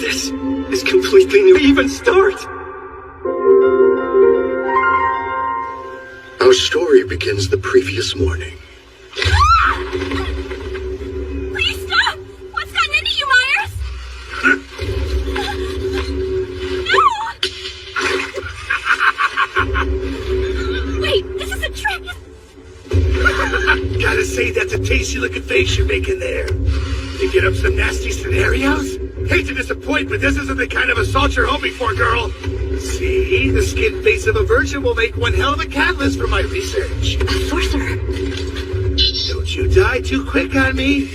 This is completely new. Even start. Our story begins the previous morning. Please stop! What's gotten into you, Myers? No! Wait, this is a trick! Gotta say, that's a tasty looking face you're making there. You get up some nasty scenarios? Hate to disappoint, but this isn't the kind of assault you're hoping for, girl. See, the skin face of a virgin will make one hell of a catalyst for my research. A sorcerer. Don't you die too quick on me.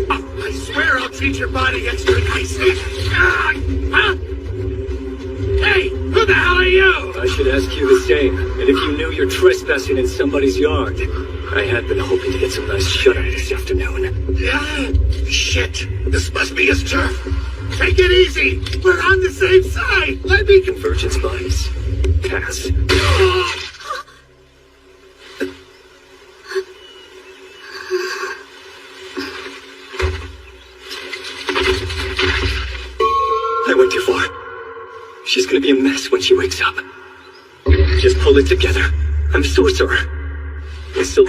Oh, I swear I'll treat your body extra nicely. Huh? Hey, who the hell are you? I should ask you the same. And if you knew you're trespassing in somebody's yard, I had been hoping to get some nice shut-eye this afternoon. Shit, this must be his turf. Take it easy. We're on the same side. Let me Convergence vibes. Pass. I went too far. She's gonna be a mess when she wakes up. Just pull it together. I'm a sorcerer. I still...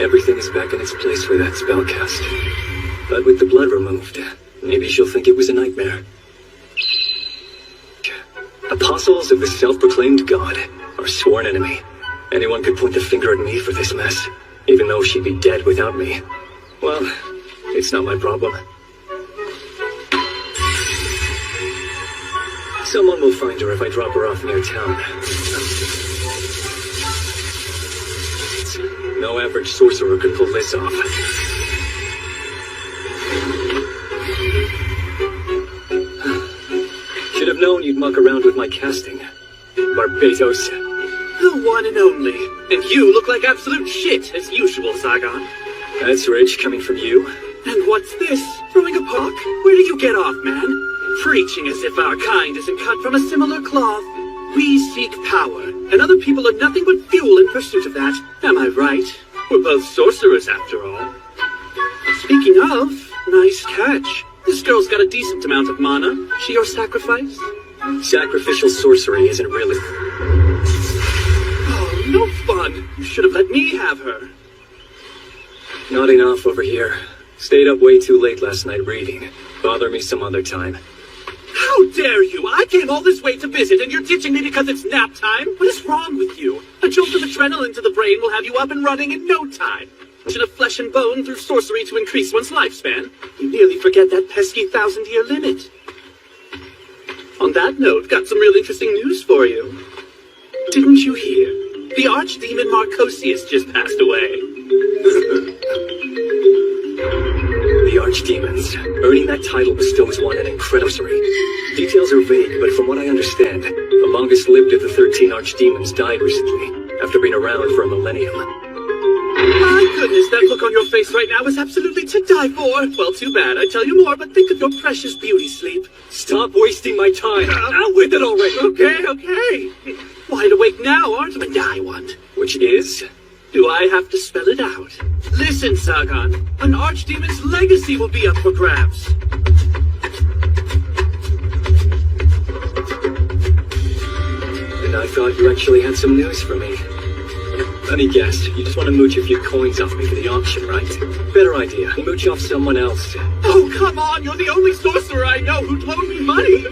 Everything is back in its place for that spell cast. But with the blood removed, maybe she'll think it was a nightmare. Apostles of the self-proclaimed God, our sworn enemy. Anyone could point the finger at me for this mess, even though she'd be dead without me. Well, it's not my problem. Someone will find her if I drop her off near town. No average sorcerer could pull this off. Should have known you'd muck around with my casting. Barbados. The one and only. And you look like absolute shit, as usual, Sargon. That's rich coming from you. And what's this? Throwing a park? Where do you get off, man? Preaching as if our kind isn't cut from a similar cloth. We seek power, and other people are nothing but fuel in pursuit of that. Am I right? We're both sorcerers, after all. Speaking of, nice catch. This girl's got a decent amount of mana. She your sacrifice? Sacrificial sorcery isn't really... Oh, no fun. You should have let me have her. Not enough over here. Stayed up way too late last night reading. Bother me some other time. How dare you! I came all this way to visit, and you're ditching me because it's nap time? What is wrong with you? A jolt of adrenaline to the brain will have you up and running in no time. Of flesh and bone through sorcery to increase one's lifespan. You nearly forget that pesky 1,000-year limit. On that note, got some real interesting news for you. Didn't you hear? The archdemon Marcosius just passed away. The archdemons. Earning that title bestows one an incredible sorcery. Details are vague, but from what I understand, the longest-lived of the 13 archdemons died recently, after being around for a millennium. My goodness, that look on your face right now is absolutely to die for. Well, too bad. I'd tell you more, but think of your precious beauty sleep. Stop wasting my time. Out with it already. Okay. Wide awake now, aren't you? And I want. Which is? Do I have to spell it out? Listen, Sargon. An archdemon's legacy will be up for grabs. And I thought you actually had some news for me. Let me guess, you just want to mooch a few coins off me for the auction, right? Better idea, mooch off someone else. Oh, come on, you're the only sorcerer I know who'd loan me money.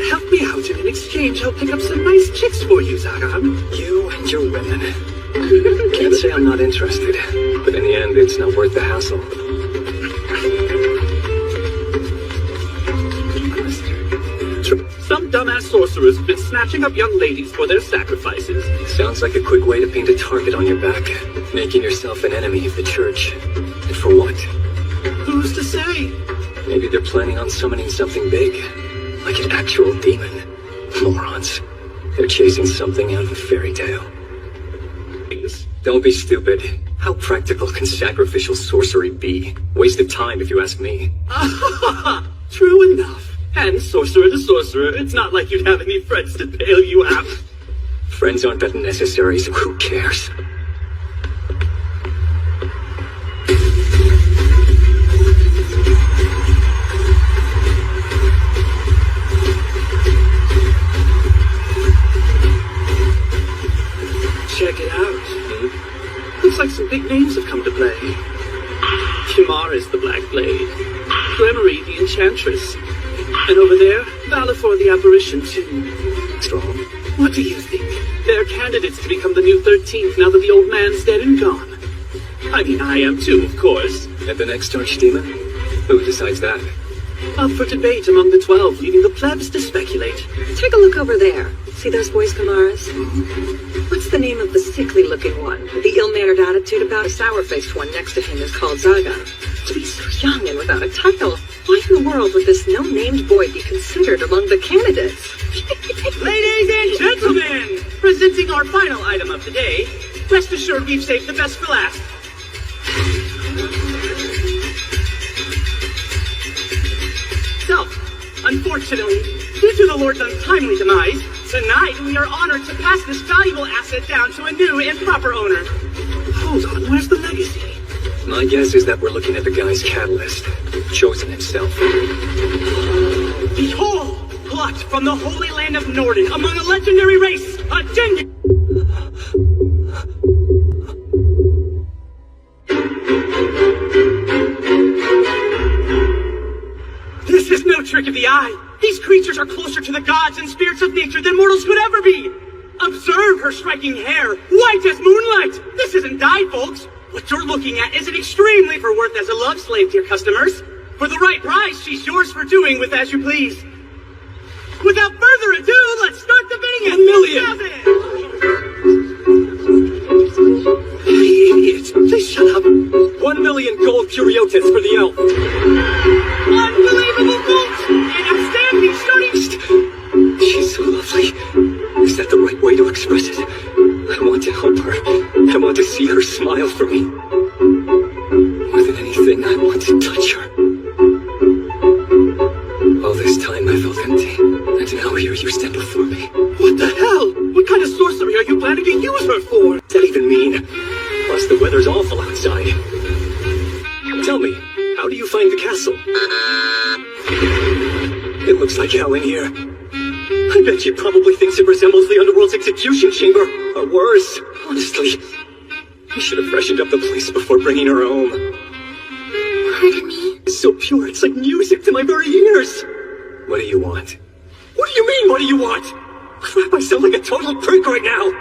Help me out, and in exchange, I'll pick up some nice chicks for you, Sargon. You and your women. Can't say I'm not interested, but in the end, it's not worth the hassle. Some dumbass sorcerers have been snatching up young ladies for their sacrifices. Sounds like a quick way to paint a target on your back, making yourself an enemy of the church. And for what? Who's to say? Maybe they're planning on summoning something big, like an actual demon. Morons. They're chasing something out of a fairy tale. Don't be stupid. How practical can sacrificial sorcery be? Waste of time, if you ask me. True enough. And sorcerer to sorcerer, it's not like you'd have any friends to bail you out. Friends aren't that necessary, so who cares? Check it out. Looks like some big names have come to play. Kimar is the Black Blade. Gremory the Enchantress. And over there, Valifor the Apparition too. Strong. What do you think? They're candidates to become the new 13th now that the old man's dead and gone. I mean, I am too, of course. And the next archdemon? Who decides that? Up for debate among the 12, leaving the plebs to speculate. Take a look over there. See those boys, Kamaras? What's the name of the sickly-looking one? The ill-mannered attitude about a sour-faced one next to him is called Zaga. To be so young and without a title, why in the world would this no-named boy be considered among the candidates? Ladies and gentlemen, presenting our final item of the day, rest assured we've saved the best for last. So, unfortunately, due to the Lord's untimely demise, tonight we are honored to pass this valuable asset down to a new and proper owner. Hold on, where's the legacy? My guess is that we're looking at the guy's catalyst. Chosen himself. Behold! Plucked from the holy land of Norden among a legendary race, a genuine... This is no trick of the eye. These creatures are closer to the gods and spirits of nature than mortals could ever be. Observe her striking hair, white as moonlight. This isn't dye, folks. What you're looking at is an extreme lever worth as a love slave, dear customers. For the right price, she's yours for doing with as you please. Without further ado, let's start the bidding at 1,000,000! Idiots! Please shut up! 1,000,000 gold curiotes for the elf! Unbelievable, folks! And outstanding starting... She's so lovely. Is that the right way to express it? I want to help her. I want to see her smile for me. More than anything, I want to touch her. All this time I felt empty, and now here you stand before me. What the hell? What kind of sorcery are you planning to use her for? What does that even mean? Plus the weather's awful outside. Tell me, how do you find the castle? It looks like hell in here. I bet she probably thinks it resembles the Underworld's execution chamber, or worse. Honestly, I should have freshened up the place before bringing her home. Pardon me? It's so pure, it's like music to my very ears. What do you want? What do you mean, what do you want? Crap, I sound like a total prick right now.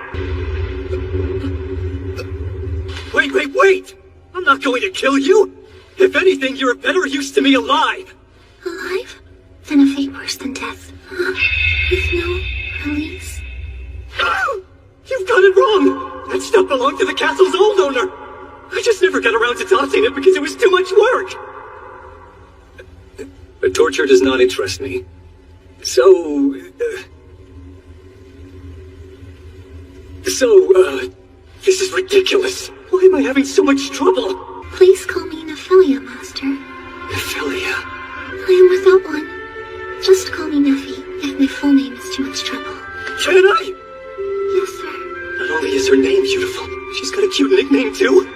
Wait! I'm not going to kill you. If anything, you're a better use to me alive. Alive? Then a fate worse than death. With no release. You've got it wrong! That stuff belonged to the castle's old owner! I just never got around to tossing it because it was too much work! The torture does not interest me. So, this is ridiculous! Why am I having so much trouble? Please call me Nephilia, Master. Nephilia? I am without one. Just call me Nephi, if my full name is too much trouble. Can I? Yes, sir. Not only is her name beautiful, she's got a cute nickname too.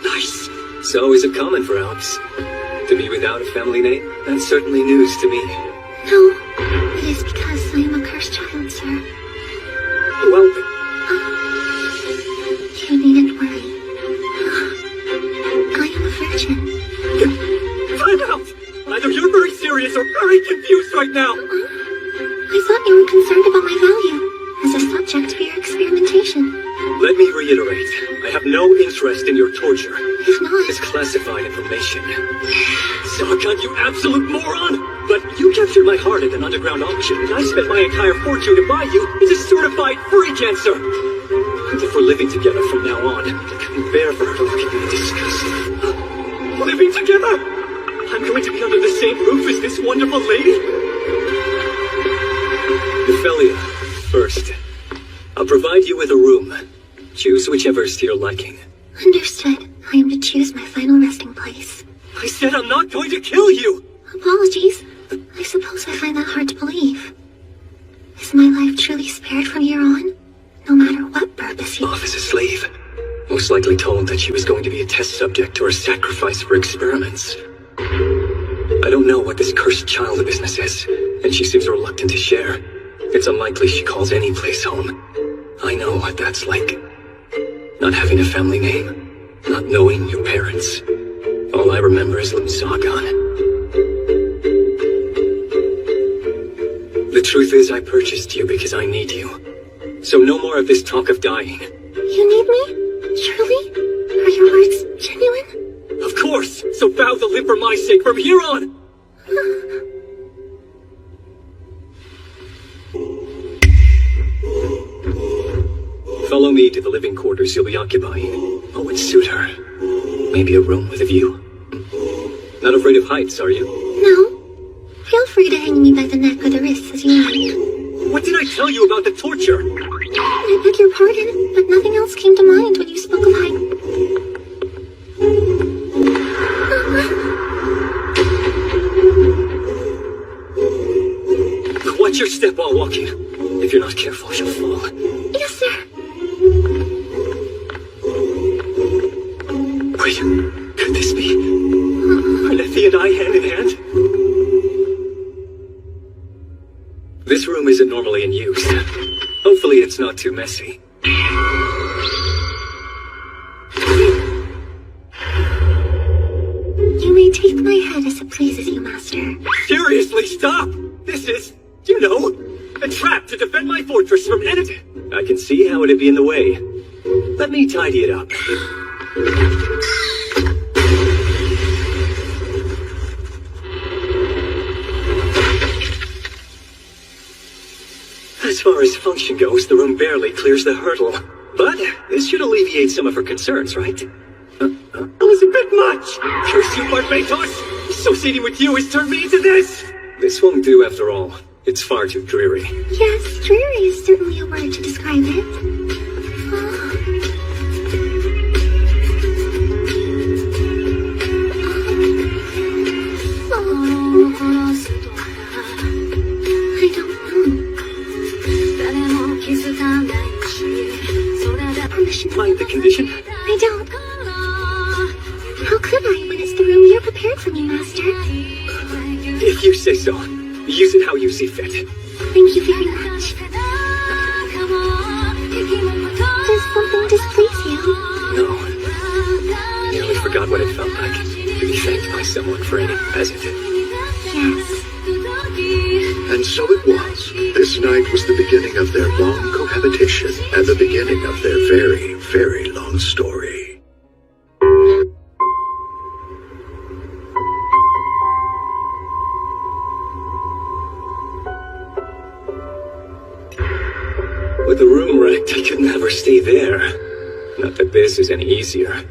Nice. So is it common for elves? To be without a family name? That's certainly news to me. No, it is because I am a cursed child, sir. Well, You needn't worry. I am a virgin. time out! Either you're very serious or very confused right now! I thought you were concerned about my value as a subject for your experimentation. Let me reiterate, I have no interest in your torture. If not, It's classified information. Sargon, you absolute moron! But you captured my heart at an underground auction, and I spent my entire fortune to buy you as a certified free cancer! And if we're living together from now on, I couldn't bear for her to look at me in disgust. Living together? I'm going to be under the same roof as this wonderful lady? Nephilia, first. I'll provide you with a room. Choose whichever's to your liking. understood. I am to choose my final resting place. I said I'm not going to kill you! Apologies. I suppose I find that hard to believe. Is my life truly spared from here on? No matter what purpose you... Off as a slave. Most likely told that she was going to be a test subject or a sacrifice for experiments. I don't know what this cursed child business is, and she seems reluctant to share. It's unlikely she calls any place home. I know what that's like. Not having a family name, not knowing your parents. All I remember is Limsagon. The truth is, I purchased you because I need you. So no more of this talk of dying. You need me? Truly? Are your words genuine? Of course! So vow to live for my sake from here on! Follow me to the living quarters you'll be occupying. What would suit her? Maybe a room with a view? Not afraid of heights, are you? No. Feel free to hang me by the neck or the wrists as you like. What did I tell you about the torture? I beg your pardon, but nothing else came to mind when you spoke of height. Watch your step while walking. If you're not careful, you'll fall. Yes, sir. Wait, could this be? Are Lethe and I hand in hand? This room isn't normally in use. Hopefully it's not too messy. You may take my head as it pleases you, Master. Seriously, stop! This is, you know, a trap to defend my fortress from enemies. I can see how it'd be in the way. Let me tidy it up. As far as function goes, the room barely clears the hurdle. But this should alleviate some of her concerns, right? That was a bit much! Curse you, Barbatos! Associating with you has turned me into this! This won't do after all. It's far too dreary. Yes, dreary is certainly a word to describe it. I don't know. Permission. Mind the condition? I don't. How could I when it's the room you're prepared for me, Master? If you say so. Use it how you see fit. Thank you very much. Does something displease you? No. I nearly forgot what it felt like to be thanked by someone for any peasant. Yes. And so it was. This night was the beginning of their long cohabitation and the beginning of their very, very long story. With the room wrecked, I could never stay there. Not that this is any easier.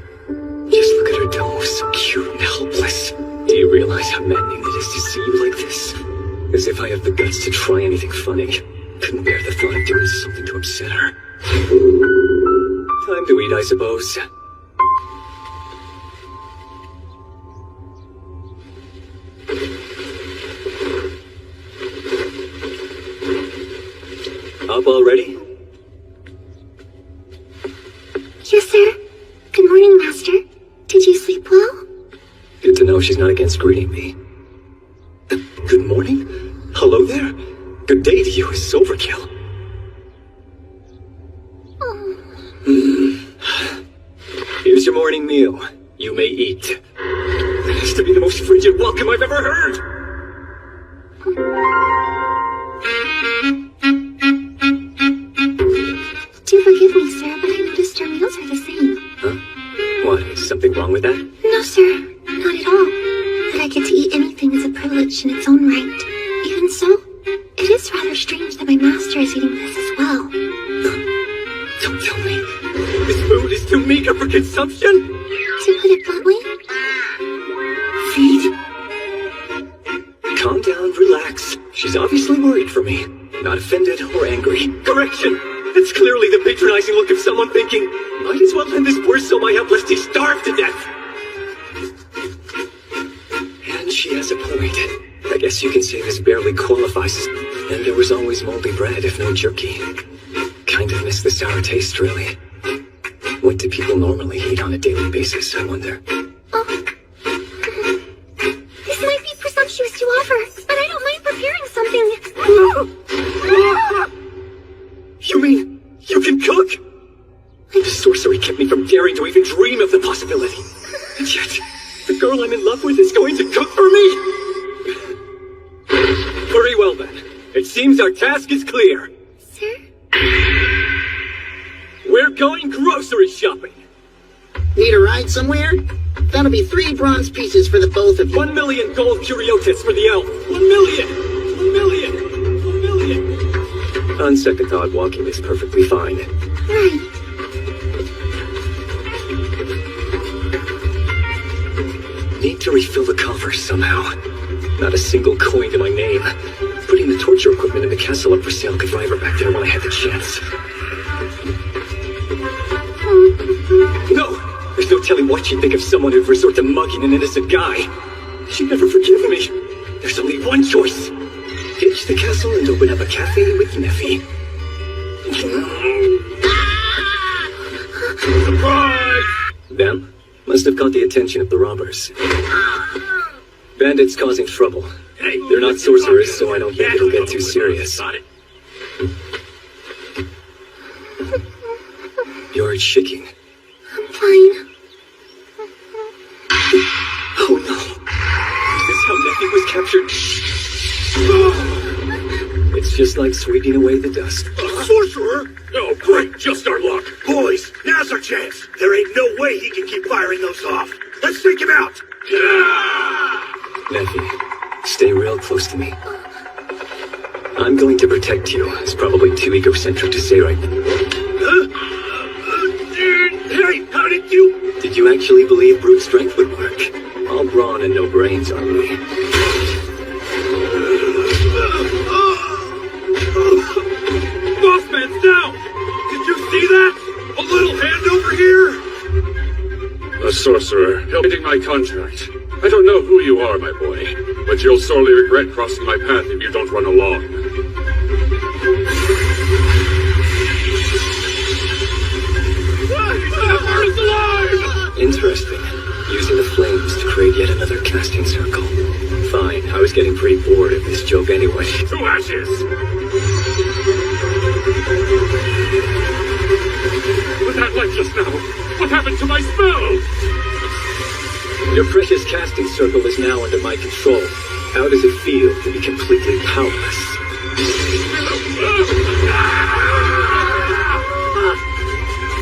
Just look at her doll, so cute and helpless. Do you realize how maddening it is to see you like this? As if I have the guts to try anything funny. Couldn't bear the thought of doing something to upset her. Time to eat, I suppose. Up already? Yes, sir. Good morning, Master. Did you sleep well? Good to know she's not against greeting me. Good morning? Hello there? Good day to you is overkill. Here's your morning meal. You may eat. That has to be the most frigid welcome I've ever heard! Do forgive me, sir, but I noticed our meals are the same. Huh? What, is something wrong with that? No, sir. Not at all. That I get to eat anything is a privilege in its own right. Even so, it is rather strange that my master is eating this as well. Don't tell me. This food is too meager for consumption? To put it bluntly, Feed. Calm down, relax. She's obviously worried for me. Not offended or angry. Correction! That's clearly the patronizing look of someone thinking, might as well lend this poor soul I have lest he starve to death. And she has a point. I guess you can say this barely qualifies. And there was always moldy bread, if no jerky. Kind of miss the sour taste, really. What do people normally eat on a daily basis, I wonder? Oh. This might be presumptuous to offer, but I don't mind preparing something. You mean you can cook? The sorcery kept me from daring to even dream of the possibility. And yet, the girl I'm in love with is going to cook for me? Very well then. It seems our task is clear. Sir? We're going grocery shopping. Need a ride somewhere? That'll be 3 bronze pieces for the both of you. 1 million gold curiotis for the elf. 1 million! 1 million! 1 million! On second thought, walking is perfectly fine. Right. Need to refill the coffers somehow. Not a single coin to my name. Putting the torture equipment in the castle up for sale could drive her back there when I had the chance. No! There's no telling what she'd think of someone who'd resort to mugging an innocent guy. She'd never forgive me. There's only one choice. Ditch the castle and open up a cafe with Neffy. Surprise! Them? Must have caught the attention of the robbers. Bandits causing trouble. Hey, They're not sorcerers, so I don't think it'll get too serious. You're shaking. I'm fine. Oh no! Is this how Neffy was captured? It's just like sweeping away the dust. A sorcerer? Oh, great, just our luck. Boys, now's our chance. There ain't no way he can keep firing those off. Let's take him out. Neffy, stay real close to me. I'm going to protect you. It's probably too egocentric to say right now. Hey, how did you... Did you actually believe brute strength would work? All brawn and no brains, aren't we? Bossman's down! Did you see that? A little hand over here? A sorcerer, helping my contract. I don't know who you are, my boy, but you'll sorely regret crossing my path if you don't run along. He's alive! Interesting. Using the flames to create yet another casting circle. Fine, I was getting pretty bored of this joke anyway. To ashes! With that light just now, what happened to my spell? Your precious casting circle is now under my control. How does it feel to be completely powerless?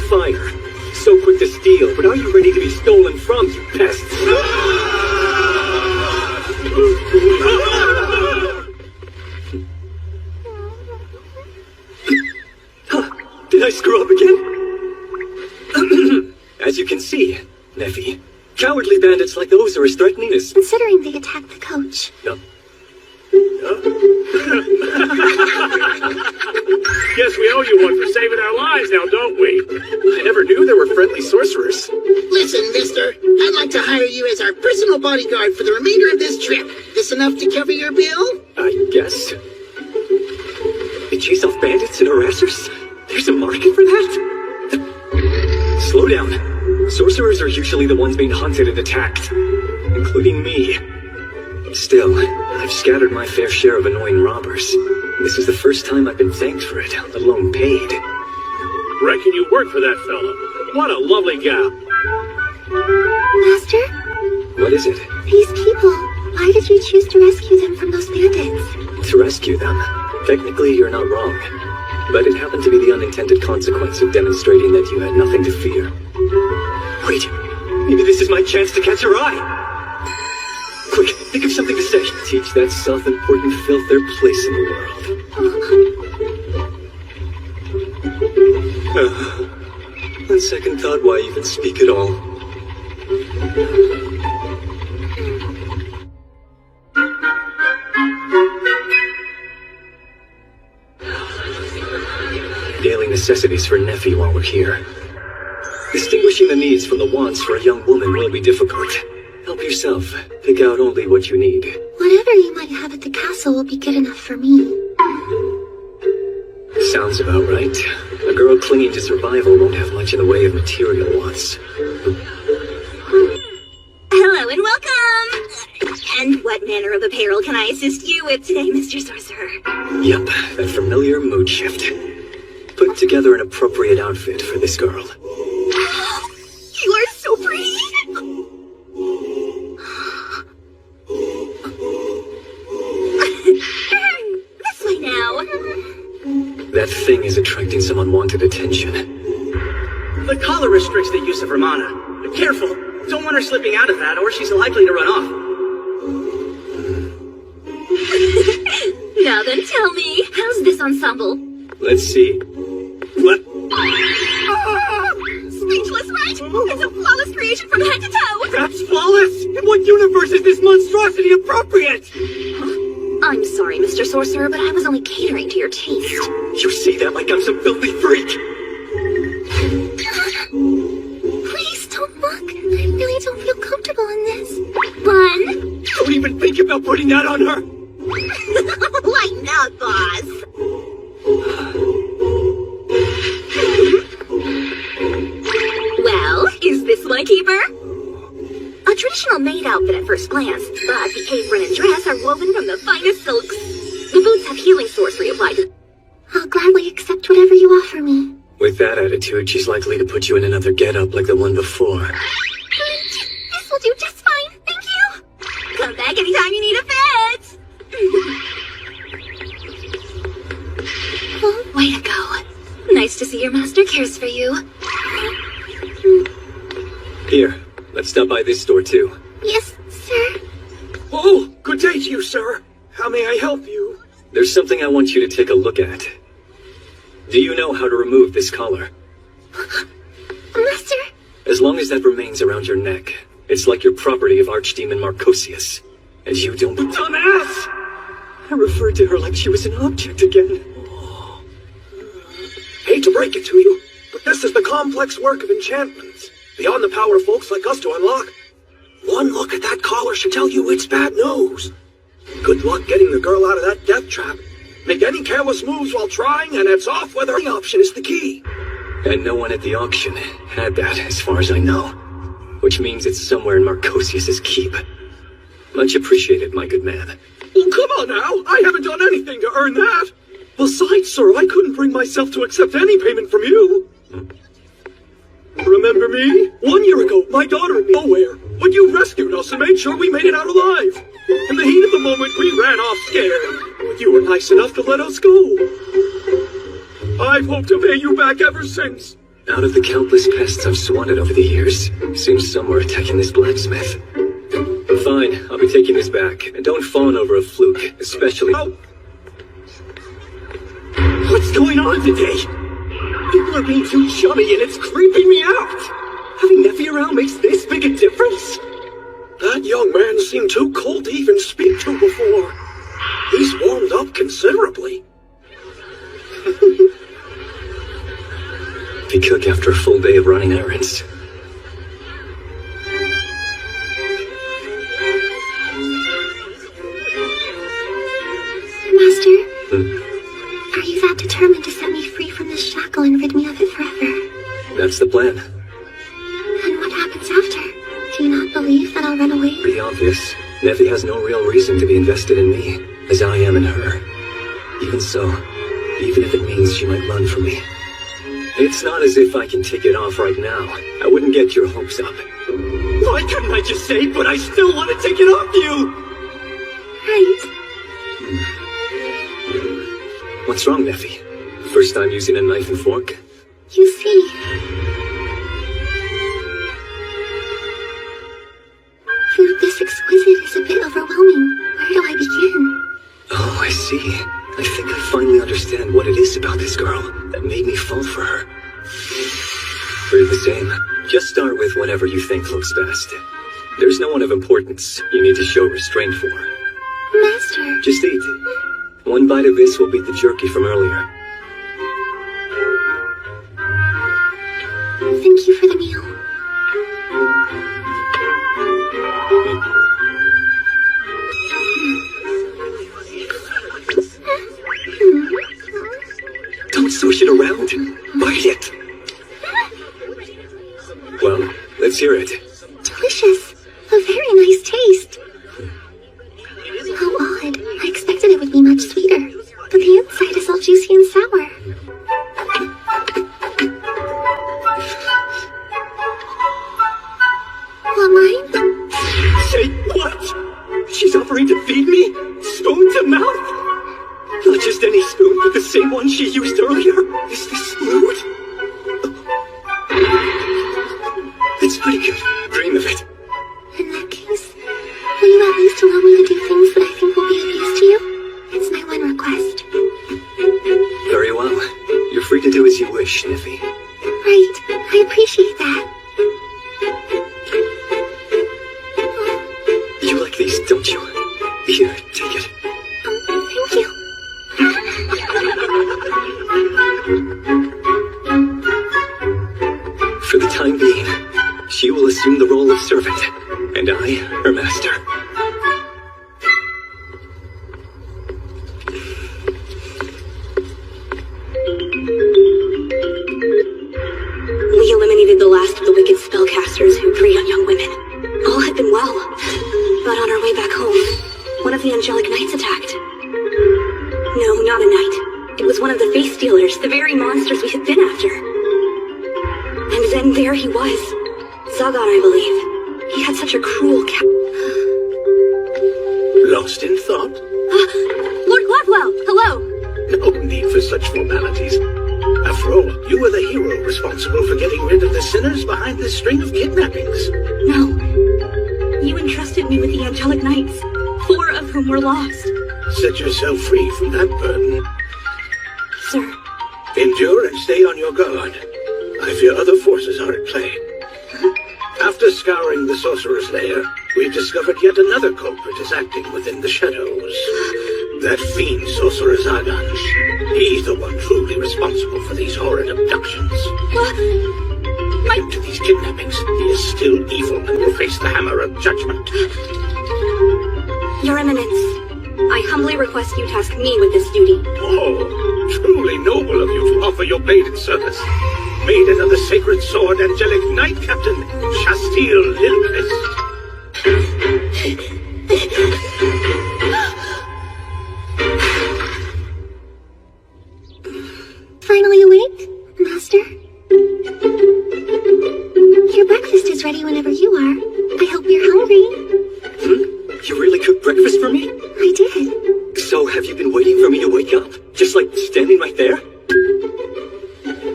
Fire. So quick to steal, but are you ready to be stolen from, you pests? Huh, did I screw up again? As you can see, Neffy, cowardly bandits like those are as threatening as... Considering they attacked the coach. No. Guess we owe you one for saving our lives now, don't we? I never knew there were friendly sorcerers. Listen, mister, I'd like to hire you as our personal bodyguard for the remainder of this trip. This enough to cover your bill? I guess. They chase off bandits and harassers? There's a market for that? Slow down. Sorcerers are usually the ones being hunted and attacked, including me. Still, I've scattered my fair share of annoying robbers. This is the first time I've been thanked for it, let alone paid. Reckon you work for that fella. What a lovely gal. Master? What is it? These people. Why did you choose to rescue them from those bandits? To rescue them? Technically, you're not wrong. But it happened to be the unintended consequence of demonstrating that you had nothing to fear. Wait, maybe this is my chance to catch your eye. Quick, think of something to say. Teach that self-important filth their place in the world. On second thought, why even speak at all? Daily necessities for Neffy while we're here. Distinguishing the needs from the wants for a young woman will be difficult. Help Help yourself. Pick out only what you need. Whatever you might have at the castle will be good enough for me. Sounds about right. A girl clinging to survival won't have much in the way of material wants. Hello and welcome! And what manner of apparel can I assist you with today, Mr. Sorcerer? Yep, that familiar mood shift. Put together an appropriate outfit for this girl. You are so pretty! This way now. That thing is attracting some unwanted attention. The collar restricts the use of Ramana. Be careful. Don't want her slipping out of that, or she's likely to run off. Now then, tell me, how's this ensemble? Let's see. What? Speechless, right? It's a flawless creation from head to toe! That's flawless! In what universe is this monstrosity appropriate? I'm sorry, Mr. Sorcerer, but I was only catering to your taste. You say that like I'm some filthy freak! Please don't look. I really don't feel comfortable in this. Run! Don't even think about putting that on her! Lighten up, boss! Well, is this my keeper? A traditional maid outfit at first glance, but the apron and dress are woven from the finest silks. The boots have healing sorcery applied to them. I'll gladly accept whatever you offer me. With that attitude, she's likely to put you in another get-up like the one before. This will do just fine, thank you! Come back anytime you need a fit! Oh, way to go. Nice to see your master cares for you. Here, let's stop by this store too. Yes, sir. Oh, good day to you, sir. How may I help you? There's something I want you to take a look at. Do you know how to remove this collar? Master? As long as that remains around your neck, it's like your property of archdemon Marcosius. And you don't— Dumbass! I referred to her like she was an object again. Hate to break it to you, but this is the complex work of enchantments, beyond the power of folks like us to unlock. One look at that collar should tell you it's bad news. Good luck getting the girl out of that death trap. Make any careless moves while trying, and it's off whether the option is the key. And no one at the auction had that, as far as I know. Which means it's somewhere in Marcosius's keep. Much appreciated, my good man. Oh, come on now! I haven't done anything to earn that! Besides, sir, I couldn't bring myself to accept any payment from you. Remember me? 1 year ago, my daughter and me nowhere, when you rescued us and made sure we made it out alive. In the heat of the moment, we ran off scared. But you were nice enough to let us go. I've hoped to pay you back ever since. Out of the countless pests I've swatted over the years, seems some were attacking this blacksmith. Fine, I'll be taking this back. And don't fawn over a fluke, especially— Oh. What's going on today? People are being too chummy and it's creeping me out. Having Neffy around makes this big a difference? That young man seemed too cold to even speak to before. He's warmed up considerably. Be cook after a full day of running errands. Master? Are you that determined to set me free from this shackle and rid me of it forever? That's the plan. And what happens after? Do you not believe that I'll run away? Pretty obvious. Neffy has no real reason to be invested in me, as I am in her. Even so, even if it means she might run from me. It's not as if I can take it off right now. I wouldn't get your hopes up. Why couldn't I just say, but I still want to take it off you? Right. What's wrong, Neffy? First time using a knife and fork? You see, food this exquisite is a bit overwhelming. Where do I begin? Oh, I see. I think I finally understand what it is about this girl that made me fall for her. We're the same. Just start with whatever you think floats best. There's no one of importance you need to show restraint for. Master. Just eat. One bite of this will beat the jerky from earlier. Thank you for the meal. Don't swish it around. Bite it. Well, let's hear it. Delicious. A very nice taste. How odd. I expected it would be much sweeter. But the inside is all juicy and sour. Want mine? Say what? She's offering to feed me? Spoon to mouth? Not just any spoon, but the same one she used earlier? Is this food? It's pretty good. Dream of it. In that case, will you at least allow me to do things that I think will be of use to you? It's my one request. Very well. You're free to do as you wish, Sniffy. Right. I appreciate that. You like these, don't you? Here, take it. Thank you. For the time being, she will assume the role of servant, and I, her master. We eliminated the last of the wicked spellcasters who preyed on young women. All had been well, but on our way back home, one of the angelic knights attacked. No, not a knight. It was one of the face stealers, the very monsters we had been after. And then there he was. Zagan, I believe. He had such a cruel Lost in thought? Lord Gladwell, hello! No need for such formalities. After all, you were the hero responsible for getting rid of the sinners behind this string of kidnappings. No. You entrusted me with the angelic knights, 4 of whom were lost. Set yourself free from that burden. Sir. Endure and stay on your guard. I fear other forces are at play. After scouring the sorcerer's lair, we discovered yet another culprit is acting within the shadows. That fiend sorcerer Zagan. He's the one truly responsible for these horrid abductions. What? Due to these kidnappings, he is still evil and will face the hammer of judgment. Your Eminence, I humbly request you task me with this duty. Oh, truly noble of you to offer your maiden service. Made another sacred sword, angelic knight captain, Shastil Lilchrist. Finally awake, Master? Your breakfast is ready whenever you are. I hope you're hungry. You really cooked breakfast for me? I did. So have you been waiting for me to wake up? Just like standing right there?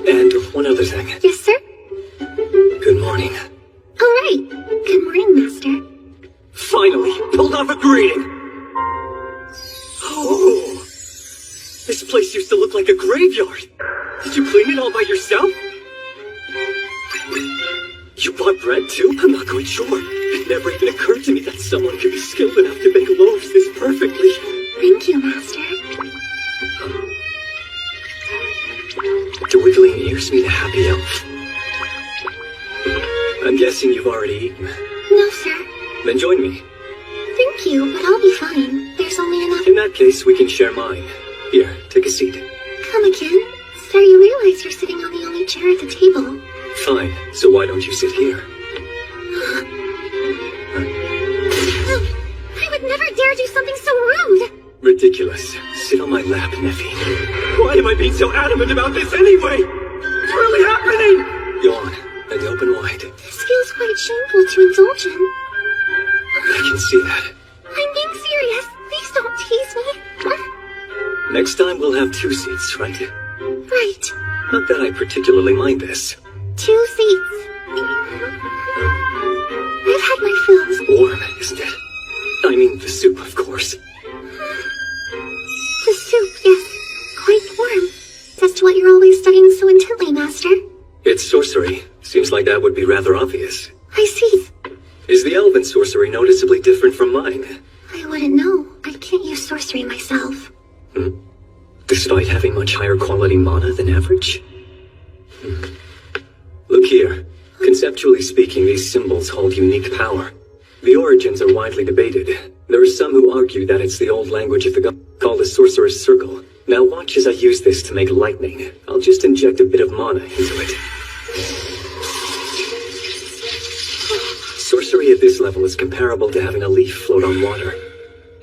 And one other thing. Yes, sir? Good morning. All right. Good morning, Master. Finally, pulled off a greeting. Oh, this place used to look like a graveyard. Did you clean it all by yourself? You bought bread too? I'm not quite sure. It never even occurred to me that someone could be skilled enough to make loaves this perfectly. Thank you, Master. The wiggling ears mean a happy elf. I'm guessing you've already eaten. No, sir. Then join me. Thank you, but I'll be fine. There's only enough. In that case, we can share mine. Here, take a seat. Come again? Sir, you realize you're sitting on the only chair at the table. Fine, so why don't you sit here? I would never dare do something so rude. Ridiculous. Sit on my lap, Neffy. Why am I being so adamant about this anyway? It's really happening! Yawn and open wide. This feels quite shameful to indulge in. I can see that. I'm being serious. Please don't tease me. Next time we'll have 2 seats, right? Right. Not that I particularly mind this. 2 seats. I've had my fill. Warm, isn't it? I mean, the soup, of course. The soup, yes. Quite warm. As to what you're always studying so intently, Master. It's sorcery. Seems like that would be rather obvious. I see. Is the elven sorcery noticeably different from mine? I wouldn't know. I can't use sorcery myself. Despite having much higher quality mana than average? Look here. Conceptually speaking, these symbols hold unique power. The origins are widely debated. There are some who argue that it's the old language of the god called the Sorcerer's Circle. Now watch as I use this to make lightning. I'll just inject a bit of mana into it. Sorcery at this level is comparable to having a leaf float on water.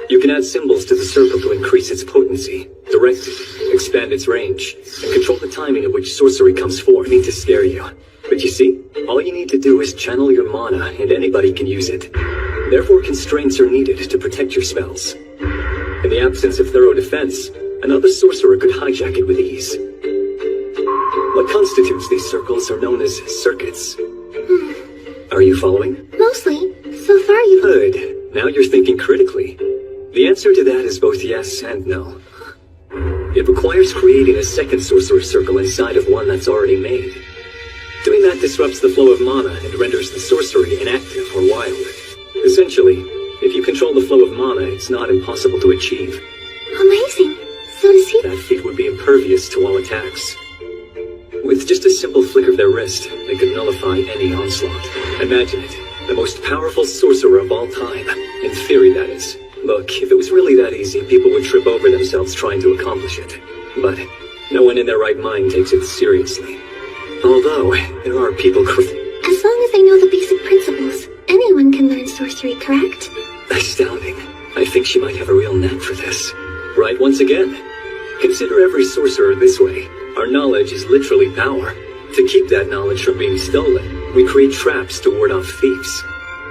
You can add symbols to the circle to increase its potency, direct it, expand its range, and control the timing at which sorcery comes forth. I mean to scare you. But you see, all you need to do is channel your mana, and anybody can use it. Therefore, constraints are needed to protect your spells. In the absence of thorough defense, another sorcerer could hijack it with ease. What constitutes these circles are known as circuits. Are you following? Mostly. So far you've... Good. Now you're thinking critically. The answer to that is both yes and no. It requires creating a second sorcerer circle inside of one that's already made. Doing that disrupts the flow of mana and renders the sorcery inactive or wild. Essentially, if you control the flow of mana, it's not impossible to achieve. Amazing. So to see... That feat would be impervious to all attacks. With just a simple flick of their wrist, they could nullify any onslaught. Imagine it. The most powerful sorcerer of all time. In theory, that is. Look, if it was really that easy, people would trip over themselves trying to accomplish it. But no one in their right mind takes it seriously. Although, there are people... As long as they know the basic principles, anyone can learn sorcery, correct? Astounding. I think she might have a real knack for this. Right once again. Consider every sorcerer this way. Our knowledge is literally power. To keep that knowledge from being stolen, we create traps to ward off thieves.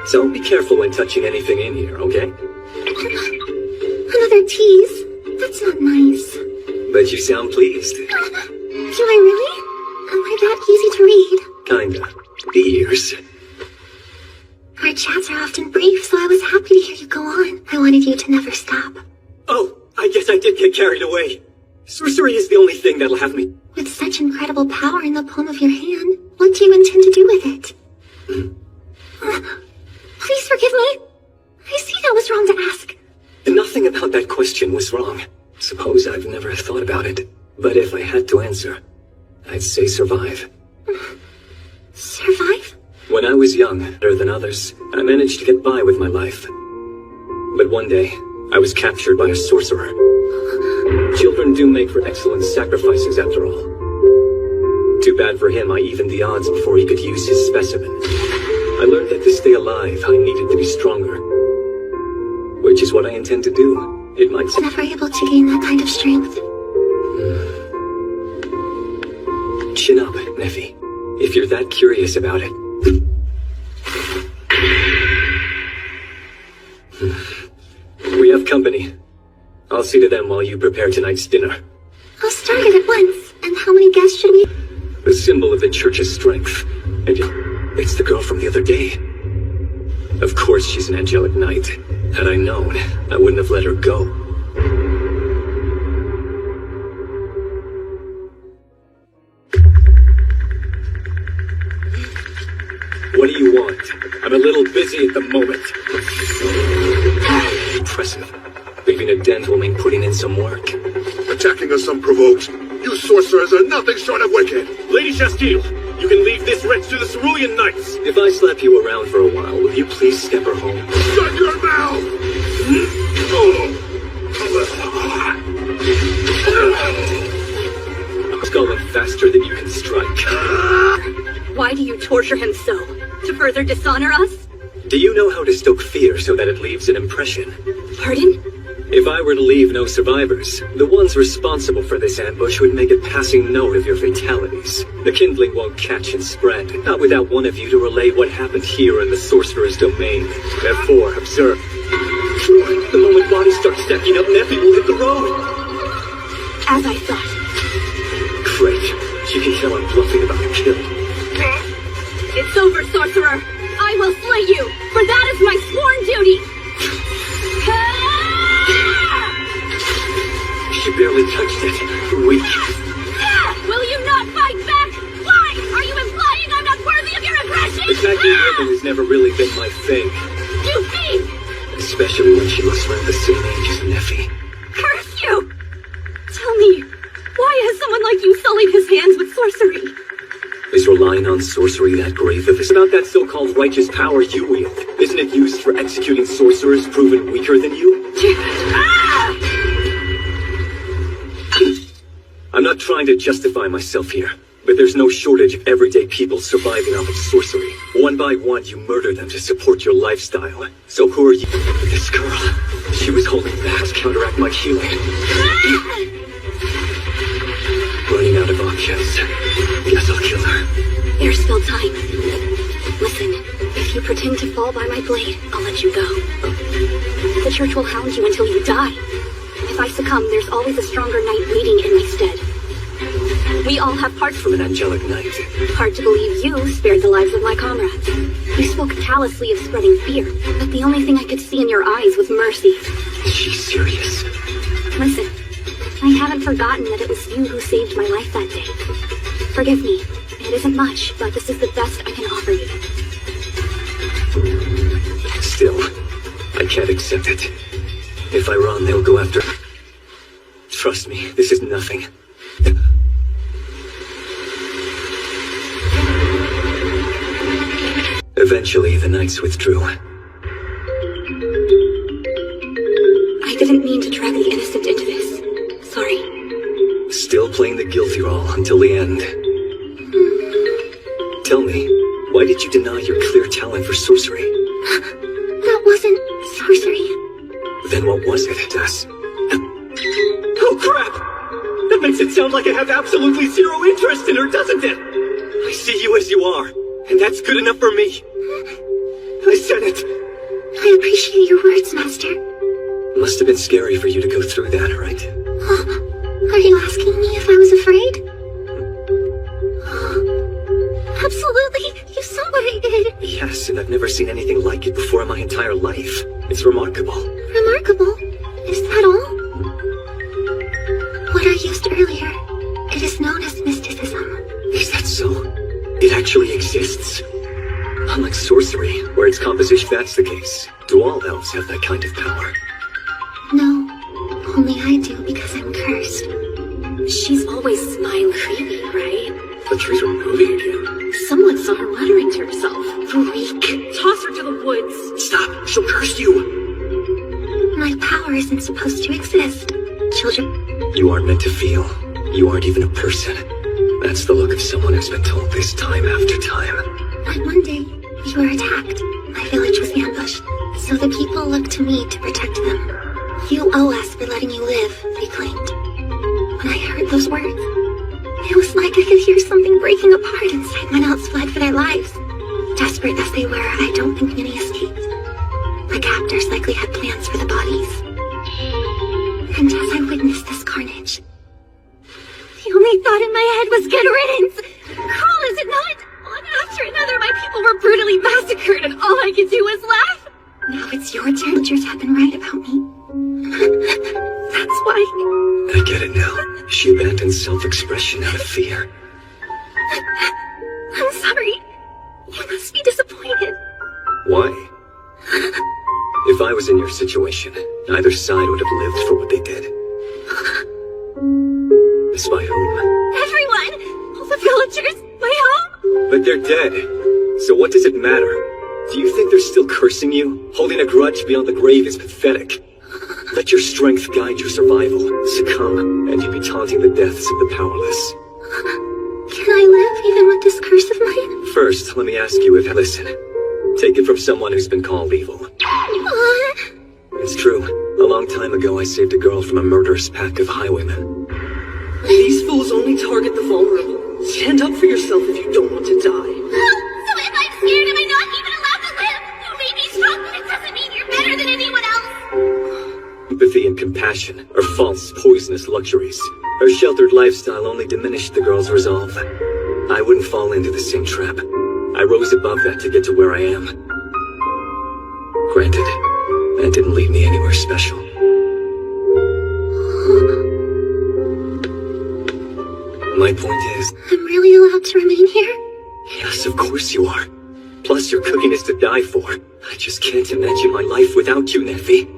So be careful when touching anything in here, okay? Another tease? That's not nice. But you sound pleased. Do I really? Am I that easy to read? Kinda. The ears. Our chats are often brief, so I was happy to hear you go on. I wanted you to never stop. Oh, I guess I did get carried away. Sorcery is the only thing that'll have me... With such incredible power in the palm of your hand, what do you intend to do with it? Please forgive me. I see that was wrong to ask. Nothing about that question was wrong. Suppose I've never thought about it. But if I had to answer, I'd say survive. Survive? When I was younger than others, I managed to get by with my life. But one day, I was captured by a sorcerer. Children do make for excellent sacrifices after all. Too bad for him I evened the odds before he could use his specimen. I learned that to stay alive, I needed to be stronger. Which is what I intend to do. It might Never able to gain that kind of strength. Chin up, Neffy. If you're that curious about it. We have company. I'll see to them while you prepare tonight's dinner. I'll start it at once. And how many guests should we... The symbol of the church's strength. And it's the girl from the other day. Of course she's an angelic knight. Had I known, I wouldn't have let her go. What do you want? I'm a little busy at the moment. Impressive. Leaving a dent will mean putting in some work. Attacking us unprovoked. You sorcerers are nothing short of wicked. Lady Chastille, you can leave this wretch to the Cerulean Knights. If I slap you around for a while, will you please step her home? Shut your mouth! Sculling faster than you can strike. Why do you torture him so? To further dishonor us? Do you know how to stoke fear so that it leaves an impression? Pardon? If I were to leave no survivors, the ones responsible for this ambush would make a passing note of your fatalities. The kindling won't catch and spread, not without one of you to relay what happened here in the sorcerer's domain. Therefore, observe. The moment bodies start stacking up, Neffy will hit the road. As I thought. Great. You can tell I'm bluffing about the kill. It's over, sorcerer. I will slay you, for that is my sworn duty. She barely touched it. Weak. Will you not fight back? Why? Are you implying I'm not worthy of your aggression? Attacking women has never really been my thing. You fiend! Especially when she looks around the same age as Neffy. Curse you! Tell me, why has someone like you sullied his hands with sorcery? Is relying on sorcery that grave of about that so-called righteous power you wield? Isn't it used for executing sorcerers proven weaker than you? trying to justify myself here, but there's no shortage of everyday people surviving off of sorcery. One by one, you murder them to support your lifestyle. So who are you? This girl. She was holding back to counteract my healing. Running out of options. Guess I'll kill her. There's still time. Listen, if you pretend to fall by my blade, I'll let you go. The church will hound you until you die. If I succumb, there's always a stronger knight waiting in my stead. We all have parts From an angelic knight. Hard to believe you spared the lives of my comrades. You spoke callously of spreading fear, but the only thing I could see in your eyes was mercy. Is she serious? Listen, I haven't forgotten that it was you who saved my life that day. Forgive me. It isn't much, but this is the best I can offer you. Still, I can't accept it. If I run, they'll go after her. Trust me, this is nothing. Eventually, the knights withdrew. I didn't mean to drag the innocent into this. Sorry. Still playing the guilty role until the end. Tell me, why did you deny your clear talent for sorcery? That wasn't sorcery. Then what was it, Tess? Oh crap! That makes it sound like I have absolutely zero interest in her, doesn't it? I see you as you are, and that's good enough for me. I said it. I appreciate your words, Master. Must have been scary for you to go through that, right? Are you asking me if I was afraid? Absolutely. You saw what I did. Yes, and I've never seen anything like it before in my entire life. It's remarkable. Remarkable. Is that all? What I used earlier, it is known as mysticism. Is that so? It actually exists? Unlike sorcery, where it's composition, that's the case. Do all elves have that kind of power? No, only I do because I'm cursed. She's always smiling creepy, right? The trees are moving again. Someone saw her muttering to herself. Freak. Toss her to the woods. Stop! She'll curse you! My power isn't supposed to exist. Children, You aren't meant to feel. You aren't even a person. That's the look of someone who's been told this time after time. but one day, we were attacked. My village was ambushed, so the people looked to me to protect them. You owe us for letting you live, they claimed. When I heard those words, it was like I could hear something breaking apart inside when else fled for their lives. Desperate as they were, I don't think many escaped. My captors likely had plans for the bodies. And as I witnessed this carnage, the only thought in my head was good riddance. Cruel is it not? One after another, my people were brutally massacred, and all I could do was laugh. Now it's your turn. Villagers have been right about me. That's why. I get it now. She abandoned self-expression out of fear. I'm sorry. You must be disappointed. Why? If I was in your situation, neither side would have lived for what they did. Despite whom? Everyone! All the villagers! My home! But they're dead. So what does it matter? Do you think they're still cursing you? Holding a grudge beyond the grave is pathetic. Let your strength guide your survival. Succumb, and you'd be taunting the deaths of the powerless. Can I live even with this curse of mine? First, let me ask you if... Listen. Take it from someone who's been called evil. It's true. A long time ago, I saved a girl from a murderous pack of highwaymen. These fools only target the vulnerable. Stand up for yourself if you don't want to die. So if I'm scared, am I not even allowed to live? You may be strong, but it doesn't mean you're better than anyone else. Empathy and compassion are false, poisonous luxuries. Her sheltered lifestyle only diminished the girl's resolve. I wouldn't fall into the same trap. I rose above that to get to where I am. Granted, that didn't lead me anywhere special. My point is... I'm really allowed to remain here? Yes, of course you are. Plus, your cooking is to die for. I just can't imagine my life without you, Nephi.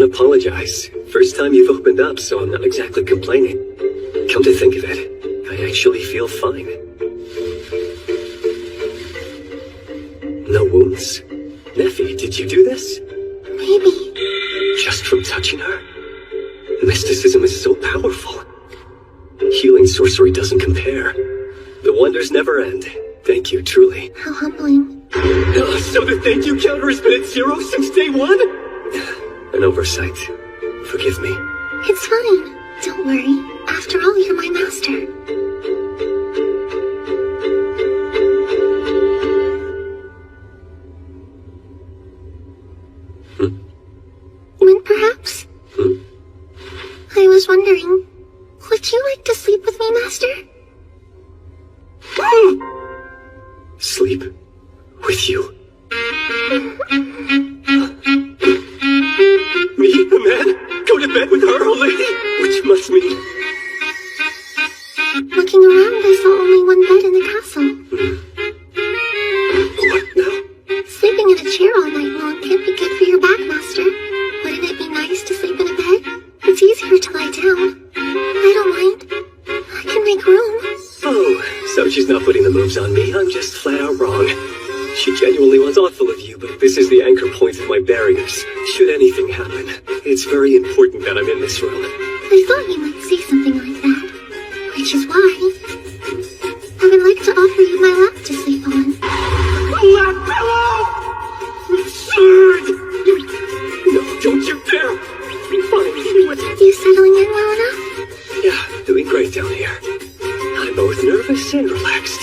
don't apologize. First time you've opened up, so I'm not exactly complaining. Come to think of it, I actually feel fine. No wounds? Neffy, did you do this? Maybe. Just from touching her? Mysticism is so powerful. Healing sorcery doesn't compare. The wonders never end. Thank you, truly. How humbling. So the thank you counter has been at 0 since day 1? An oversight. Forgive me. It's fine. Don't worry. After all, you're my master. When perhaps? I was wondering, would you like to sleep with me, Master? Sleep with you. Me, a man? Go to bed with her, a lady? Which must mean... Looking around, I saw only one bed in the castle. What now? Sleeping in a chair all night long can't be good for your back, Master. Wouldn't it be nice to sleep in a bed? It's easier to lie down. I don't mind. I can make room. Oh, so she's not putting the moves on me. I'm just flat out wrong. She genuinely was thoughtful of you, but this is the anchor point of my barriers. Should anything happen, it's very important that I'm in this room. I thought you might say something like that. Which is why I would like to offer you my lap to sleep on. Lap pillow! Absurd! No, don't you dare! Fine. You settling in well enough? Yeah, doing great down here. I'm both nervous and relaxed.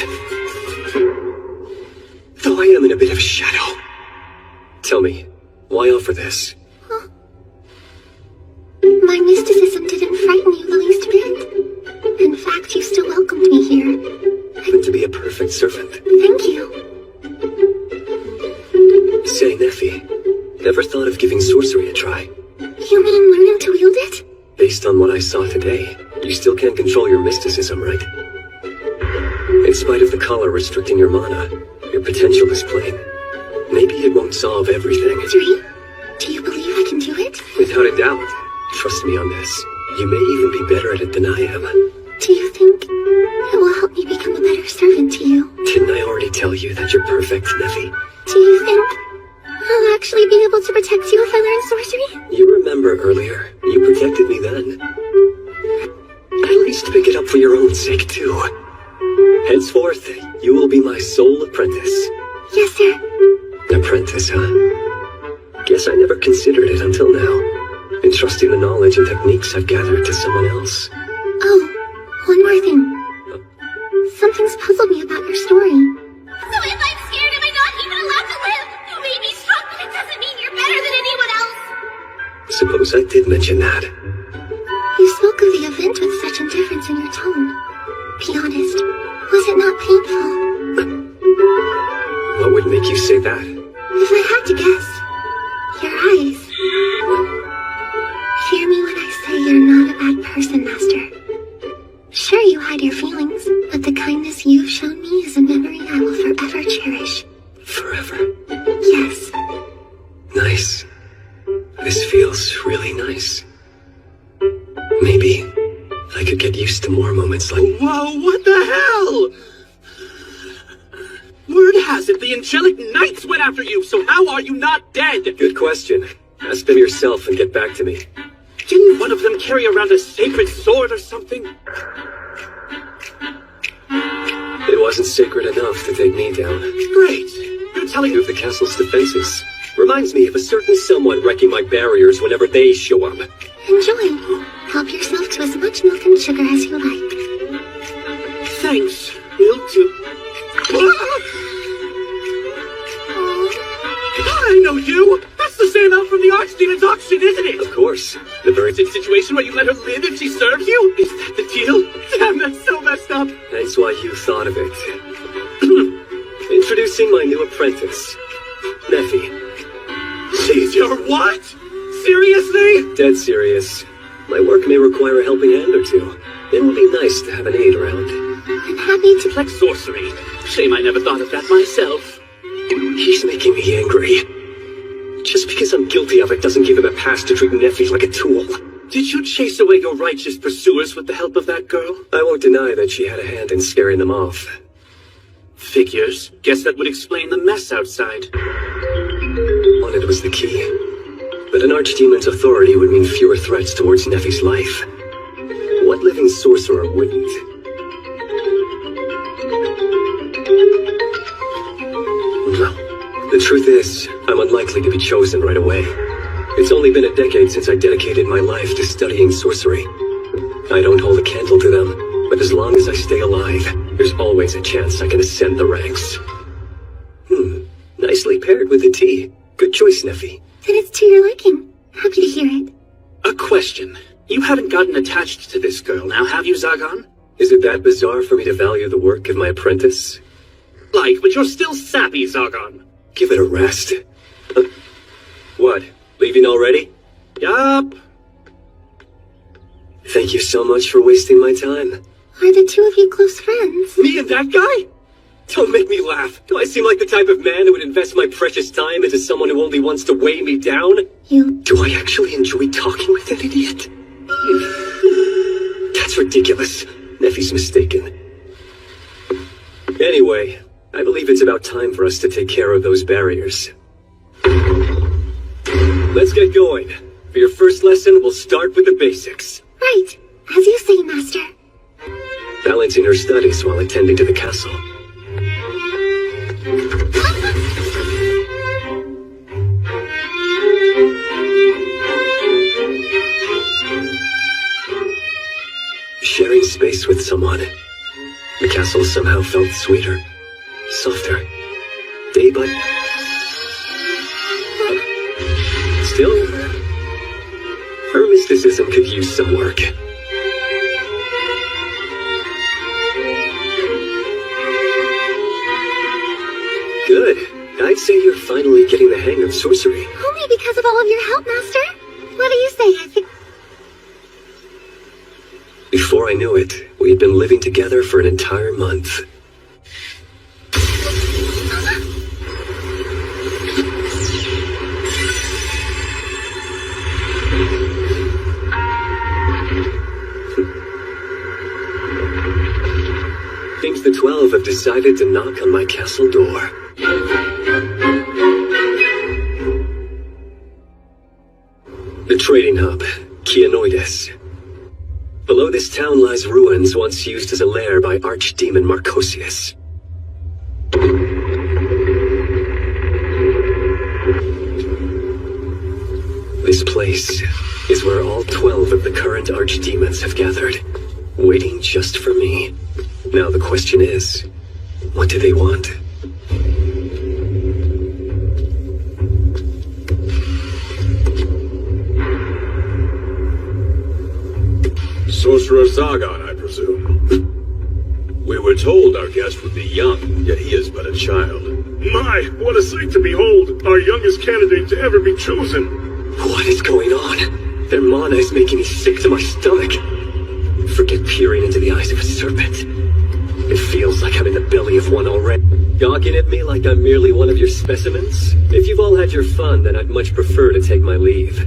Though I am in a bit of a shadow. Tell me, why offer this? My mysticism didn't frighten you the least bit. In fact, you still welcomed me here. Happen to be a perfect servant. Thank you. Say, Neffy, never thought of giving sorcery a try? You mean learning to wield it? Based on what I saw today, you still can't control your mysticism, right? In spite of the collar restricting your mana, your potential is plain. Maybe it won't solve everything. Three, do you believe I can do it? Without a doubt. Trust me on this. You may even be better at it than I am. Do you think it will help me become a better servant to you? Didn't I already tell you that you're perfect, Neffy? Do you think I'll actually be able to protect you if I learn sorcery? You remember earlier, you protected me then. At least pick it up for your own sake, too. Henceforth, you will be my sole apprentice. Yes, sir. Apprentice, huh? Guess I never considered it until now. Entrusting the knowledge and techniques I've gathered to someone else. Oh, one more thing. Something's puzzled me about your story. So if I'm scared, am I not even allowed to live? You may be strong, but it doesn't mean you're better than anyone else. Suppose I did mention that. You spoke of the event with such indifference in your tone. Be honest, was it not painful? What would make you say that? If I had to guess, your eyes. Hear me when I say you're not a bad person, Master. Sure, you hide your feelings, but the kindness you've shown me is a memory I will forever cherish. Forever? Yes. Nice. This feels really nice. Maybe I could get used to more moments like... Whoa, what the hell? Word has it the angelic knights went after you, so how are you not dead? Good question. Ask them yourself and get back to me. Didn't one of them carry around a sacred sword or something? It wasn't sacred enough to take me down. Great. You're telling Of the castle's defenses. Reminds me of a certain someone wrecking my barriers whenever they show up. Enjoy. Help yourself to as much milk and sugar as you like. Thanks. Will do. I know you! That's the same out from the archdemon's auction, isn't it? Of course. The very Situation where you let her live if she serves you? Is that the deal? Damn, that's so messed up. That's why you thought of it. Introducing my new apprentice, Neffy. She's your what? Seriously? Dead serious. My work may require a helping hand or two. It would be nice to have an aide around. I'm happy to... Like sorcery. Shame I never thought of that myself. He's making me angry. Just because I'm guilty of it doesn't give him a pass to treat Nephi like a tool. Did you chase away your righteous pursuers with the help of that girl? I won't deny that she had a hand in scaring them off. Figures. Guess that would explain the mess outside. Wanted was the key. But an archdemon's authority would mean fewer threats towards Nephi's life. What living sorcerer wouldn't? Well, the truth is, I'm unlikely to be chosen right away. It's only been a decade since I dedicated my life to studying sorcery. I don't hold a candle to them, but as long as I stay alive, there's always a chance I can ascend the ranks. Nicely paired with the tea. Good choice, Nephi. Then it's to your liking. Happy to hear it. A question. You haven't gotten attached to this girl, now have you, Zagan? Is it that bizarre for me to value the work of my apprentice? But you're still sappy, Zagan. Give it a rest. What? Leaving already? Yup. Thank you so much for wasting my time. Are the two of you close friends? Me and that guy? Don't make me laugh. Do I seem like the type of man who would invest my precious time into someone who only wants to weigh me down? Do I actually enjoy talking with an idiot? That's ridiculous. Nephi's mistaken. Anyway, I believe it's about time for us to take care of those barriers. Let's get going. For your first lesson, we'll start with the basics. Right. As you say, Master. Balancing her studies while attending to the castle. Sharing space with someone. The castle somehow felt sweeter, softer, day by... Still, her mysticism could use some work. Good. I'd say you're finally getting the hang of sorcery. Only because of all of your help, Master. What do you say? I think... Before I knew it, we had been living together for an entire month. Seems the 12 have decided to knock on my castle door. The trading hub, Keanoides. Below this town lies ruins once used as a lair by archdemon Marcosius. This place is where all 12 of the current archdemons have gathered, waiting just for me. Now the question is, what do they want? Sorcerer Zagan, I presume. We were told our guest would be young, yet he is but a child. My, what a sight to behold! Our youngest candidate to ever be chosen! What is going on? Their mana is making me sick to my stomach. Forget peering into the eyes of a serpent. It feels like I'm in the belly of one already. Gawking at me like I'm merely one of your specimens? If you've all had your fun, then I'd much prefer to take my leave.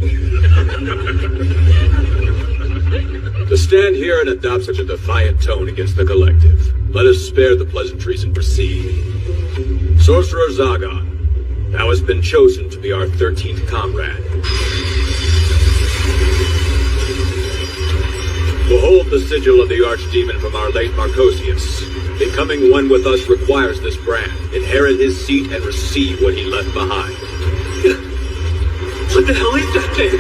To stand here and adopt such a defiant tone against the collective, let us spare the pleasantries and proceed. Sorcerer Zagan, thou hast been chosen to be our 13th comrade. Behold the sigil of the archdemon from our late Marcosius. Becoming one with us requires this brand. Inherit his seat and receive what he left behind. What the hell is that thing?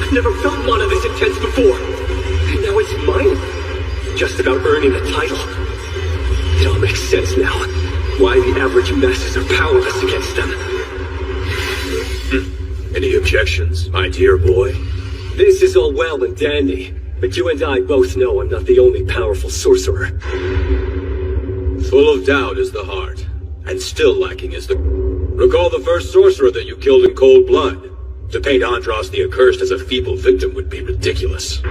I've never felt mana this intense before. And now it's mine. Just about earning the title. It all makes sense now. Why the average masses are powerless against them. Any objections, my dear boy? This is all well and dandy, but you and I both know I'm not the only powerful sorcerer. Full of doubt is the heart, and still lacking is the... Recall the first sorcerer that you killed in cold blood. To paint Andros the Accursed as a feeble victim would be ridiculous.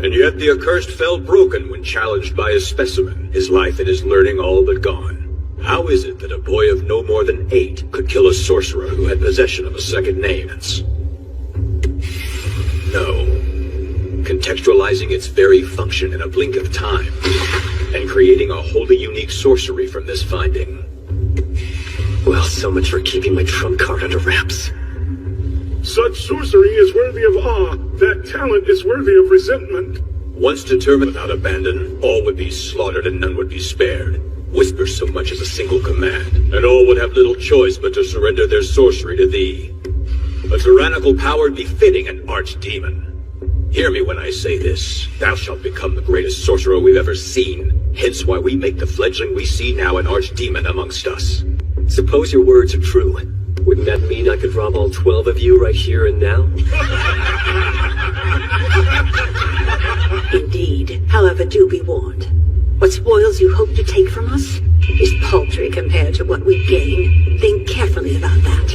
And yet the Accursed fell broken when challenged by a specimen, his life and his learning all but gone. How is it that a boy of no more than 8 could kill a sorcerer who had possession of a second name? No. Contextualizing its very function in a blink of time, and creating a wholly unique sorcery from this finding. Well, so much for keeping my trump card under wraps. Such sorcery is worthy of awe. That talent is worthy of resentment. Once determined without abandon, all would be slaughtered and none would be spared. Whisper so much as a single command, and all would have little choice but to surrender their sorcery to thee. A tyrannical power befitting an archdemon. Hear me when I say this. Thou shalt become the greatest sorcerer we've ever seen. Hence why we make the fledgling we see now an archdemon amongst us. Suppose your words are true. Wouldn't that mean I could rob all 12 of you right here and now? Indeed. However, do be warned. What spoils you hope to take from us is paltry compared to what we gain. Think carefully about that.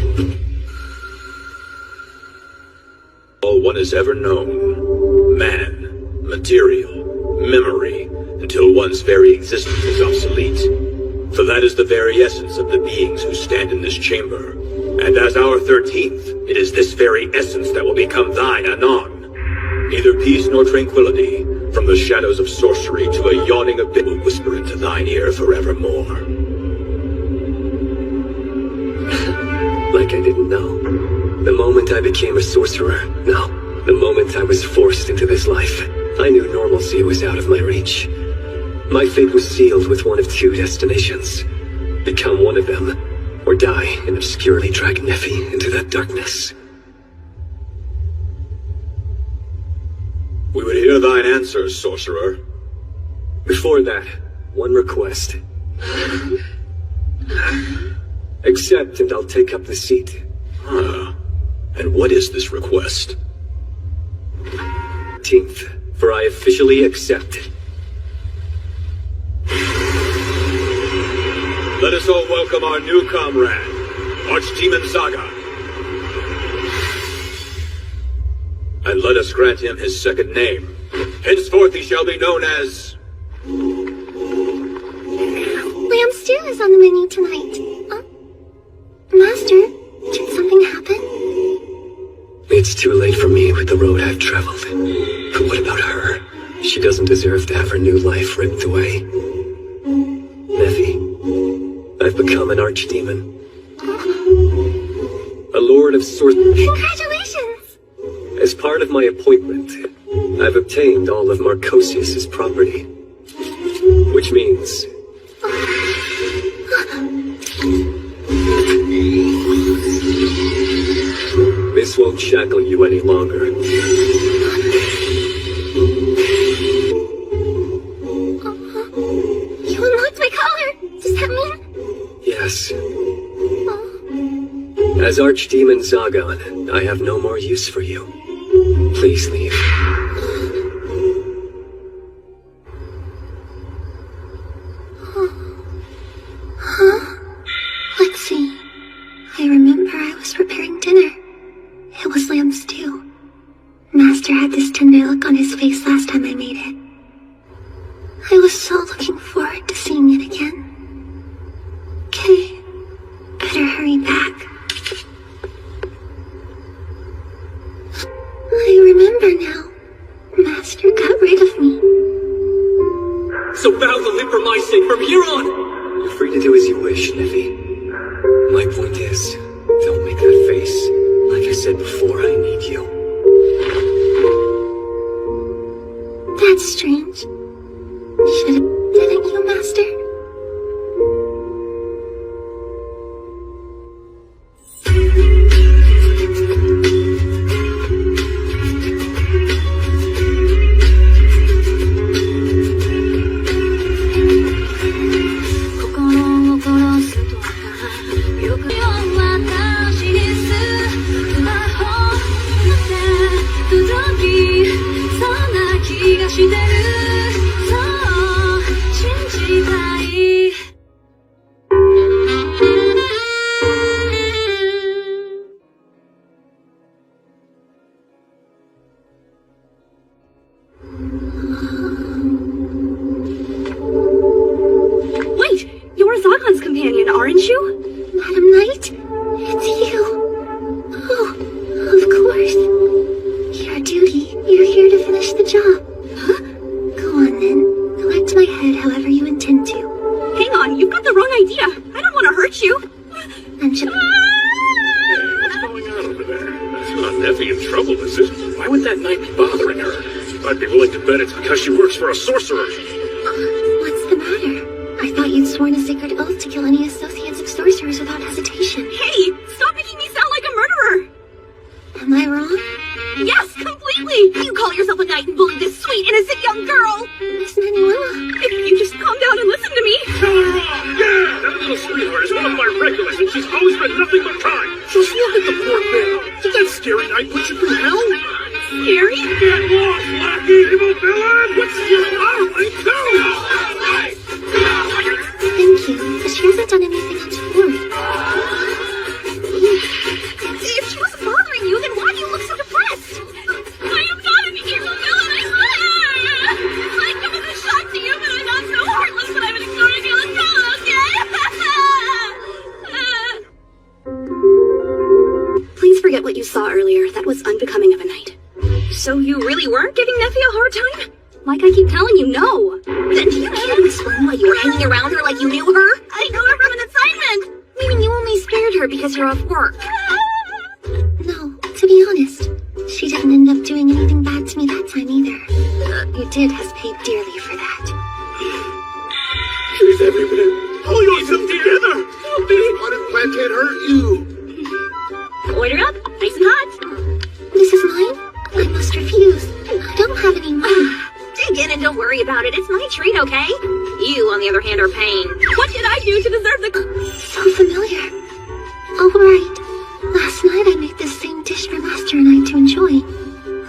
All one has ever known. Man, material, memory, until one's very existence is obsolete. For that is the very essence of the beings who stand in this chamber. And as our 13th, it is this very essence that will become thine anon. Neither peace nor tranquility, from the shadows of sorcery to a yawning abyss will whisper into thine ear forevermore. Like I didn't know. The moment I became a sorcerer, no, the moment I was forced into this life, I knew normalcy was out of my reach. My fate was sealed with one of 2 destinations. Become one of them, or die and obscurely drag Neffy into that darkness. We would hear thine answer, sorcerer. Before that, one request. Accept and I'll take up the seat. And what is this request? 13th, for I officially accept. Let us all welcome our new comrade, Archdemon Zaga. And let us grant him his second name. Henceforth he shall be known as... Lamb stew is on the menu tonight. Master, did something happen? It's too late for me with the road I've traveled. But what about her? She doesn't deserve to have her new life ripped away. Neffy, I've become an archdemon. A lord of sorcery. Congratulations! As part of my appointment, I've obtained all of Marcosius's property. Which means... this won't shackle you any longer. You unlocked my collar! Does that mean... Yes. As Archdemon Zagon, I have no more use for you. Please leave. Let's see. I remember I was preparing dinner. It was lamb stew. Master had this tender look on his face last time I made it. I was so looking forward to seeing it again. Okay, better hurry back. I remember now. Master got rid of me. So vow to live for my sake from here on! You're free to do as you wish, Neffy. My point is, don't make that face. Like I said before, I need you. That's strange. Didn't you, Master? aren't you? Madam Knight? It's you. Oh, of course. Your duty. You're here to finish the job. Huh? Go on then. Collect my head however you intend to. Hang on, you've got the wrong idea. I don't want to hurt you. I'm just... What's going on over there? That's not Effie in trouble, is it? Why would that knight be bothering her? I'd be willing to bet it's because she works for a sorcerer. What's the matter? I thought you'd sworn a sacred oath to kill any associates of sorcerers without hesitation. Hey, stop making me sound like a murderer. Am I wrong? Yes, completely. You call yourself a knight and bully this sweet, innocent young girl. Miss Manuela. If you just calm down and listen to me. Tell her off! Yeah! That little sweetheart is one of my regulars, and she's always been nothing but kind. Just look at the poor thing. Did that scary knight put you through hell? Scary? Get lost, lackey, evil villain! What's your armor do? Thank you, but she hasn't done anything untoward. If she wasn't bothering you, then why do you look so depressed? I am not an evil villain, I swear! I'd give it a shot to you, but I'm not so heartless that I would ignore a villain fellow, okay? Please forget what you saw earlier. That was unbecoming of a knight. So you really weren't giving Neffy a hard time? Like I keep telling you, no. Then do you care to explain why you were hanging around her like you knew her? I knew her from an assignment. Meaning you only spared her because you're off work. No, to be honest, she didn't end up doing anything bad to me that time either. Your did has paid dearly for that. She's everywhere. Hold yourself together! What if Plant can't hurt you? Order up, nice and hot. This is mine? I must refuse. I don't have any money. Dig in and don't worry about it. It's my treat, okay? You, on the other hand, are paying. What did I do to deserve the... So familiar. Oh, right. Last night I made this same dish for Master and I to enjoy.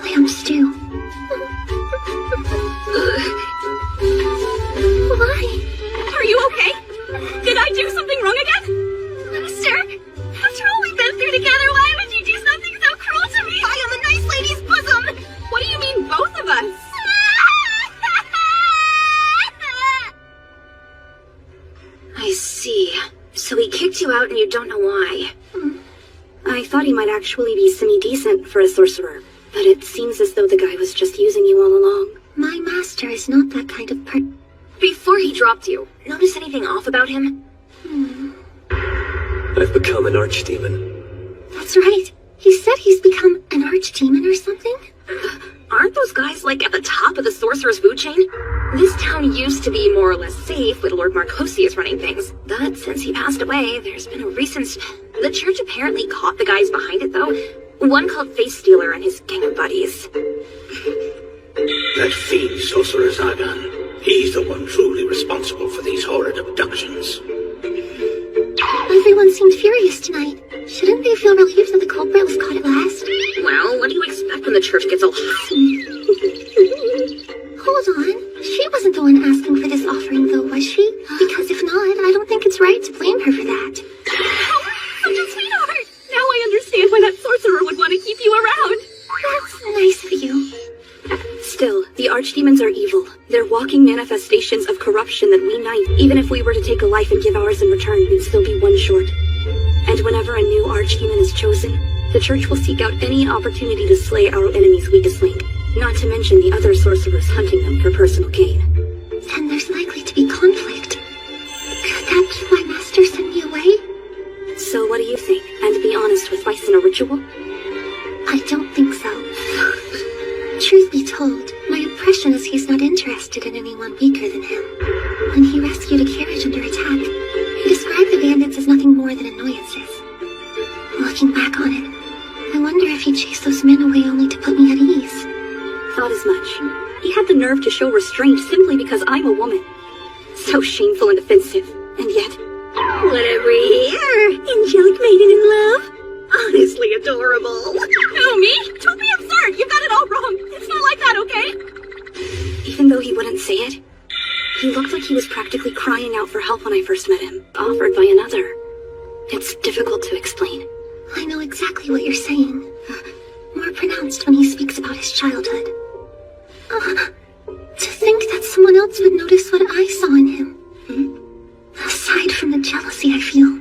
Lamb stew. Why? Are you okay? Did I do something wrong again? Master, after all we've been through together, why would you do something so cruel to me? I am a nice lady's bosom. What do you mean, both of us? I see. So he kicked you out and you don't know why. I thought he might actually be semi-decent for a sorcerer, but it seems as though the guy was just using you all along. My master is not that kind of person. Before he dropped you, notice anything off about him? I've become an archdemon. That's right. He said he's become an archdemon or something? Aren't those guys, like, at the top of the sorcerer's food chain? This town used to be more or less safe with Lord Marcosius running things, but since he passed away, there's been a recent... The church apparently caught the guys behind it, though. One called Face Stealer and his gang of buddies. That fiend sorcerer Zagan. He's the one truly responsible for these horrid abductions. Everyone seemed furious tonight. Shouldn't they feel relieved that the culprit was caught at last? Well, what do you expect when the church gets all hot? Hold on. She wasn't the one asking for this offering, though, was she? Because if not, I don't think it's right to blame her for that. Oh, such a sweetheart! Now I understand why that sorcerer would want to keep you around. That's nice of you. Still, the archdemons are evil. They're walking manifestations of corruption that we knight. Even if we were to take a life and give ours in return, we'd still be one short. And whenever a new archdemon is chosen, the church will seek out any opportunity to slay our enemy's weakest link. Not to mention the other sorcerers hunting them for personal gain. Then there's likely to be conflict. Could that be why Master sent me away? So what do you think? And be honest with vice in a ritual? I don't think so. Truth be told, my impression is he's not interested in anyone weaker than him. When he rescued a carriage under attack, he described the bandits as nothing more than annoyances. Looking back on it, I wonder if he chased those men away only to put me at ease. Thought as much. He had the nerve to show restraint simply because I'm a woman. So shameful and offensive. And yet... Whatever here, angelic maiden in love. Honestly adorable. Who, me? Don't be absurd. You got it all wrong. It's not like that, okay? Even though he wouldn't say it, he looked like he was practically crying out for help when I first met him, offered by another. It's difficult to explain. I know exactly what you're saying. More pronounced when he speaks about his childhood. To think that someone else would notice what I saw in him. Aside from the jealousy I feel,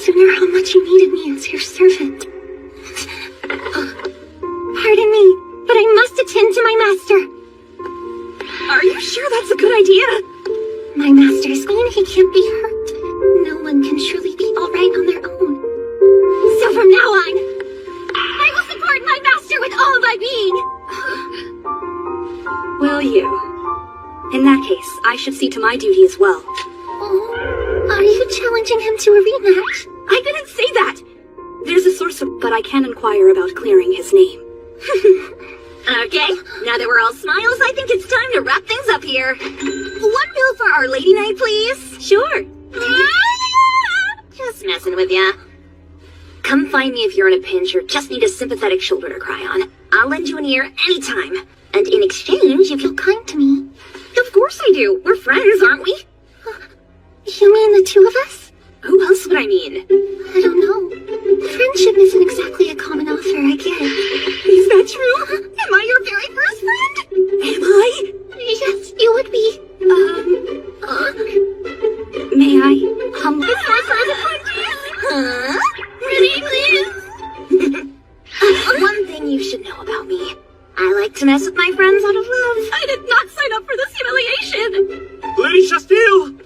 sooner how much you needed me as your servant. Pardon me, but I must attend to my master. Are you sure that's a good idea? My master's clean, he can't be hurt. No one can surely be all right on their own. So from now on, I will support my master with all my being. Will you? In that case, I should see to my duty as well. Oh, are you challenging him to a rematch? I didn't say that! There's a source of, but I can inquire about clearing his name. Okay, now that we're all smiles, I think it's time to wrap things up here. One bill for Our Lady Night, please. Sure. Just messing with ya. Come find me if you're in a pinch or just need a sympathetic shoulder to cry on. I'll lend you an ear anytime. And in exchange, if you'll Kind to me. Of course I do. We're friends, aren't we? You mean the two of us? Who else would I mean? I don't know. Friendship isn't exactly a common offer, I get. Is that true? Am I your very first friend? Am I? Yes, you would be. May I humbly sorcerer's apprentice? Huh? Pretty please? One thing you should know about me. I like to mess with my friends out of love. I did not sign up for this humiliation. Lady Chastille!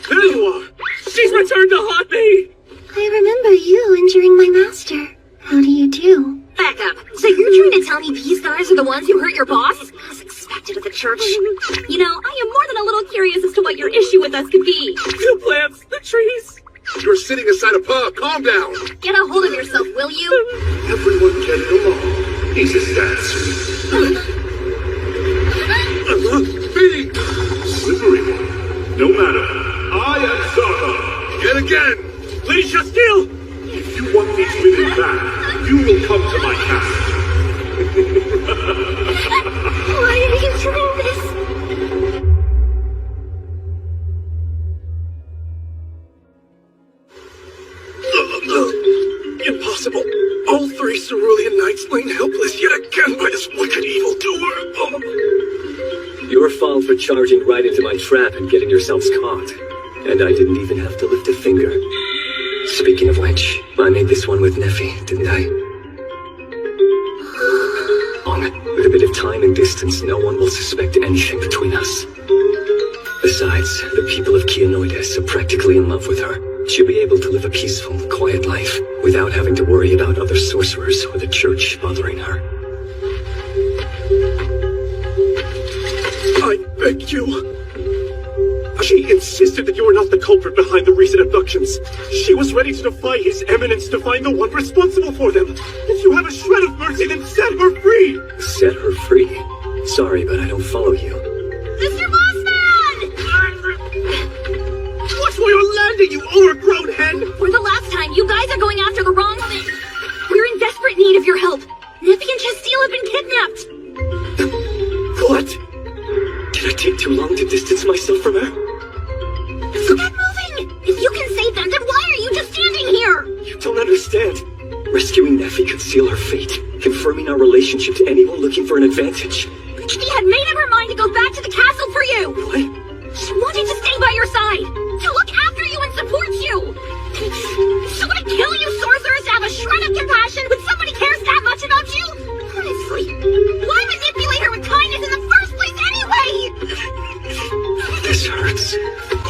There you are! She's returned to haunt me! I remember you injuring my master. How do you do? Back up. So you're trying to tell me these guys are the ones who hurt your boss? As expected of the church. You know, I am more than a little curious as to what your issue with us could be. The plants, the trees. You're sitting inside a pub. Calm down. Get a hold of yourself, will you? Everyone getting along. He's just that sweet. Me! Slippery one. No matter. I am Saga. Yet again. Lady Chastille! If you want these women back, you will come to my castle. Why are you doing this? Impossible. All three Cerulean Knights lain helpless yet again by this wicked evildoer. Your fault for charging right into my trap and getting yourselves caught. And I didn't even have to lift a finger. Speaking of which, I made this one with Neffy, didn't I? With a bit of time and distance, no one will suspect anything between us. Besides, the people of Keanoides are practically in love with her. She'll be able to live a peaceful, quiet life without having to worry about other sorcerers or the church bothering her. I beg you. She insisted that you were not the culprit behind the recent abductions. She was ready to defy His Eminence to find the one responsible for them. If you have a shred of mercy, then set her free! Set her free? Sorry, but I don't follow you. Mr. Bossman! Watch where you're landing, you overgrown hen! For the last time, you guys are going after the wrong thing. We're in desperate need of your help. Neffy and Chastille have been kidnapped. What? Did I take too long to distance myself from her? So get moving! If you can save them, then why are you just standing here? You don't understand. Rescuing Neffy could seal her fate, confirming our relationship to anyone looking for an advantage. She had made up her mind to go back to the castle for you! What? She wanted to stay by your side, to look after you and support you! She would kill you sorcerers to have a shred of compassion when somebody cares that much about you? Honestly, why manipulate her with kindness in the first place anyway? This hurts.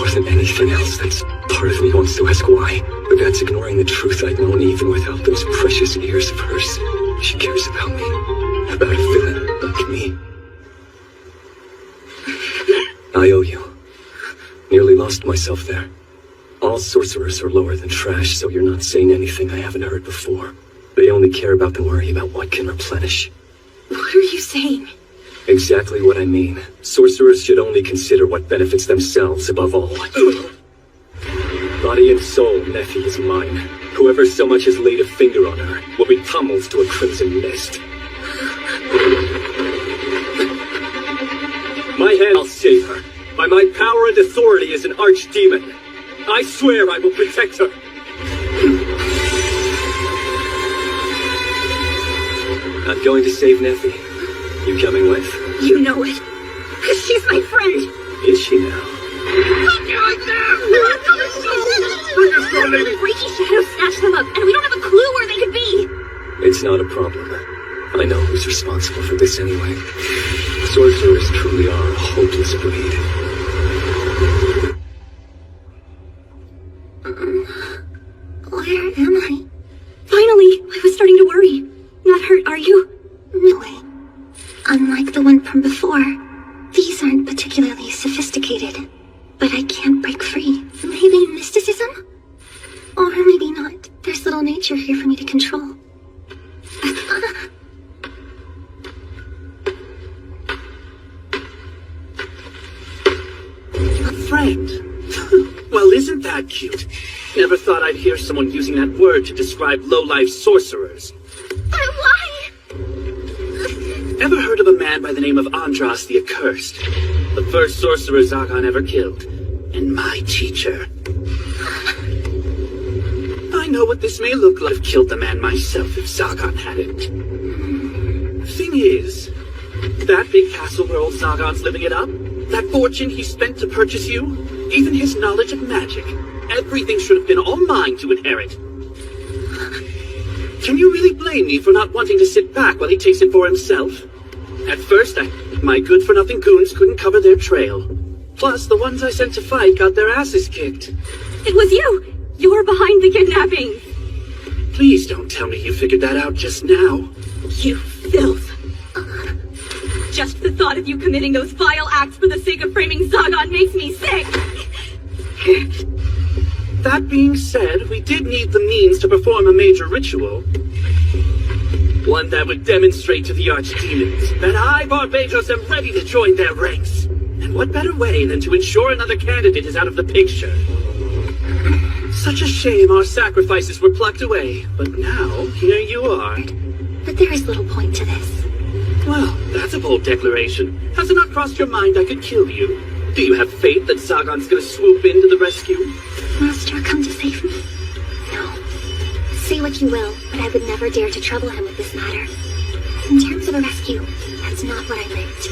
More than anything else, that's part of me wants to ask why. But that's ignoring the truth I'd known even without those precious ears of hers. She cares about me. About a villain like me. I owe you. Nearly lost myself there. All sorcerers are lower than trash, so you're not saying anything I haven't heard before. They only care about and worry about what can replenish. What are you saying? Exactly what I mean. Sorcerers should only consider what benefits themselves above all. Body and soul, Neffy is mine. Whoever so much as laid a finger on her will be pummeled to a crimson mist. My hand, I'll save her. By my power and authority as an archdemon. I swear I will protect her. I'm going to save Neffy. You coming with? You know it. Because she's my friend. Is she now? Bring us to Freaky Shadow snatched them up, and we don't have a clue where they could be. It's not a problem. I know who's responsible for this anyway. Sorcerers truly are a hopeless breed. Where am I? Finally, I was starting to worry. Not hurt, are you? No way. Unlike the one from before, these aren't particularly sophisticated. But I can't break free. Maybe mysticism? Or maybe not. There's little nature here for me to control. A friend? Well, isn't that cute? Never thought I'd hear someone using that word to describe low-life sorcerers. But why? Ever heard of a man by the name of Andras the Accursed? The first sorcerer Zagan ever killed. And my teacher. I know what this may look like. I've killed the man myself if Zagan hadn't. Thing is, that big castle where old Zagan's living it up, that fortune he spent to purchase you, even his knowledge of magic, everything should have been all mine to inherit. Can you really blame me for not wanting to sit back while he takes it for himself? At first, my good-for-nothing goons couldn't cover their trail. Plus, the ones I sent to fight got their asses kicked. It was you! You're behind the kidnapping! Please don't tell me you figured that out just now. You filth! Just the thought of you committing those vile acts for the sake of framing Zagan makes me sick! That being said, we did need the means to perform a major ritual. One that would demonstrate to the archdemons that I, Barbatos, am ready to join their ranks. And what better way than to ensure another candidate is out of the picture? Such a shame our sacrifices were plucked away, but now, here you are. But there is little point to this. Well, that's a bold declaration. Has it not crossed your mind I could kill you? Do you have faith that Zagan's gonna swoop in to the rescue? Master, come to save me? No. Say what you will, but I would never dare to trouble him with this matter. In terms of a rescue, that's not what I meant.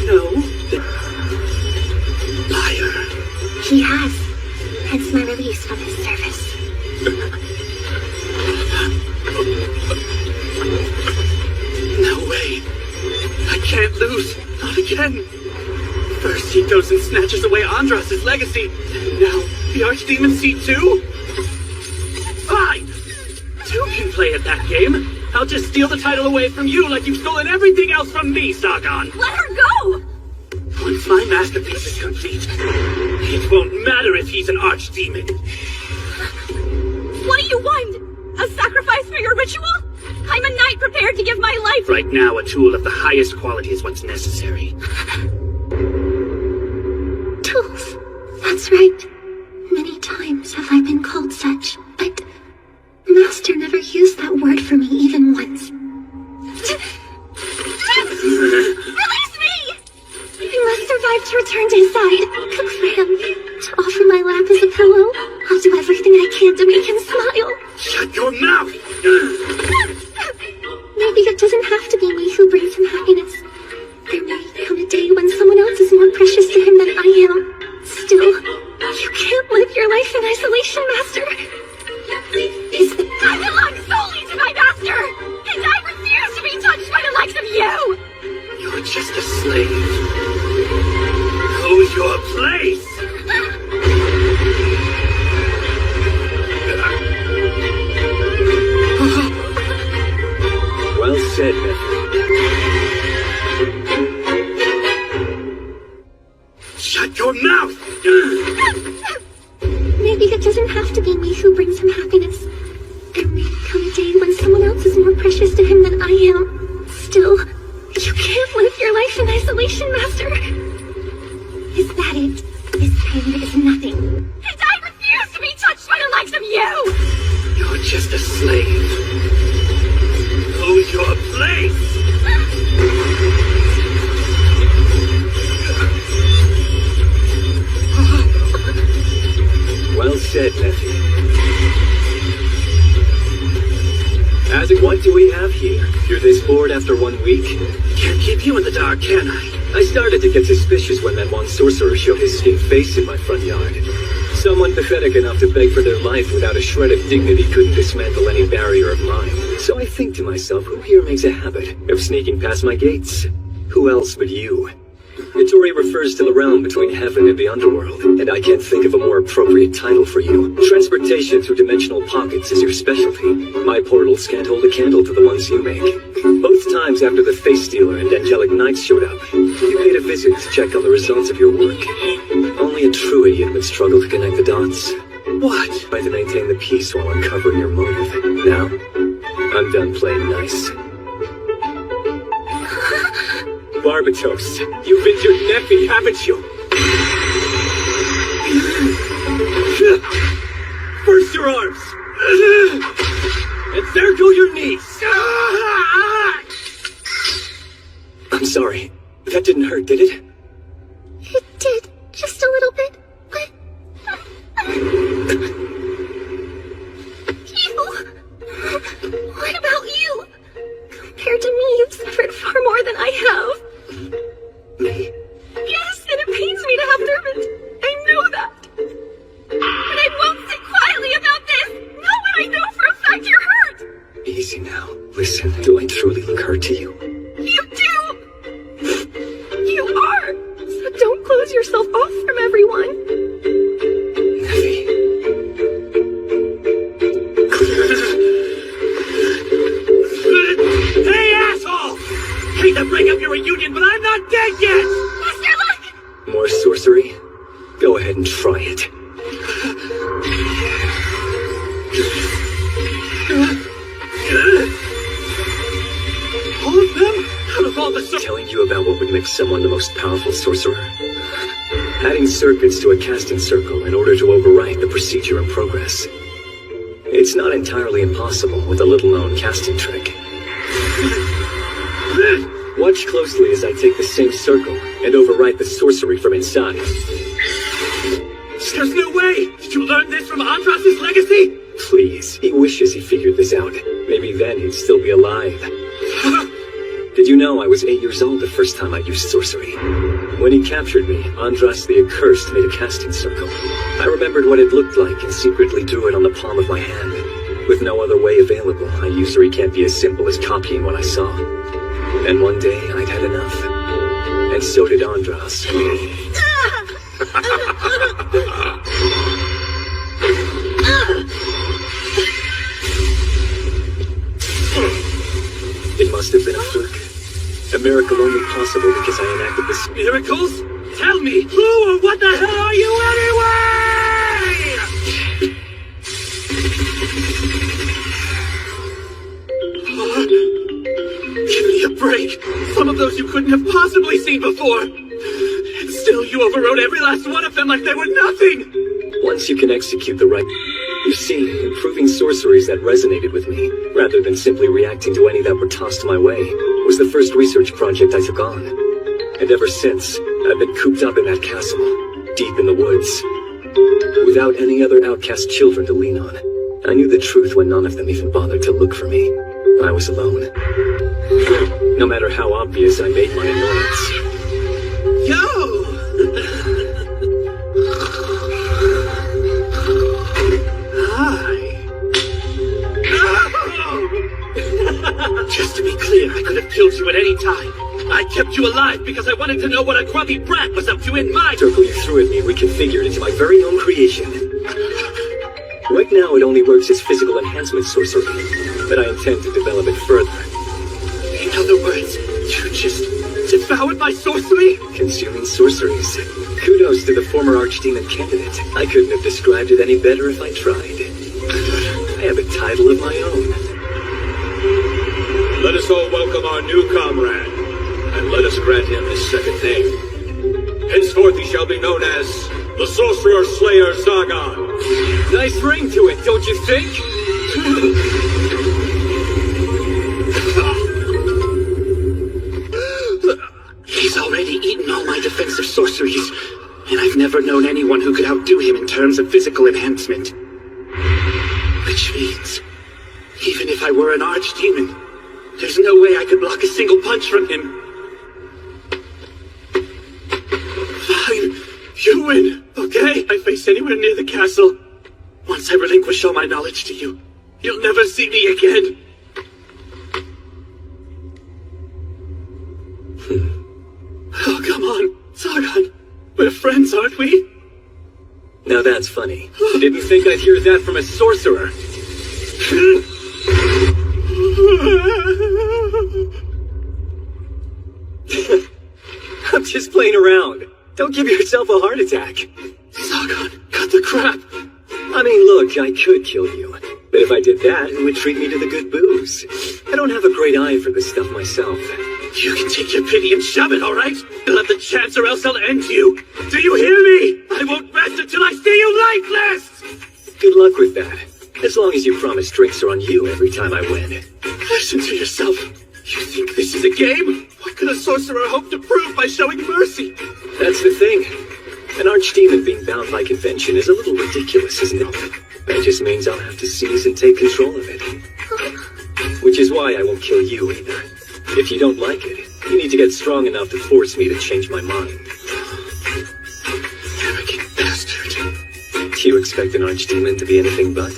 No? Liar. He has. Hence my release from his service. No way. I can't lose. Not again. First he goes and snatches away Andras' legacy. Now, the Archdemon seat too? Fine. Two can play at that game. I'll just steal the title away from you like you've stolen everything else from me, Zagan. Let her go! Once my masterpiece is complete, it won't matter if he's an archdemon. What do you want? A sacrifice for your ritual? I'm a knight prepared to give my life. Right now, a tool of the highest quality is what's necessary. Tools. That's right. Many times have I been called such, but Master never used that word for me even once. Release me! You must survive to return to his side. Cook for him. To offer my lap as a pillow. I'll do everything I can to make him smile. Shut your mouth! Maybe it doesn't have to be me who brings him happiness. There may come a day when someone else is more precious to him than I am. Still, you can't live your life in isolation, Master. I belong solely to my master! And I refuse to be touched by the likes of you! You're just a slave. Know your place! Well said, nephew. Shut your mouth! Maybe it doesn't have to be me who brings him happiness. There may come a day when someone else is more precious to him than I am. Still, you can't live your life in isolation, Master. Is that it? His pain is nothing. And I refuse to be touched by the likes of you! You're just a slave. Know your place! Well said, nephew. Isaac, what do we have here? You're this bored after 1 week? Can't keep you in the dark, can I? I started to get suspicious when that one sorcerer showed his skinned face in my front yard. Someone pathetic enough to beg for their life without a shred of dignity couldn't dismantle any barrier of mine. So I think to myself, who here makes a habit of sneaking past my gates? Who else but you? Ittori refers to the realm between heaven and the underworld, and I can't think of a more appropriate title for you. Transportation through dimensional pockets is your specialty. My portals can't hold a candle to the ones you make. Both times after the Face Stealer and Angelic Knights showed up, you paid a visit to check on the results of your work. Only a true idiot would struggle to connect the dots. What? Try to maintain the peace while uncovering your motive. Now, I'm done playing nice. Barbatos, You've injured Neffy, haven't you? First your arms. And there go your knees. I'm sorry. That didn't hurt, did it? It did, just a little bit, but... You... What about you? Compared to me, you've suffered far more than I have. Me? Yes, and it pains me to have nervous. I know that. But I won't sit quietly about this. Not when I know for a fact you're hurt. Easy now. Listen, do I truly look hurt to you? You do. You are. So don't close yourself off from everyone. Neffy. Hey, asshole! Hate to break up your reunion, but I'm not dead yet! Mr. Luck! More sorcery? Go ahead and try it. All of them? Out of all the Telling you about what would make someone the most powerful sorcerer? Adding circuits to a casting circle in order to overwrite the procedure in progress. It's not entirely impossible with a little-known casting trick. Watch closely as I take the same circle and overwrite the sorcery from inside. There's no way! Did you learn this from Andras's legacy? Please, he wishes he figured this out. Maybe then he'd still be alive. Did you know I was 8 years old the first time I used sorcery? When he captured me, Andras the Accursed made a casting circle. I remembered what it looked like and secretly drew it on the palm of my hand. With no other way available, a usury can't be as simple as copying what I saw. And one day, I'd had enough. And so did Andras. It must have been a fluke. A miracle only possible because I enacted this. Miracles? Tell me, who or what the hell are you anyway? Give me a break. Some of those you couldn't have possibly seen before. And still you overrode every last one of them like they were nothing. Once you can execute the right... You see, improving sorceries that resonated with me, rather than simply reacting to any that were tossed my way, was the first research project I took on. And ever since, I've been cooped up in that castle, deep in the woods. Without any other outcast children to lean on. I knew the truth when none of them even bothered to look for me. I was alone. No matter how obvious I made my annoyance. Yo! Just to be clear, I could have killed you at any time. I kept you alive because I wanted to know what a grubby brat was up to in my... Circle you threw at me reconfigured into my very own creation. Right now it only works as physical enhancement sorcery, but I intend to develop it further. In other words, you just devoured my sorcery? Consuming sorceries. Kudos to the former archdemon candidate. I couldn't have described it any better if I tried. I have a title of my own. Let us all welcome our new comrade, and let us grant him his second name. Henceforth he shall be known as the Sorcerer Slayer Zagan. Nice ring to it, don't you think? He's already eaten all my defensive sorceries, and I've never known anyone who could outdo him in terms of physical enhancement. Which means, even if I were an archdemon, there's no way I could block a single punch from him. Fine, you win. okay? I face anywhere near the castle. Once I relinquish all my knowledge to you, you'll never see me again. Oh, come on, Sargon. We're friends, aren't we? Now that's funny. Didn't think I'd hear that from a sorcerer. I'm just playing around. Don't give yourself a heart attack. Sargon, cut the crap. I mean, look, I could kill you. But if I did that, who would treat me to the good booze? I don't have a great eye for this stuff myself. You can take your pity and shove it, all right? You'll have the chance or else I'll end you. Do you hear me? I won't rest until I see you lifeless! Good luck with that. As long as you promise drinks are on you every time I win. Listen to yourself. You think this is a game? What could a sorcerer hope to prove by showing mercy? That's the thing. An archdemon being bound by convention is a little ridiculous, isn't it? That just means I'll have to seize and take control of it. Which is why I won't kill you either. If you don't like it, you need to get strong enough to force me to change my mind. Arrogant bastard. Do you expect an archdemon to be anything but?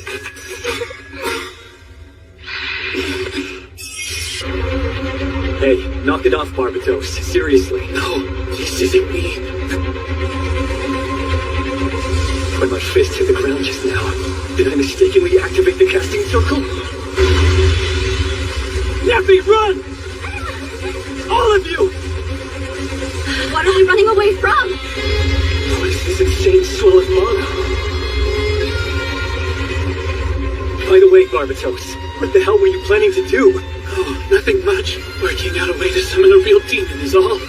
Hey, knock it off, Barbatos. Seriously. No, this isn't me. When my fist hit the ground just now, did I mistakenly activate the casting circle? Nappy, run! All of you! What are we running away from? What is this insane swell of mana? By the way, Barbatos, what the hell were you planning to do? Oh, nothing much. Working out a way to summon a real demon is all.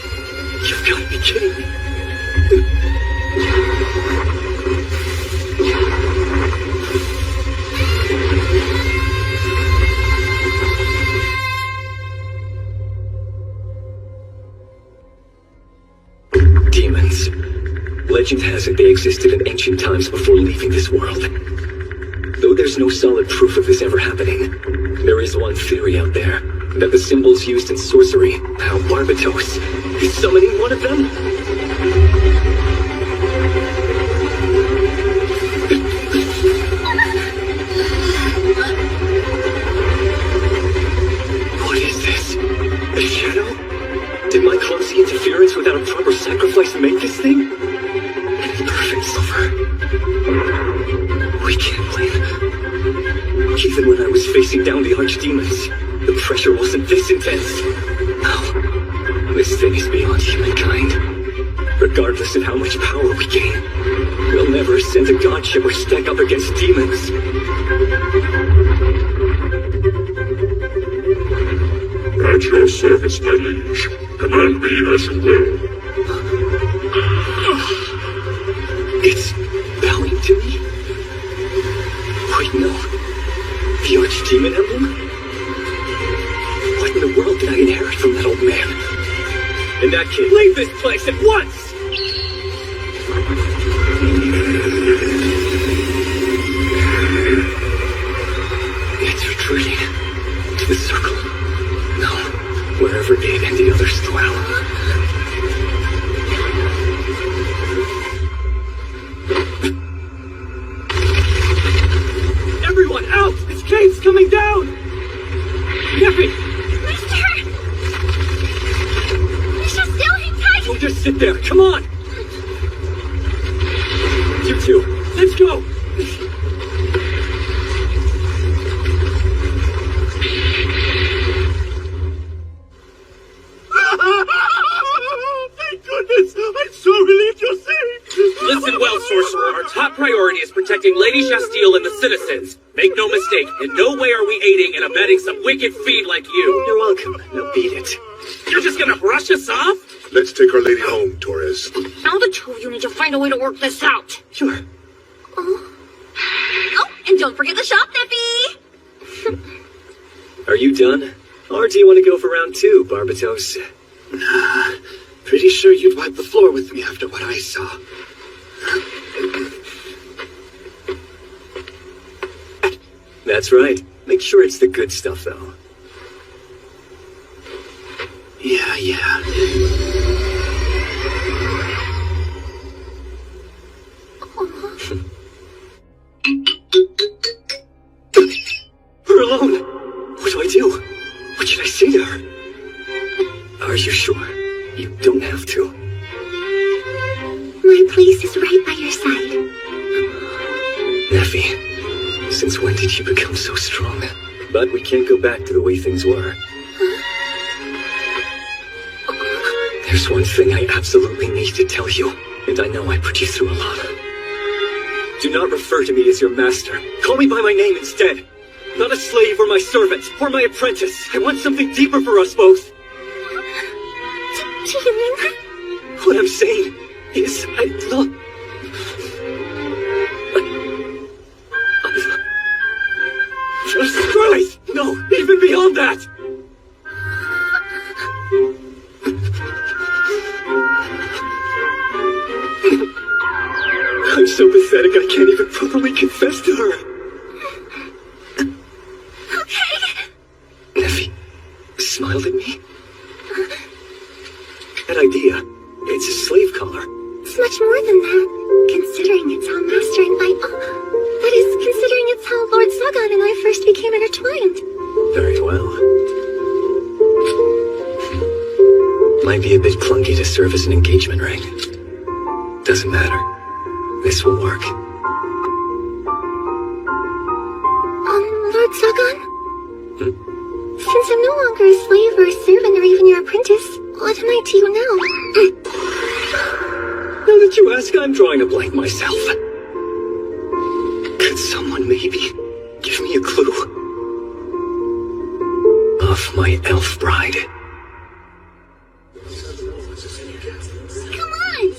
You've got to be kidding me. Demons. Legend has it they existed in ancient times before leaving this world. Though there's no solid proof of this ever happening, there is one theory out there, that the symbols used in sorcery, how Barbatos is summoning one of them? What is this? A shadow? Did my clumsy interference without a proper sacrifice make this thing? Perfect silver. We can't win. Even when I was facing down the archdemons, the pressure wasn't this intense. No, this thing is beyond humankind. Regardless of how much power we gain, we'll never ascend a godship or stack up against demons. At your service, my liege. Command me as you will. It's bowing to me? Wait, no. The archdemon emblem? What in the world did I inherit from that old man? And that kid, leave this place at once! It's retreating. To the circle. No, wherever it and the others dwell. Everyone out! This cave's coming down! Nappy! Mister, still hang tight! Don't just sit there, come on! You two, let's go! Thank goodness! I'm so relieved you're safe! Listen well, sorcerer. Our top priority is protecting Lady Chastille and the citizens. Make no mistake, in no way are we aiding and abetting some wicked fiend like you. You're welcome. Now beat it. You're just gonna brush us off? Let's take our lady home, Torres. Now the two of you need to find a way to work this out. Sure. Oh, and don't forget the shop, Nippy! Are you done? Or do you want to go for round two, Barbatos? Nah, pretty sure you'd wipe the floor with me after what I saw. That's right. Make sure it's the good stuff, though. Yeah. Neffy, since when did you become so strong? But we can't go back to the way things were. There's one thing I absolutely need to tell you, and I know I put you through a lot. Do not refer to me as your master. Call me by my name instead. Not a slave or my servant, or my apprentice. I want something deeper for us both. Do you mean that? What I'm saying is, I love... Jesus Christ! No, even beyond that! I'm so pathetic I can't even properly confess to her. Okay. Neffy smiled at me. That idea, it's a slave collar. It's much more than that. Considering it's how Master and I... that is, considering it's how Lord Sagan and I first became intertwined. Very well. Might be a bit clunky to serve as an engagement ring. Doesn't matter. This will work. Lord Sagan? Since I'm no longer a slave or a servant or even your apprentice, what am I to you now? Now that you ask, I'm drawing a blank myself. Could someone maybe give me a clue? Of my elf bride. Come on!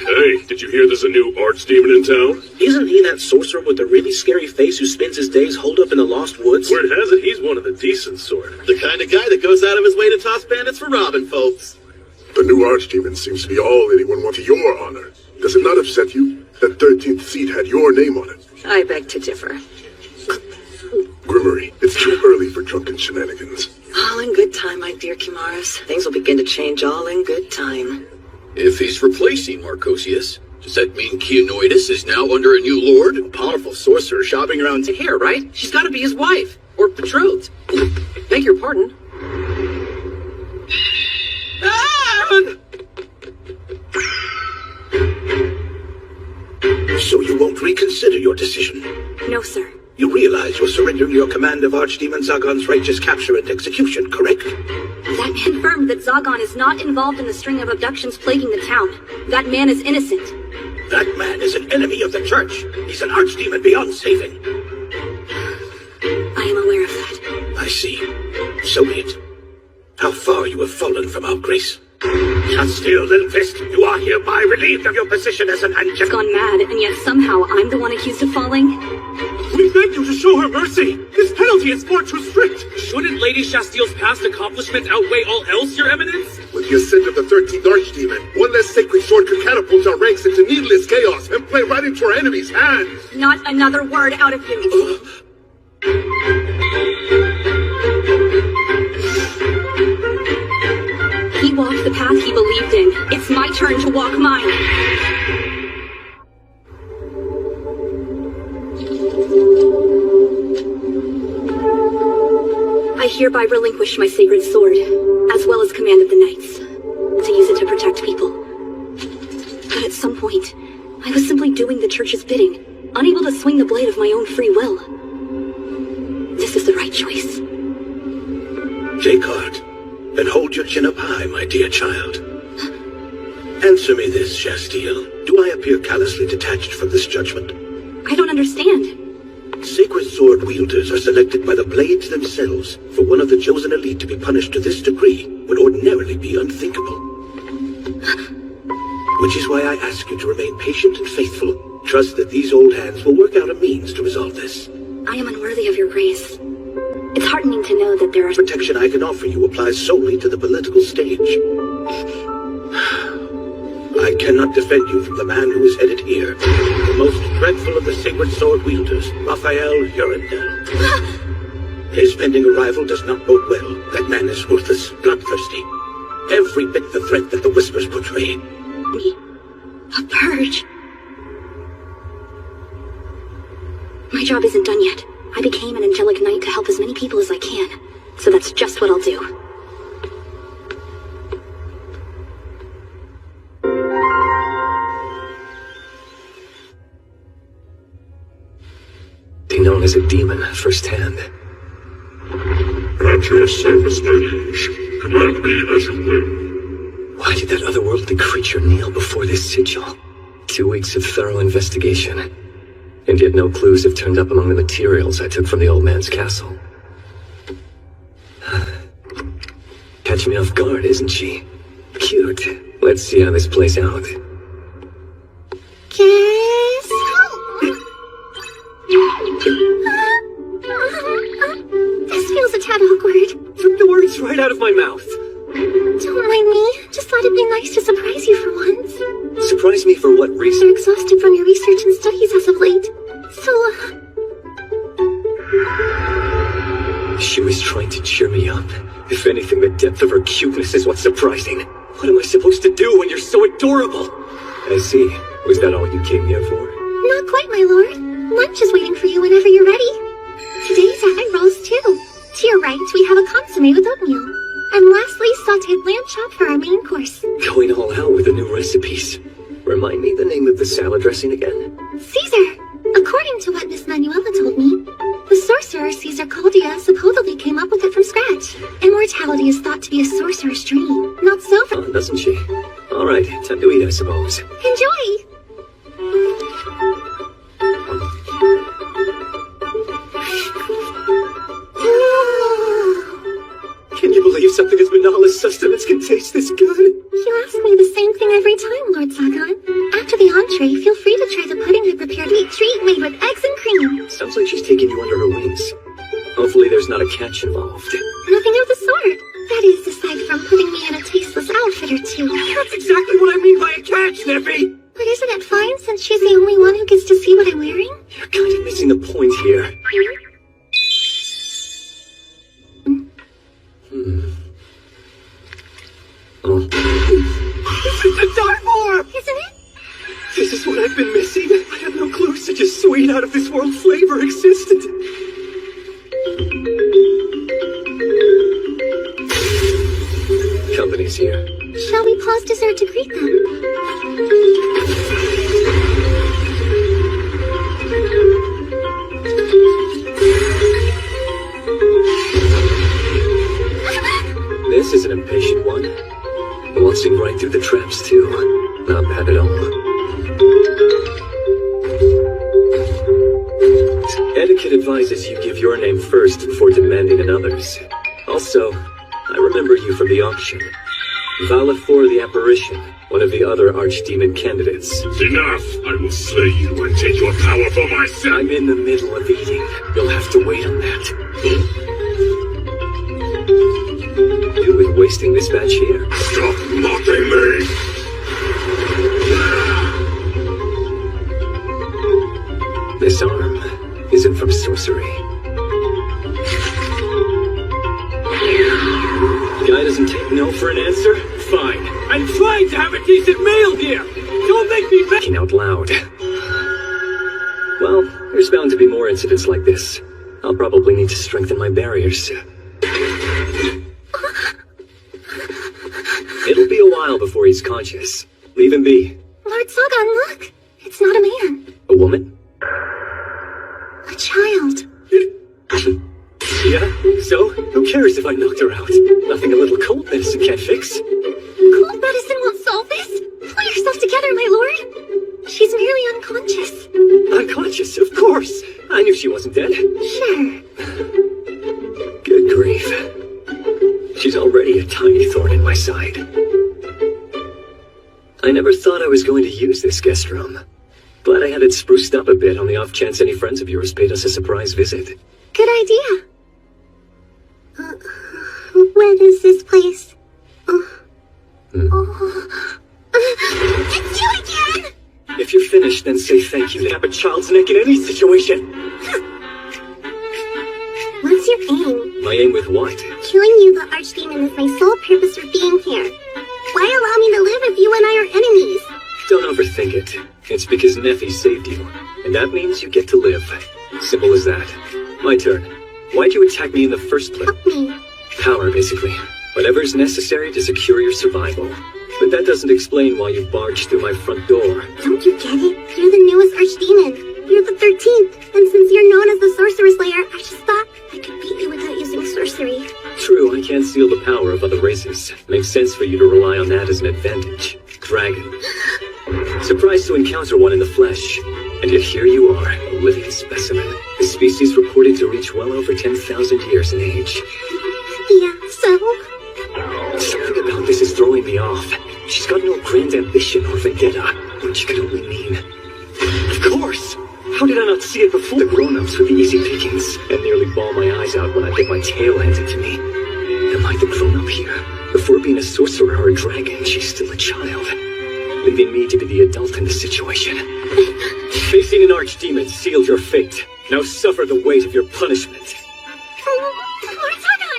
Hey, did you hear there's a new archdemon in town? Isn't he that sorcerer with the really scary face who spends his days holed up in the Lost Woods? Word has it he's one of the decent sort. The kind of guy that goes out of his way to toss bandits for robbing folks. The new archdemon seems to be all anyone wants to your honor. Does it not upset you? That 13th seat had your name on it. I beg to differ. Grimmery, it's too early for drunken shenanigans. All in good time, my dear Kimaris. Things will begin to change all in good time. If he's replacing Marcosius, does that mean Keonoidis is now under a new lord? A powerful sorcerer shopping around to hair, right? She's got to be his wife. Or betrothed. Beg your pardon. So you won't reconsider your decision? No, sir. You realize you're surrendering your command of Archdemon Zagon's righteous capture and execution, correct? That confirmed that Zagon is not involved in the string of abductions plaguing the town. That man is innocent. That man is an enemy of the church. He's an archdemon beyond saving. I am aware of that. I see. So be it. How far you have fallen from our grace. Castiel Lilfist, you are hereby relieved of your position as an He's angel. gone mad, and yet somehow I'm the one accused of falling. We beg you to show her mercy. This penalty is far too strict. Shouldn't Lady Shastiel's past accomplishment outweigh all else, Your Eminence? With the ascent of the 13th archdemon, one less sacred sword could catapult our ranks into needless chaos and play right into our enemy's hands. Not another word out of you. He walked the path he believed in. It's my turn to walk mine. I hereby relinquish my sacred sword, as well as command of the knights, to use it to protect people. But at some point, I was simply doing the church's bidding, unable to swing the blade of my own free will. This is the right choice. Take heart, and hold your chin up high, my dear child. Answer me this, Shastiel. Do I appear callously detached from this judgment? I don't understand. Sacred sword wielders are selected by the blades themselves. For one of the chosen elite to be punished to this degree would ordinarily be unthinkable. Which is why I ask you to remain patient and faithful. Trust that these old hands will work out a means to resolve this. I am unworthy of your grace. It's heartening to know that there are... Protection I can offer you applies solely to the political stage. I cannot defend you from the man who is headed here. The most dreadful of the sacred sword wielders, Raphael Urindel. His pending arrival does not bode well. That man is ruthless, bloodthirsty. Every bit the threat that the Whispers portray. Me. A purge. My job isn't done yet. I became an angelic knight to help as many people as I can. So that's just what I'll do. known as a demon firsthand. At your service, my liege. Command me as you will. Why did that otherworldly creature kneel before this sigil? 2 weeks of thorough investigation, and yet no clues have turned up among the materials I took from the old man's castle. Catch me off guard, isn't she? Cute. Let's see how this plays out. Guess This feels a tad awkward. Took the words right out of my mouth. Don't mind me. Just thought it'd be nice to surprise you for once. Surprise me for what reason? You're exhausted from your research and studies as of late. So, She was trying to cheer me up. If anything, the depth of her cuteness is what's surprising. What am I supposed to do when you're so adorable? I see. Was that all you came here for? not quite, my lord. Lunch is waiting for you whenever you're ready. Today's eye rolls too. To your right, we have a consomme with oatmeal. And lastly, sauteed lamb chop for our main course. Going all out with the new recipes. Remind me the name of the salad dressing again? Caesar! According to what Miss Manuela told me, the sorcerer Caesar Caldia supposedly came up with it from scratch. Immortality is thought to be a sorcerer's dream, not so for— Oh, doesn't she? All right, time to eat, I suppose. Enjoy! Can you believe something as banal as sustenance can taste this good? You ask me the same thing every time, Lord Sagan. After the entree, feel free to try the pudding I prepared meat treat made with eggs and cream. Sounds like she's taking you under her wings. Hopefully there's not a catch involved. Nothing of the sort. That is, aside from putting me in a tasteless outfit or two. That's exactly what I mean by a catch, Neffy! But isn't it fine since she's the only one who gets to see what I'm wearing? You're kind of missing the point here. Oh. This is to die for! Isn't it? This is what I've been missing. I had no clue such a sweet, out-of-this-world flavor existed. Company's here. Shall we pause dessert to greet them? This is an impatient one. Waltzing right through the traps, too. Not bad at all. Etiquette advises you give your name first before demanding another's. Also, I remember you from the auction. Valafor the Apparition, one of the other archdemon candidates. Enough! I will slay you and take your power for myself! I'm in the middle of eating. You'll have to wait on that. You been wasting this batch here. Stop mocking me! This arm isn't from sorcery. Guy doesn't take no for an answer? Fine. I'm trying to have a decent meal here! Don't make me Thinking out loud. Well, there's bound to be more incidents like this. I'll probably need to strengthen my barriers. It'll be a while before he's conscious. Leave him be. Lord Sagan, look! It's not a man. A woman? A child. Yeah? So? Who cares if I knocked her out? Nothing a little cold medicine can't fix. Cold medicine won't solve this. Pull yourself together, my lord. She's merely unconscious. Unconscious, of course. I knew she wasn't dead. Sure. Good grief. She's already a tiny thorn in my side. I never thought I was going to use this guest room. Glad I had it spruced up a bit on the off chance any friends of yours paid us a surprise visit. Good idea. When is this place? It's you again! If you're finished, then say thank you. Tap a child's neck in any situation. What's your aim? My aim with what? Killing you, the archdemon, is my sole purpose for being here. Why allow me to live if you and I are enemies? Don't overthink it. It's because Neffy saved you. And that means you get to live. Simple as that. My turn. Why'd you attack me in the first place? Help me. Power, basically. Whatever's necessary to secure your survival. But that doesn't explain why you barged through my front door. Don't you get it? You're the newest archdemon. You're the 13th. And since you're known as the power of other races. Makes sense for you to rely on that as an advantage. Dragon. Surprised to encounter one in the flesh. And yet here you are, a living specimen. The species reported to reach well over 10,000 years in age. Yeah, so? Something about this is throwing me off. She's got no grand ambition or vendetta, which could only mean... Of course! How did I not see it before? The grown-ups with the easy pickings, and nearly bawl my eyes out when I get my tail handed to me. Am I the grown-up here? Before being a sorcerer or a dragon, she's still a child, leaving me to be the adult in the situation. Facing an archdemon sealed your fate. Now suffer the weight of your punishment.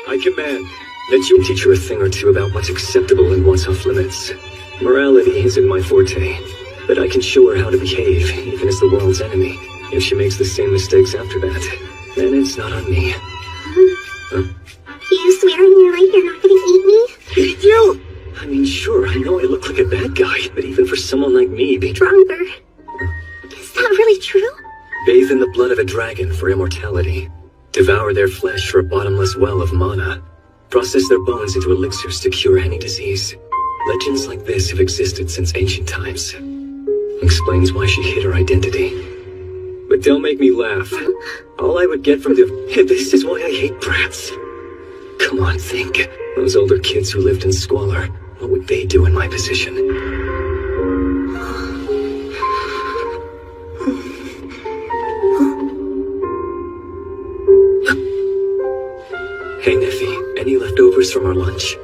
I command that you teach her a thing or two about what's acceptable and what's off limits. Morality isn't my forte, but I can show her how to behave, even as the world's enemy. If she makes the same mistakes after that, then it's not on me. You swear on your life you're not gonna eat me? Eat you? I mean, sure, I know I look like a bad guy, but even for someone like me, be Stronger. Is that really true? bathe in the blood of a dragon for immortality. Devour their flesh for a bottomless well of mana. Process their bones into elixirs to cure any disease. Legends like this have existed since ancient times. Explains why she hid her identity. But don't make me laugh. All I would get from this is why I hate brats. Come on, think. Those older kids who lived in squalor, what would they do in my position? Hey, Neffy, any leftovers from our lunch?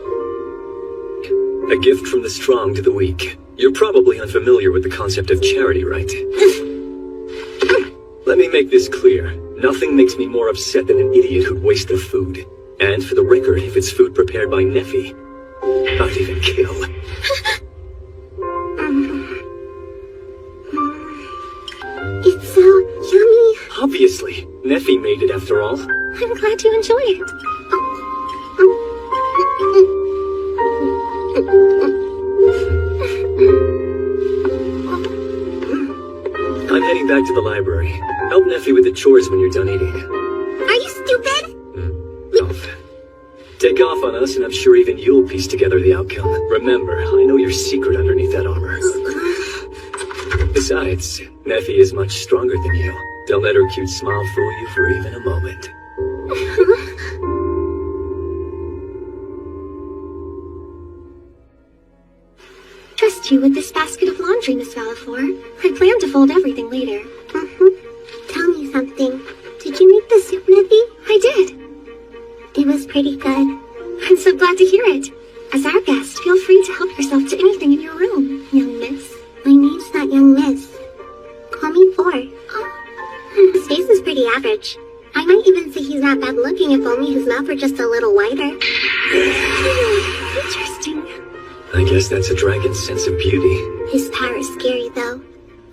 A gift from the strong to the weak. You're probably unfamiliar with the concept of charity, right? Let me make this clear. Nothing makes me more upset than an idiot who'd waste their food. And for the record, if it's food prepared by Neffy, I'd even kill. It's so yummy. Obviously. Neffy made it after all. I'm glad you enjoy it. I'm heading back to the library. Help Neffy with the chores when you're done eating. Are you stupid? Take off on us, and I'm sure even you'll piece together the outcome. Remember, I know your secret underneath that armor. Besides, Neffy is much stronger than you. Don't let her cute smile fool you for even a moment. Trust you with this basket of laundry, Miss Valifor. I plan to fold everything later. Tell me something. Did you make the soup, Neffy? I did. It was pretty good. I'm so glad to hear it. As our guest, feel free to help yourself to anything in your room, young miss. My name's not young miss. Call me Four. His face is pretty average. I might even say he's not bad looking if only his mouth were just a little wider. Interesting. I guess that's a dragon's sense of beauty. His power is scary, though.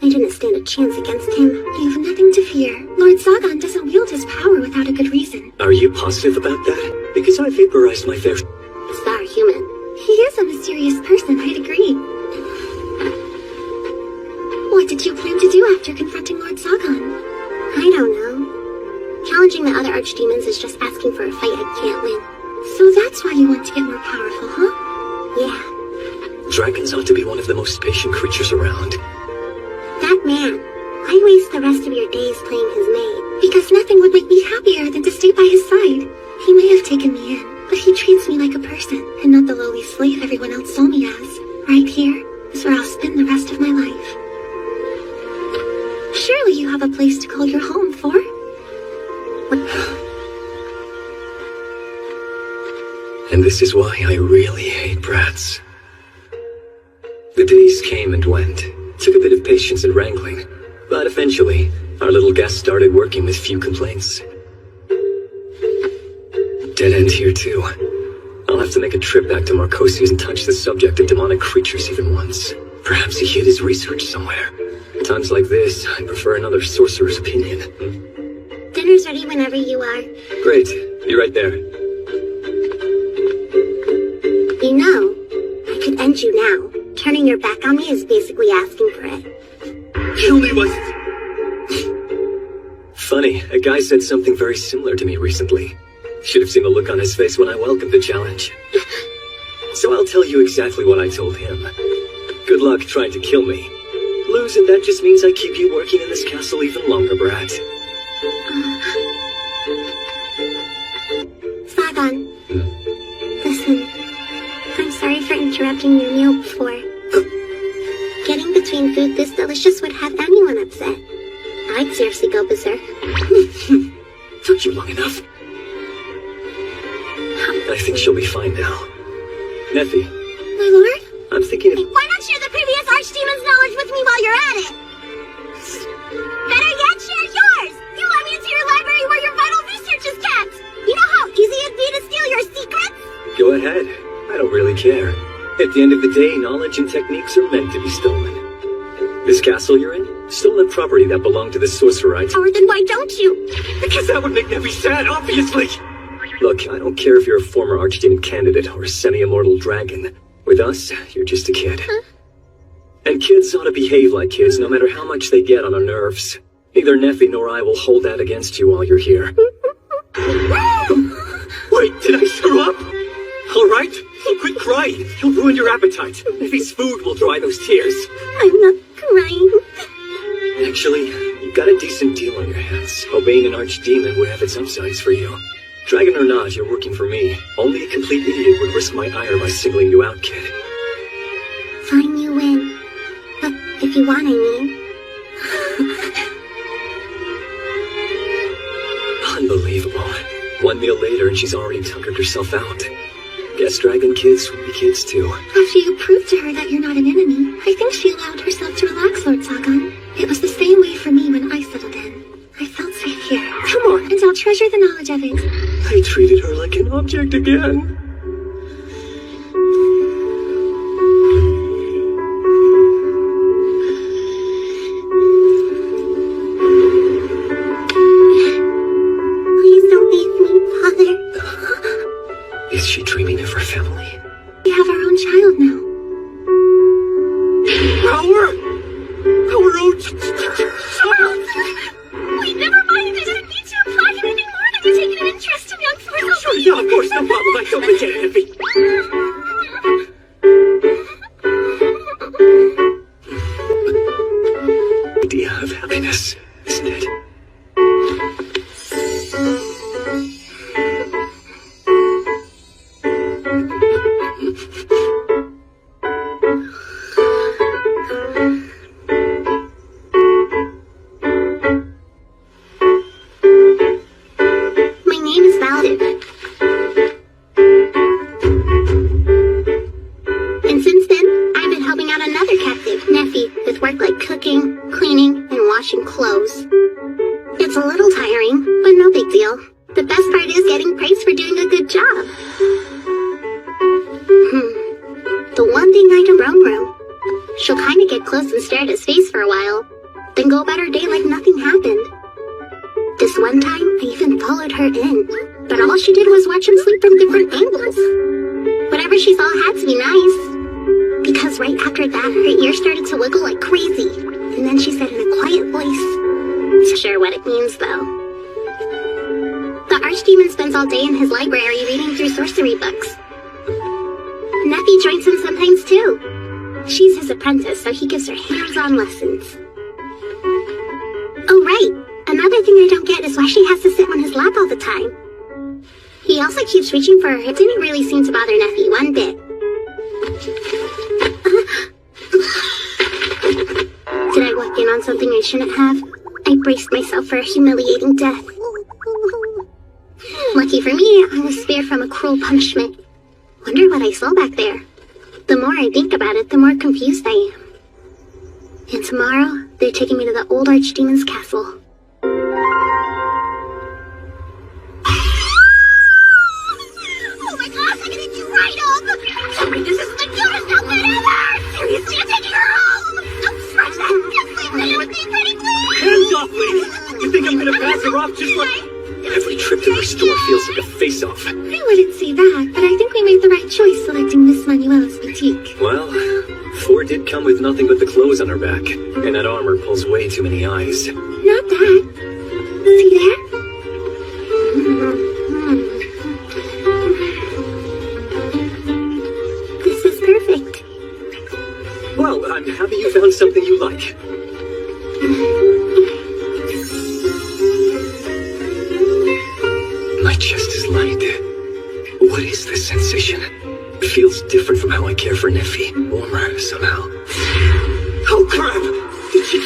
I didn't stand a chance against him. You've nothing to fear. Lord Zagon doesn't wield his power without a good reason. Are you positive about that? Because I vaporized my fair... Bizarre human. He is a mysterious person, I'd agree. What did you plan to do after confronting Lord Zagon? I don't know. Challenging the other archdemons is just asking for a fight I can't win. So that's why you want to get more powerful, huh? Yeah. Dragons ought to be one of the most patient creatures around. That man. I waste the rest of your days playing his maid. Because nothing would make me happier than to stay by his side. He may have taken me in, but he treats me like a person, and not the lowly slave everyone else saw me as. Right here is where I'll spend the rest of my life. Surely you have a place to call your home, For? And this is why I really hate brats. The days came and went. Took a bit of patience and wrangling. But eventually, our little guest started working with few complaints. Dead end here, too. I'll have to make a trip back to Marcosius and touch the subject of demonic creatures even once. Perhaps he hid his research somewhere. Times like this, I prefer another sorcerer's opinion. Dinner's ready whenever you are. Great. Be right there. You know, I could end you now. Turning your back on me is basically asking for it. Kill me, was Funny, a guy said something very similar to me recently. Should have seen the look on his face when I welcomed the challenge. So I'll tell you exactly what I told him. Good luck trying to kill me. Lose, and that just means I keep you working in this castle even longer, brat. Sagan. Listen, I'm sorry for interrupting your meal before. Getting between food this delicious would have anyone upset. I'd seriously go berserk. Took you long enough. I think she'll be fine now. Nephi. My lord? I'm thinking of... Why not share the previous archdemon's knowledge with me while you're at it? Better yet, share yours! You let me into your library where your vital research is kept! You know how easy it'd be to steal your secrets? Go ahead. I don't really care. At the end of the day, knowledge and techniques are meant to be stolen. This castle you're in? Stolen property that belonged to the sorcerite. Or then why don't you? Because that would make Nephi sad, obviously! Look, I don't care if you're a former archdemon candidate or a semi-immortal dragon. With us, you're just a kid. Huh? And kids ought to behave like kids no matter how much they get on our nerves. Neither Nephi nor I will hold that against you while you're here. Wait, did I throw up? Alright, quit crying. You'll ruin your appetite. Nephi's food will dry those tears. I'm not crying. Actually, you've got a decent deal on your hands. Obeying an archdemon would have its upsides for you. Dragon or not, you're working for me. Only a complete idiot would risk my ire by singling you out, kid. Fine, you win. But if you want, I mean. Unbelievable. One meal later and she's already tuckered herself out. Guess dragon kids will be kids too. After you proved to her that you're not an enemy, I think she allowed herself to relax, Lord Sagan. It was the same way for me when I settled in. I felt safe here. Come on! And I'll treasure the knowledge of it. I treated her like an object again. Please don't leave me, Father. Is she dreaming of her family? We have our own child now. Our own child? Wait, never mind. I didn't mean to imply anything more than you're taking an interest in young Force. Sure, yeah, of course, no problem. I totally get it, Nephi. Idea of happiness, isn't it? My name is Valid. And since then, I've been helping out another captive, Nephi, with work like cooking, cleaning, and washing clothes. It's a little tiring, but no big deal. The best part is getting praise for doing a good job. The one thing I do wrong. She'll kinda get close and stare at his face for a while, then go about her day like nothing happened. This one time, I even followed her in, but all she did was watch him sleep from different angles. Whatever she saw had to be nice, because right after that, her ears started to wiggle like crazy, and then she said in a quiet voice, "Not sure what it means, though." The archdemon spends all day in his library reading through sorcery books. Nephi joins him sometimes too. She's his apprentice, so he gives her hands-on lessons. Oh, right. Another thing I don't get is why she has to sit on his lap all the time. He also keeps reaching for her. It didn't really seem to bother Nephi one bit. Did I walk in on something I shouldn't have? I braced myself for a humiliating death. Lucky for me, I was spared from a cruel punishment. Wonder what I saw back there. The more I think about it, the more confused I am. And tomorrow, they're taking me to the old archdemon's castle. Oh my gosh, I can eat you right up! Sorry, this is the cutest outfit ever! Seriously, I'm taking her home! Don't scratch that! Just leave me with me, pretty please! Hands off, lady! You think I'm gonna pass her off just like... Every trip to her store feels like a face-off. I wouldn't say that, but I think we made the right choice selecting Miss Manuela's boutique. Well, Thor did come with nothing but the clothes on her back, and that armor pulls way too many eyes. Not that. See there? What is this sensation? It feels different from how I care for Neffy. Warmer, somehow. Oh crap! Did she...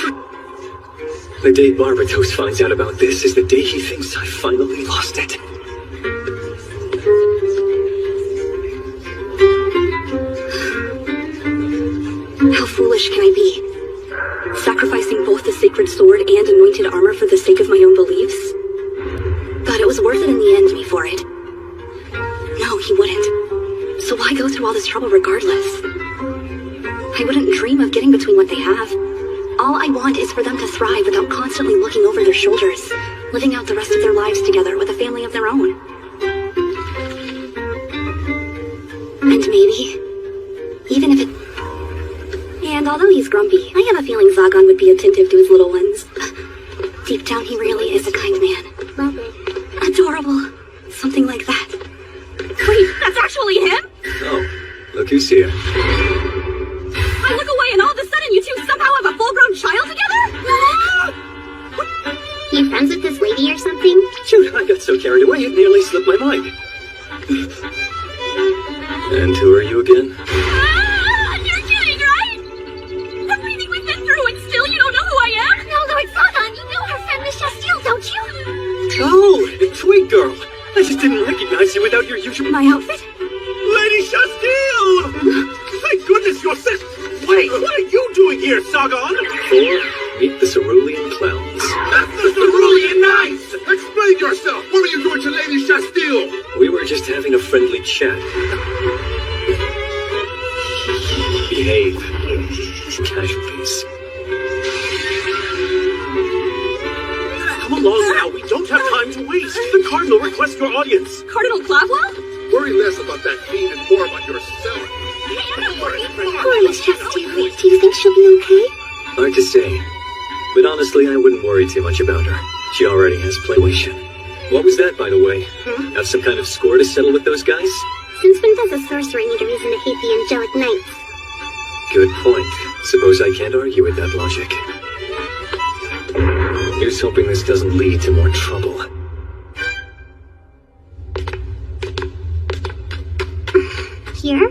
The day Barbatos finds out about this is the day he thinks I finally lost it. How foolish can I be? Sacrificing both the sacred sword and anointed armor for the sake of my own beliefs? But it was worth it in the end, me for it. No, he wouldn't. So why go through all this trouble regardless? I wouldn't dream of getting between what they have. All I want is for them to thrive without constantly looking over their shoulders, living out the rest of their lives together with a family of their own. And maybe, even if it... And although he's grumpy, I have a feeling Zagon would be attentive to his little ones. Deep down, he really is a kind man. Love it. Adorable. Something like that. Wait, that's actually him? Oh, look who's here. I look away and all of a sudden you two somehow have a full-grown child together? You friends with this lady or something? Shoot, I got so carried away it nearly slipped my mind. And who are you again? You're kidding, right? Everything we've been through and still you don't know who I am? No, Lord Zagon, you know her friend Miss Chastil, don't you? Oh, the Twig Girl. I just didn't recognize you without your usual... My outfit? Lady Chastil! Thank goodness you're sick! Wait, what are you doing here, Sagan? Meet the Cerulean Clowns. That's the Cerulean Knights! Explain yourself! What are you doing to Lady Chastil? We were just having a friendly chat. Behave. Casualties. Come along now, we don't have time to waste. The Cardinal requests your audience. Cardinal Clavwell? Worry less about that fiend and more about yourself. Poor Miss Chastil. Do you think she'll be okay? Hard to say. But honestly, I wouldn't worry too much about her. She already has play-wation. What was that, by the way? Have some kind of score to settle with those guys? Since when does a sorcerer need a reason to hate the angelic knights? Good point. Suppose I can't argue with that logic. Here's hoping this doesn't lead to more trouble. Here?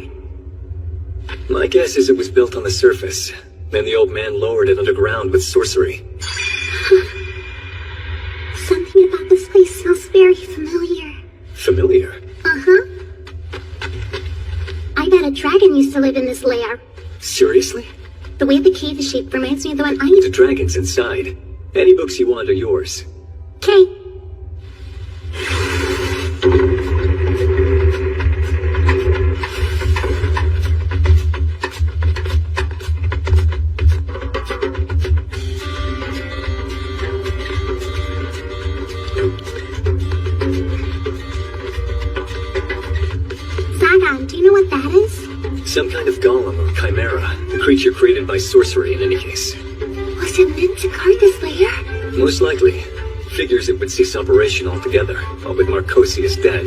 My guess is it was built on the surface. Then the old man lowered it underground with sorcery. Something about this place smells very familiar. Familiar? Uh-huh. I bet a dragon used to live in this lair. Seriously? The way the cave is shaped reminds me of the one The dragon's inside. Any books you want are yours. Okay. Zagon, do you know what that is? Some kind of golem or chimera. A creature created by sorcery in any case. Was it meant to guard this lair? Most likely. Figures it would cease operation altogether, all with Marcosius dead.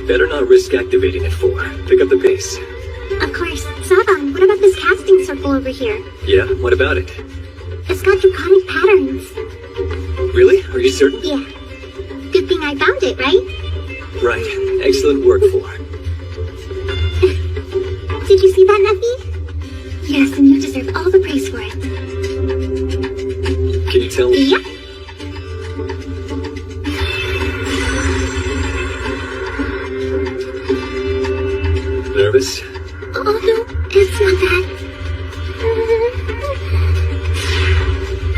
Better not risk activating it for. Pick up the pace. Of course. Zagon, what about this casting circle over here? Yeah, what about it? It's got draconic patterns. Really? Are you certain? Yeah. Good thing I found it, right? Right. Excellent work, for. Did you see that, Neffy? Yes, and you deserve all the praise for it. Can you tell me? Yep. Nervous? Oh no, it's not that.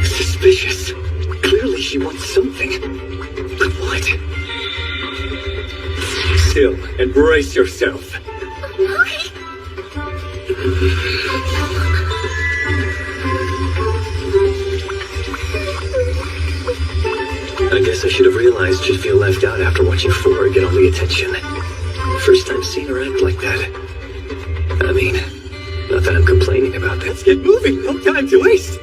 Suspicious. Clearly she wants something. But what? Still, and brace yourself. Okay. I guess I should have realized she'd feel left out after watching 4 get all the attention. First time seeing her act like that. I mean, not that I'm complaining about that. Let's get moving, no time to waste.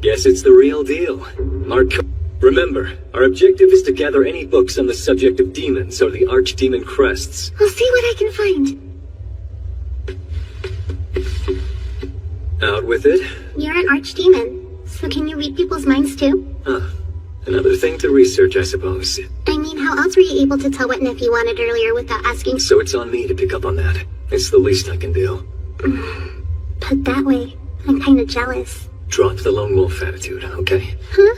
Guess it's the real deal. Remember, our objective is to gather any books on the subject of demons or the archdemon crests. I'll see what I can find. Out with it? You're an archdemon, so can you read people's minds too? Another thing to research, I suppose. I mean, how else were you able to tell what Neffy wanted earlier without asking? So it's on me to pick up on that. It's the least I can do. Put that way, I'm kinda jealous. Drop the lone wolf attitude, okay? Huh?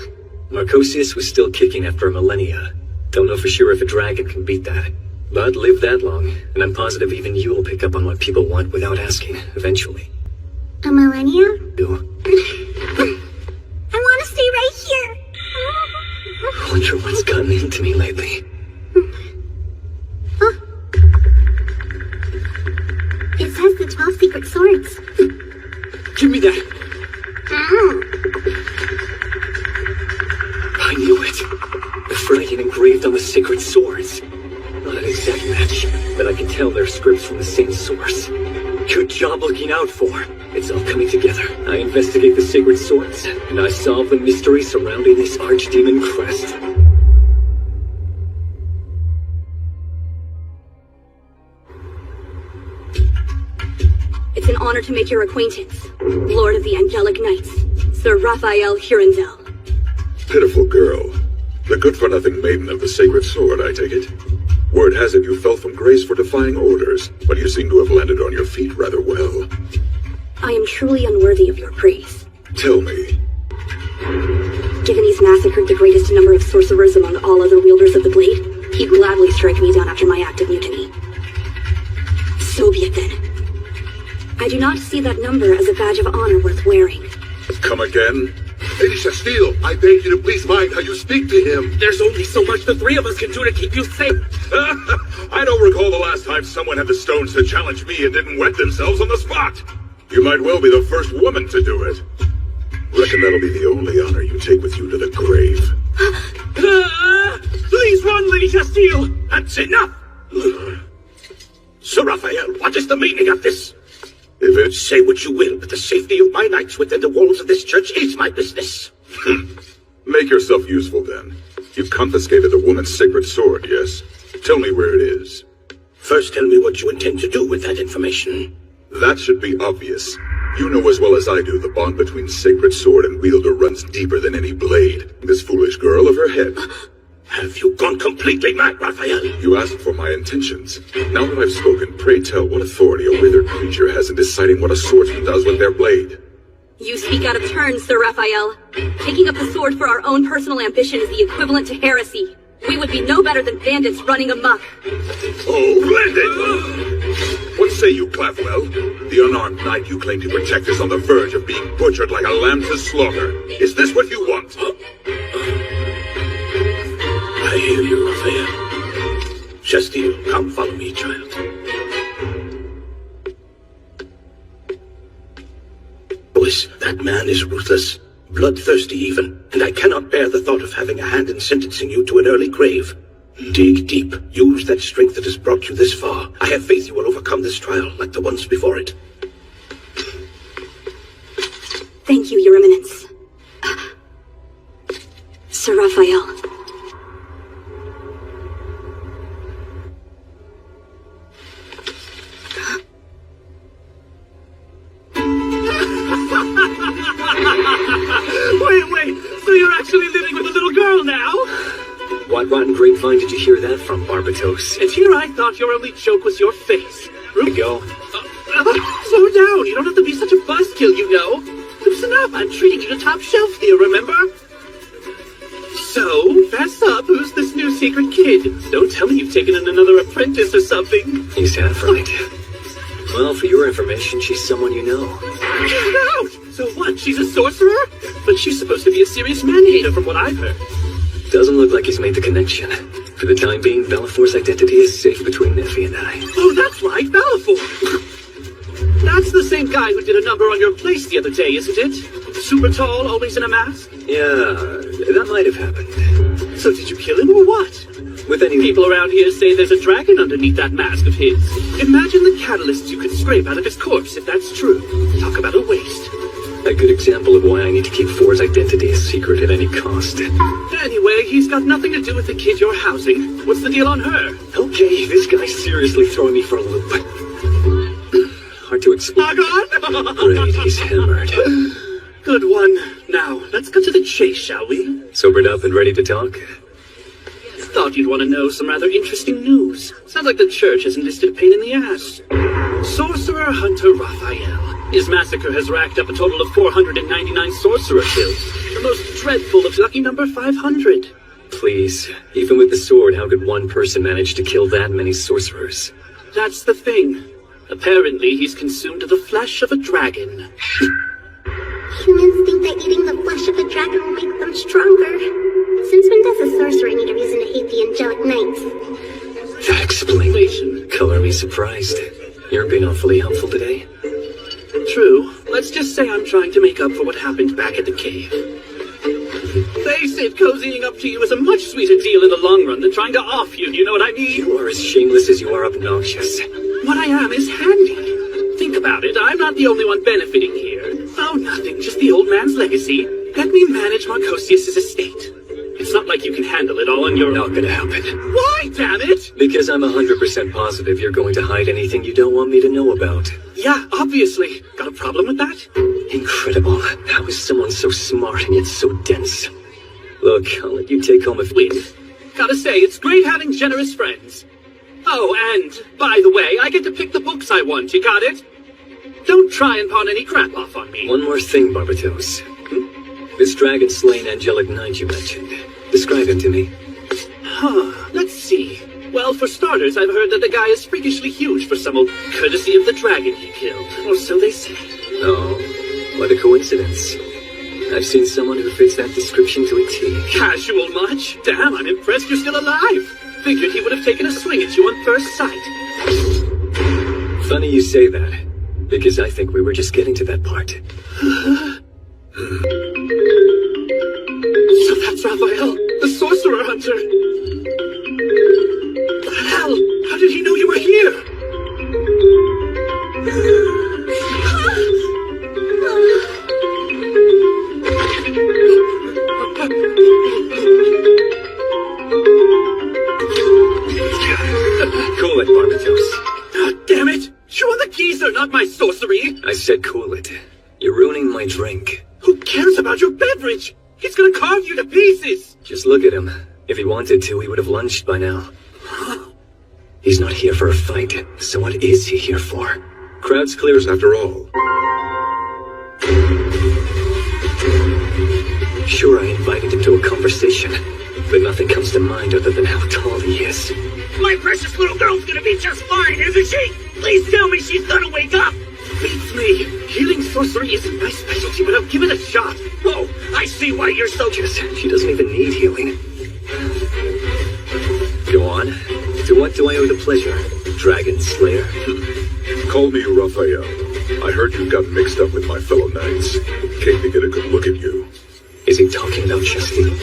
Marcosius was still kicking after a millennia. Don't know for sure if a dragon can beat that. But live that long, and I'm positive even you will pick up on what people want without asking, eventually. A millennia? Do. I wanna stay right here! I wonder what's gotten into me lately. Oh. It says the 12 secret swords. Give me that. I knew it. The Freudian engraved on the sacred swords. Not an exact match, but I can tell they're scripts from the same source. Good job looking out for. It's all coming together. I investigate the sacred swords, and I solve the mystery surrounding this archdemon crest. It's an honor to make your acquaintance, Lord of the Angelic Knights, Sir Raphael Hurandel. Pitiful girl. The good-for-nothing maiden of the sacred sword, I take it. Word has it you fell from grace for defying orders, but you seem to have landed on your feet rather well. I am truly unworthy of your praise. Tell me. Given he's massacred the greatest number of sorcerers among all other wielders of the blade, he'd gladly strike me down after my act of mutiny. So be it then. I do not see that number as a badge of honor worth wearing. Come again? Lady Chastille, I beg you to please mind how you speak to him. There's only so much the three of us can do to keep you safe. I don't recall the last time someone had the stones to challenge me and didn't wet themselves on the spot. You might well be the first woman to do it. Reckon that'll be the only honor you take with you to the grave. Please run, Lady Chastille. That's enough. Sir Raphael, what is the meaning of this? If it's... Say what you will, but the safety of my knights within the walls of this church is my business. Make yourself useful, then. You confiscated a woman's sacred sword, yes? Tell me where it is. First, tell me what you intend to do with that information. That should be obvious. You know as well as I do the bond between sacred sword and wielder runs deeper than any blade. This foolish girl of her head. Have you gone completely mad, Raphael? You asked for my intentions. Now that I've spoken, pray tell what authority a withered creature has in deciding what a swordsman does with their blade. You speak out of turn, Sir Raphael. Taking up the sword for our own personal ambition is the equivalent to heresy. We would be no better than bandits running amok. Oh, splendid! What say you, Clafwell? The unarmed knight you claim to protect is on the verge of being butchered like a lamb to slaughter. Is this what you want? I hear you, Raphael. Chastille, come follow me, child. Boys, that man is ruthless, bloodthirsty even, and I cannot bear the thought of having a hand in sentencing you to an early grave. Dig deep. Use that strength that has brought you this far. I have faith you will overcome this trial like the ones before it. Thank you, Your Eminence. Sir Raphael. Wait, so you're actually living with a little girl now? What rotten grapevine did you hear that from, Barbatos? And here I thought your only joke was your face. Here we go. Slow down, you don't have to be such a buzzkill, you know. Loosen up, I'm treating you to top shelf here, remember? So, fess up, who's this new secret kid? Don't tell me you've taken in another apprentice or something. He's half right. Well, for your information, she's someone you know. Get out! So what, she's a sorcerer? But she's supposed to be a serious man-hater from what I've heard. Doesn't look like he's made the connection. For the time being, Bellafor's identity is safe between Neffy and I. Oh, that's right, Bellafor! That's the same guy who did a number on your place the other day, isn't it? Super tall, always in a mask? Yeah, that might have happened. So did you kill him or what? With any people around here say there's a dragon underneath that mask of his. Imagine the catalysts you could scrape out of his corpse if that's true. Talk about a waste. A good example of why I need to keep Four's identity a secret at any cost. Anyway, he's got nothing to do with the kid you're housing. What's the deal on her? Okay, this guy's seriously throwing me for a loop. Hard to explain. Great, he's hammered. Good one. Now, let's cut to the chase, shall we? Sobered up and ready to talk? Thought you'd want to know some rather interesting news. Sounds like the church has enlisted a pain in the ass. Sorcerer Hunter Raphael. His massacre has racked up a total of 499 sorcerer kills. The most dreadful of lucky number 500. Please, even with the sword, how could one person manage to kill that many sorcerers? That's the thing. Apparently, he's consumed the flesh of a dragon. Humans think that eating the flesh of a dragon will make them stronger. Since when does a sorcerer need a reason to hate the angelic knights? That explains. Color me surprised. You're being awfully helpful today. True. Let's just say I'm trying to make up for what happened back at the cave. Face it, cozying up to you is a much sweeter deal in the long run than trying to off you know what I mean? You are as shameless as you are obnoxious. What I am is handy. Think about it, I'm not the only one benefiting here. Oh, nothing, just the old man's legacy. Let me manage Marcosius' estate. It's not like you can handle it all on your own. Not gonna happen. Why, damn it? Because I'm 100% positive you're going to hide anything you don't want me to know about. Yeah, obviously. Got a problem with that? Incredible. How is someone so smart and yet so dense? Look, I'll let you take home a win. Gotta say, it's great having generous friends. Oh, and, by the way, I get to pick the books I want, you got it? Don't try and pawn any crap off on me. One more thing, Barbatos. This dragon-slain angelic knight you mentioned. Describe him to me. Let's see. Well, for starters, I've heard that the guy is freakishly huge for some old courtesy of the dragon he killed. Or so they say. Oh, what a coincidence. I've seen someone who fits that description to a T. Casual much? Damn, I'm impressed you're still alive. Figured he would have taken a swing at you on first sight. Funny you say that, because I think we were just getting to that part. So that's Raphael, the sorcerer hunter. Hell, how did he know you were here? Cool it, Barbatos. God damn it! You want the geezer, not my sorcery! I said cool it. You're ruining my drink. Who cares about your beverage? He's gonna carve you to pieces! Just look at him. If he wanted to, he would have lunched by now. He's not here for a fight, so what is he here for? Crowd's clears after all. Sure, I invited him to a conversation, but nothing comes to mind other than how tall he is. My precious little girl's gonna be just fine, isn't she? Please tell me she's gonna wake up! Beats me. Healing sorcery isn't my specialty, but I'll give it a shot. Oh, I see why you're so... She doesn't even need healing. Go on. To what do I owe the pleasure? Dragon Slayer? Call me Raphael. I heard you got mixed up with my fellow knights. Came to get a good look at you. Is he talking about Justine?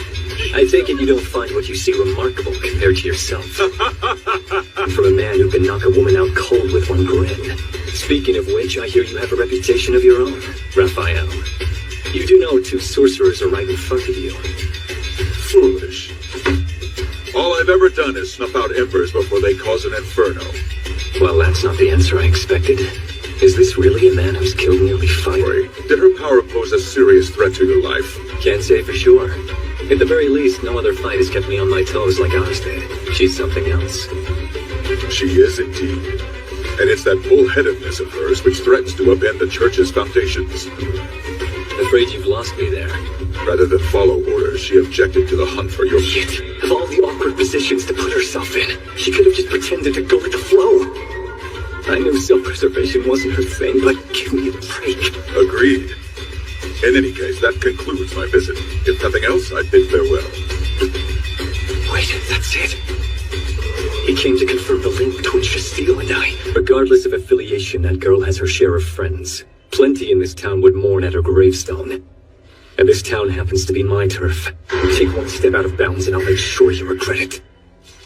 I take it you don't find what you see remarkable compared to yourself. From a man who can knock a woman out cold with one grin. Speaking of which, I hear you have a reputation of your own, Raphael. You do know 2 sorcerers are right in front of you. Foolish. All I've ever done is snuff out embers before they cause an inferno. Well, that's not the answer I expected. Is this really a man who's killed nearly 5? Did her power pose a serious threat to your life? Can't say for sure. At the very least, no other fight has kept me on my toes like ours did. She's something else. She is indeed. And it's that bullheadedness of hers which threatens to upend the church's foundations. Afraid you've lost me there. Rather than follow orders, she objected to the hunt for your... Yet, of all the awkward positions to put herself in, she could have just pretended to go with the flow. I knew self-preservation wasn't her thing, but give me a break. Agreed. In any case, that concludes my visit. If nothing else, I bid farewell. Wait, that's it. He came to confirm the link between Shastile and I. Regardless of affiliation, that girl has her share of friends. Plenty in this town would mourn at her gravestone. And this town happens to be my turf. Take one step out of bounds and I'll make sure you regret it.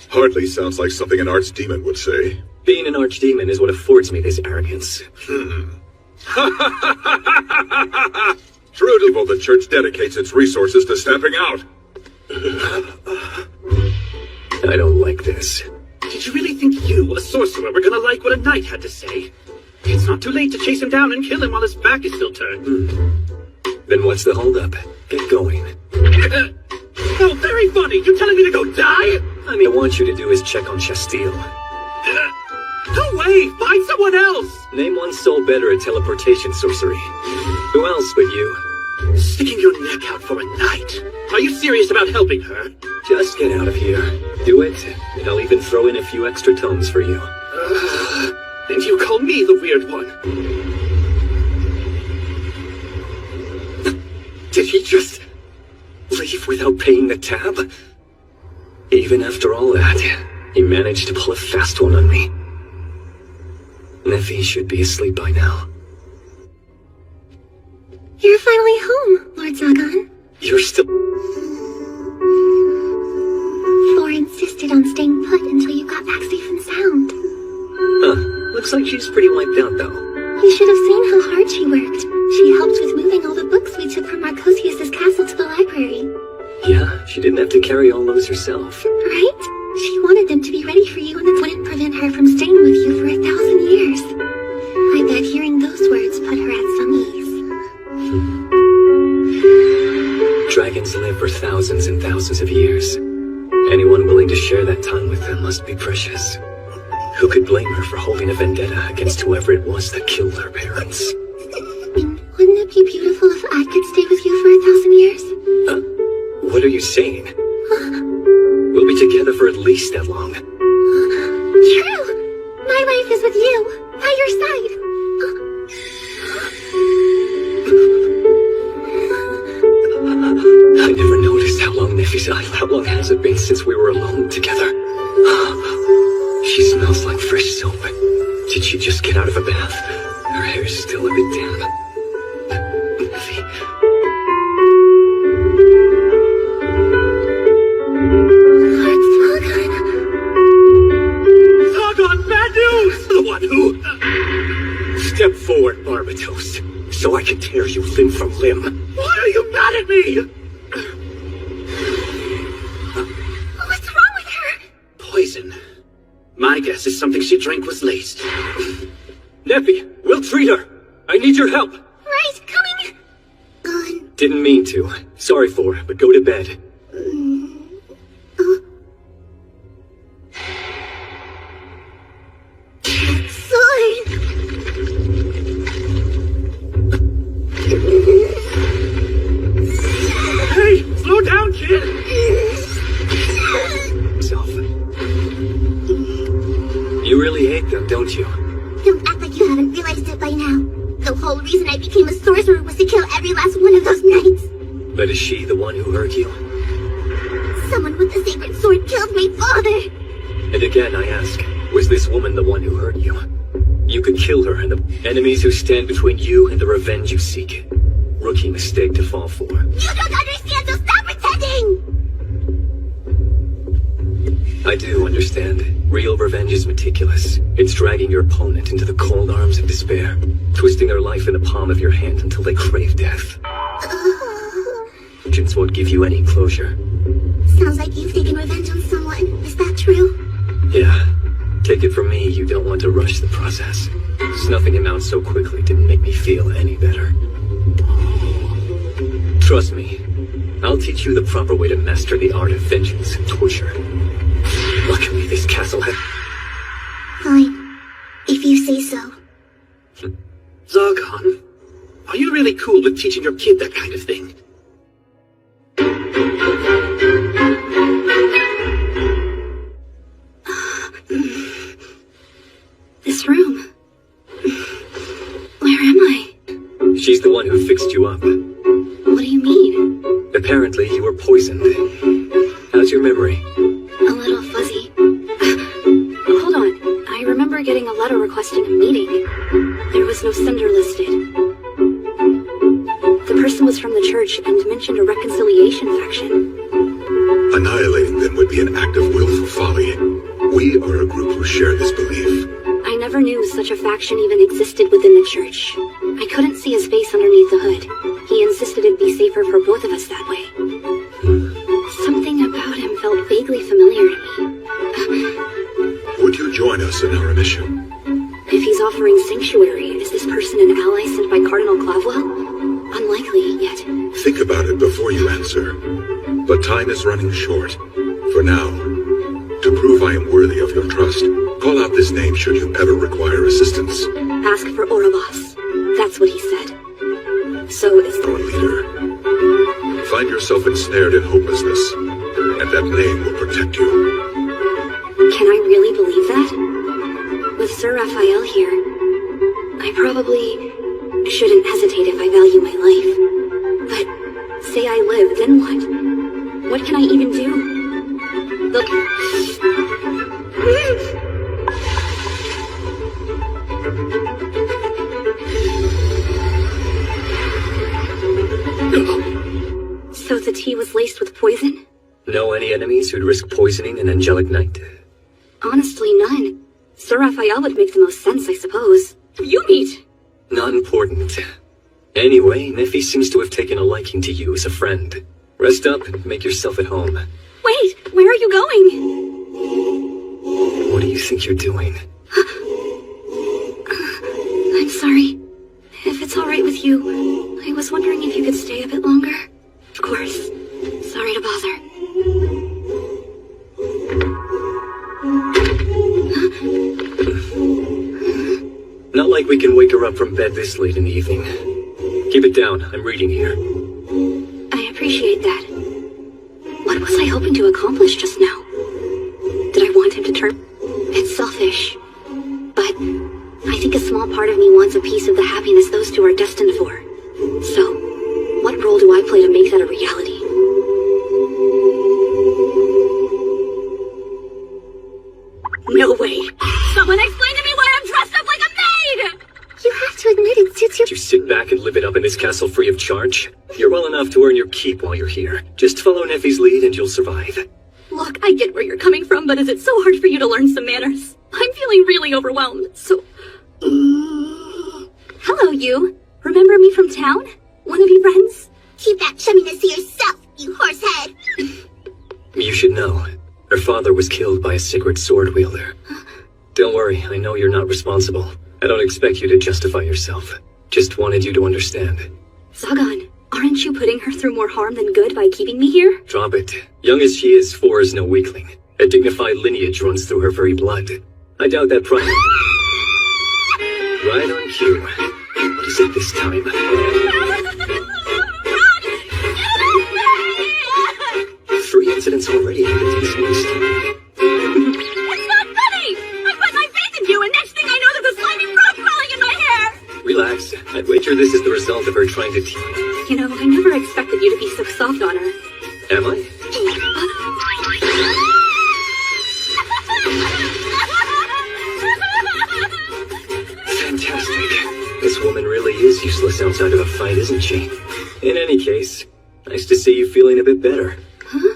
Hardly sounds like something an archdemon would say. Being an archdemon is what affords me this arrogance. True to evil, the church dedicates its resources to stamping out. I don't like this. Did you really think you, a sorcerer, were gonna like what a knight had to say? It's not too late to chase him down and kill him while his back is still turned. Then what's the holdup? Get going. Oh, very funny. You telling me to go die? I mean, I want you to do is check on Chastille. No way! Find someone else! Name one soul better at teleportation sorcery. Who else but you? Sticking your neck out for a night. Are you serious about helping her? Just get out of here. Do it, and I'll even throw in a few extra tomes for you. And you call me the weird one? Did he just leave without paying the tab? Even after all that, he managed to pull a fast one on me. Nephi should be asleep by now. You're finally home, Lord Zagon. You're still... Thor insisted on staying put until you got back safe and sound. Huh. Looks like she's pretty wiped out, though. You should have seen how hard she worked. She helped with moving all the books we took from Marcosius's castle to the library. Yeah, she didn't have to carry all those herself. Right? She wanted them to be ready for you, and it wouldn't prevent her from staying with you for 1,000 years. I bet hearing those words put her at some ease. Dragons live for thousands and thousands of years. Anyone willing to share that time with them must be precious. Who could blame her for holding a vendetta against whoever it was that killed her parents? Wouldn't it be beautiful if I could stay with you for 1,000 years? What are you saying? We'll be together for at least that long. True! My life is with you, by your side. I never noticed how long Nephi's eye. How long has it been since we were alone together? She smells like fresh soap. Did she just get out of a bath? Her hair's still a bit damp. Nephi. Zagon, bad news! The one who... Step forward, Barbatos, so I can tear you limb from limb. Why are you mad at me? What's wrong with her? Poison. My guess is something she drank was laced. Nephi, we'll treat her. I need your help. Right, coming. Gone. Didn't mean to. Sorry for it, but go to bed. Hey, slow down, kid! You really hate them, don't you? Don't act like you haven't realized it by now. The whole reason I became a sorcerer was to kill every last one of those knights. But is she the one who hurt you? Someone with the sacred sword killed my father. And again, I ask, was this woman the one who hurt you? You could kill her and the enemies who stand between you and the revenge you seek. Rookie mistake to fall for. You don't understand, so stop pretending! I do understand. Real revenge is meticulous. It's dragging your opponent into the cold arms of despair, twisting their life in the palm of your hand until they crave death. Vengeance won't give you any closure. Sounds like you've taken revenge on someone. Is that true? Yeah. Take it from me, you don't want to rush the process. Snuffing him out so quickly didn't make me feel any better. Trust me, I'll teach you the proper way to master the art of vengeance and torture. Luckily, this castle has... Fine. If you say so. Zagon, are you really cool with teaching your kid that kind of thing? This room. Where am I? She's the one who fixed you up. What do you mean? Apparently, you were poisoned. How's your memory? A little fuzzy. Hold on. I remember getting a letter requesting a meeting. There was no sender listed. The person was from the church and mentioned a reconciliation faction. Annihilating them would be an act of willful folly. We are a group who share this belief. I never never knew such a faction even existed within the church. I couldn't see his face underneath the hood. He insisted it'd be safer for both of us that way. Something about him felt vaguely familiar to me. Would you join us in our mission? If he's offering sanctuary, is this person an ally sent by Cardinal Clavwell? Unlikely, yet. Think about it before you answer. But time is running short. For now, to prove I am worthy of your trust, call out this name should you ever require assistance. Ask for Orobas. That's what he said. So is Our leader. Find yourself ensnared in hopelessness, and that name will protect you. Can I really believe that? With Sir Raphael here, I probably shouldn't hesitate if I value my life. But say I live, then what? What can I even do? So the tea was laced with poison? Know any enemies who'd risk poisoning an angelic knight? Honestly, none. Sir Raphael would make the most sense, I suppose. You meet. Not important. Anyway, Nephi seems to have taken a liking to you as a friend. Rest up and make yourself at home. Wait, where are you going? What do you think you're doing? I'm sorry. If it's alright with you, I was wondering if you could stay a bit longer. Of course. Sorry to bother. Not like we can wake her up from bed this late in the evening. Keep it down, I'm reading here. I appreciate that. What was I hoping to accomplish just now? Did I want him to turn? It's selfish. But I think a small part of me wants a piece of the happiness those two are destined for. So, what role do I play to make that a reality? No way! Someone explain to me why I'm dressed up like a maid! You have to admit it's too. You sit back and live it up in this castle free of charge? You're well enough to earn your keep while you're here. Just follow Nephi's lead and you'll survive. Look, I get where you're coming from, but is it so hard for you to learn some manners? I'm feeling really overwhelmed, so... Hello, you. Remember me from town? Wanna be friends? Keep that chumminess to yourself, you horsehead. You should know. Her father was killed by a sacred sword wielder. Don't worry, I know you're not responsible. I don't expect you to justify yourself. Just wanted you to understand. Zagan, aren't you putting her through more harm than good by keeping me here? Drop it. Young as she is, 4 is no weakling. A dignified lineage runs through her very blood. I doubt that pride... Right on cue. What is it this time? 3 incidents already in the decent story. It's not funny! I put my faith in you, and next thing I know there's a slimy frog crawling in my hair! Relax. I'd wager this is the result of her trying to You know, I never expected you to be so soft on her. Am I? Fantastic. This woman really is useless outside of a fight, isn't she? In any case, nice to see you feeling a bit better. Huh?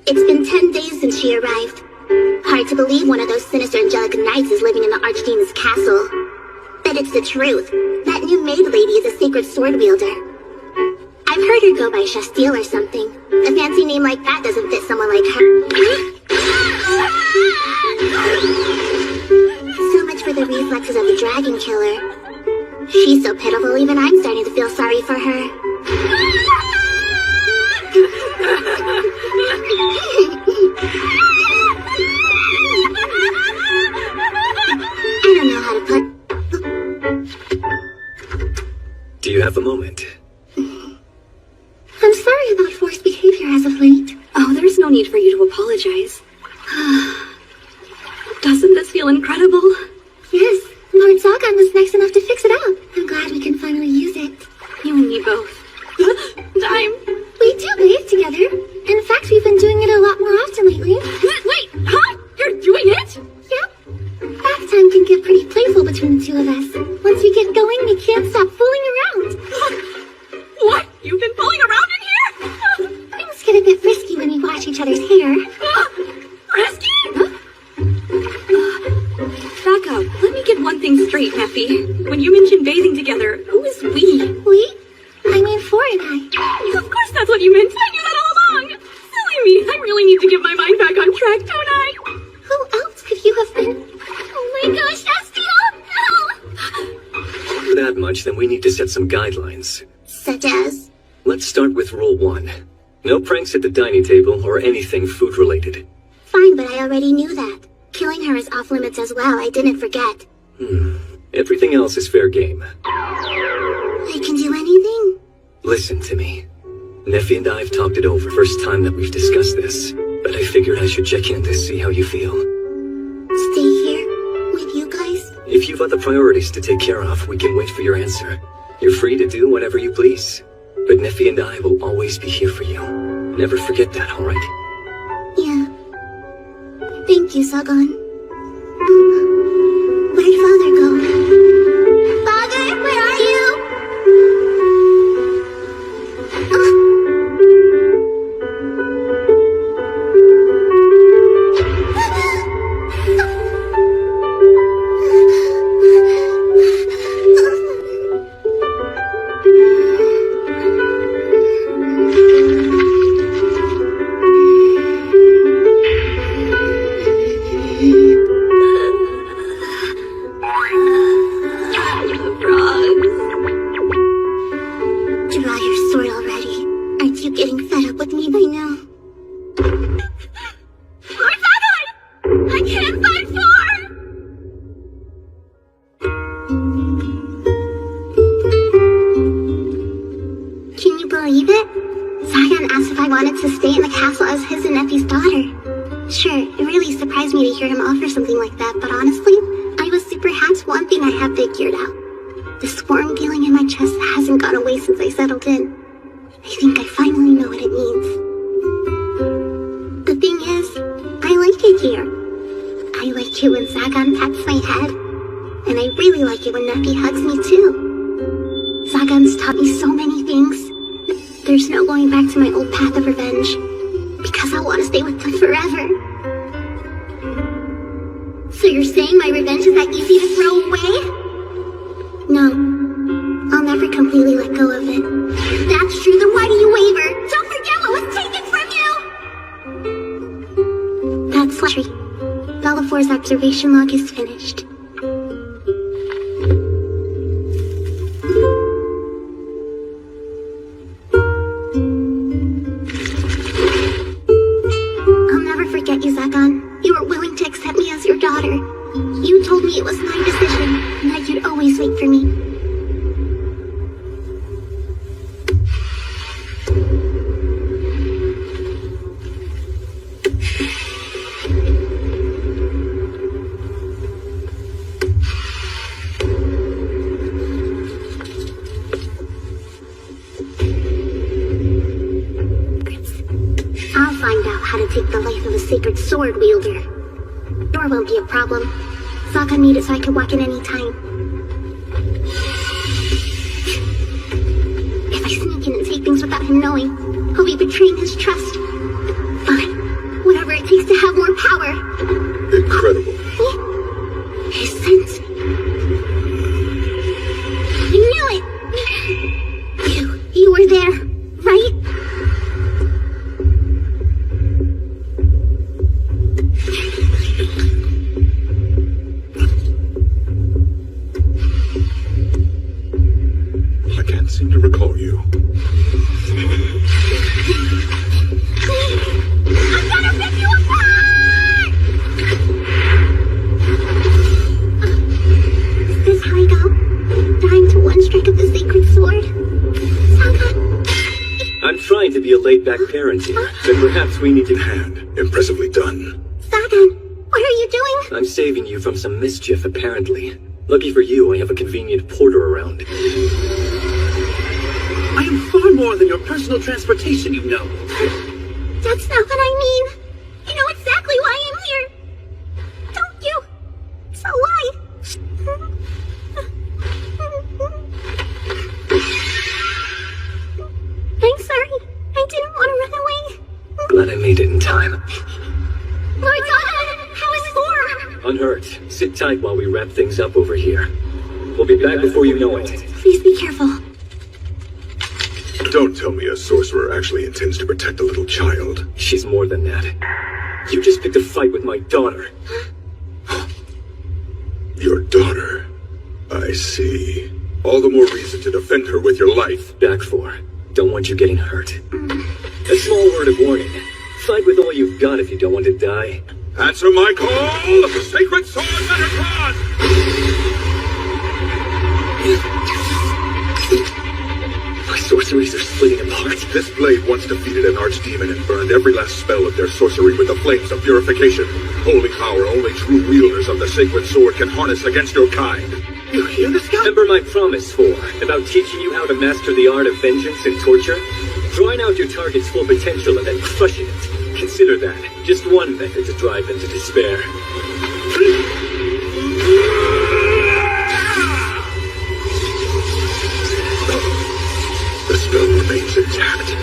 It's been 10 days since she arrived. Hard to believe one of those sinister angelic knights is living in the archdemon's castle. But it's the truth. That new maid lady is a sacred sword wielder. I've heard her go by Shastile or something. A fancy name like that doesn't fit someone like her. So much for the reflexes of the dragon killer. She's so pitiful, even I'm starting to feel sorry for her. I don't know how to put... Do you have a moment? I'm sorry about forced behavior as of late. Oh, there's no need for you to apologize. Doesn't this feel incredible? Yes, Lord Zagan was nice enough to fix it up. I'm glad we can finally use it. You and me both. We do bathe together. In fact, we've been doing it a lot more often lately. Wait, huh? You're doing it? Yep. Bath time can get pretty playful between the two of us. Once we get going, we can't stop fooling around. What? You've been fooling around in here? Things get a bit risky when we watch each other's hair. Risky! Back up. Let me get one thing straight, Neffy. When you mentioned bathing together, who is we? We? I mean, Four and I. Of course that's what you meant. I knew that all along. Silly me. I really need to get my mind back on track, don't I? Who else could you have been? Oh my gosh, Estia! No! For that much, then we need to set some guidelines. Such as? Let's start with rule 1. No pranks at the dining table or anything food-related. Fine, but I already knew that. Killing her is off limits as well, I didn't forget. Everything else is fair game. I can do anything? Listen to me. Neffy and I have talked it over first time that we've discussed this, but I figured I should check in to see how you feel. Stay here? With you guys? If you've other priorities to take care of, we can wait for your answer. You're free to do whatever you please. But Neffy and I will always be here for you. Never forget that, alright? Yeah. Thank you, Sagan. Where'd Father go? Father, where are you? Draw your sword already. Aren't you getting fed up with me by now? Lord Zagon! I can't fight Four! Can you believe it? Zagan asked if I wanted to stay in the castle as his and Neffy's daughter. Sure, it really surprised me to hear him offer something like that, but honestly, I was super happy. One thing I have figured out. The squirm feeling in my chest hasn't gone away since I settled in. I think I finally know what it means. The thing is, I like it here. I like it when Zagan pats my head, and I really like it when Neffy hugs me too. Zagan's taught me so many things. There's no going back to my old path of revenge, because I want to stay with them forever. So you're saying my revenge is that easy to throw away? No, I'll never completely let go of it. That's true, then why do you waver? Don't forget what was taken from you! That's true. Bellafor's observation log is finished. I'll never forget you, Zagan. You were willing to accept me as your daughter. You told me it was my decision, and that you'd always wait for me. I'll find out how to take the life of a sacred sword wielder. Door won't be a problem. Zagan made it so I could walk in any time. If I sneak in and take things without him knowing, I'll be betraying his trust. Fine. Whatever it takes to have more power. Incredible. His sense. I knew it! You were there, right? I can't seem to recall you. I'm gonna rip you apart! Is this how I go? Dying to one strike of the sacred sword? Zagan. I'm trying to be a laid-back parent here, but perhaps we need to... Impressively done. Zagan, what are you doing? I'm saving you from some mischief, apparently. Lucky for you, I have a convenient porter around. I am far more than your personal transportation, you know. That's not what I mean. You know exactly why I'm here. Don't you? It's a lie. I'm sorry. I didn't want to run away. Glad I made it in time. time. Lord Zagan, how is Thor? Unhurt. Sit tight while we wrap things up over here. We'll be back before you know it. Please be careful. Don't tell me a sorcerer actually intends to protect a little child. She's more than that. You just picked a fight with my daughter. Your daughter. I see. All the more reason to defend her with your life. Back for. Don't want you getting hurt. A small word of warning. Fight with all you've got if you don't want to die. Answer my call! Sacred sword that is drawn! My sorceries are splitting apart. This blade once defeated an archdemon and burned every last spell of their sorcery with the flames of purification. Holy power only true wielders of the sacred sword can harness against your kind. You hear this guy? Remember my promise, Thor, about teaching you how to master the art of vengeance and torture? Drawing out your target's full potential and then crushing it. Consider that just one method to drive them to despair. The spell remains intact.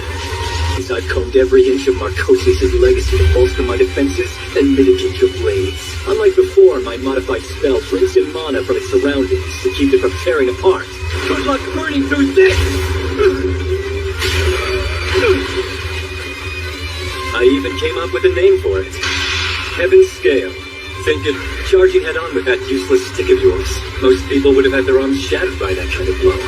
I've combed every inch of Marcosius' legacy to bolster my defenses and mitigate your blades. Unlike before, my modified spell brings in mana from its surroundings to keep it from tearing apart. Good luck burning through this! I even came up with a name for it. Heaven's Scale. Think of charging head on with that useless stick of yours. Most people would have had their arms shattered by that kind of blow.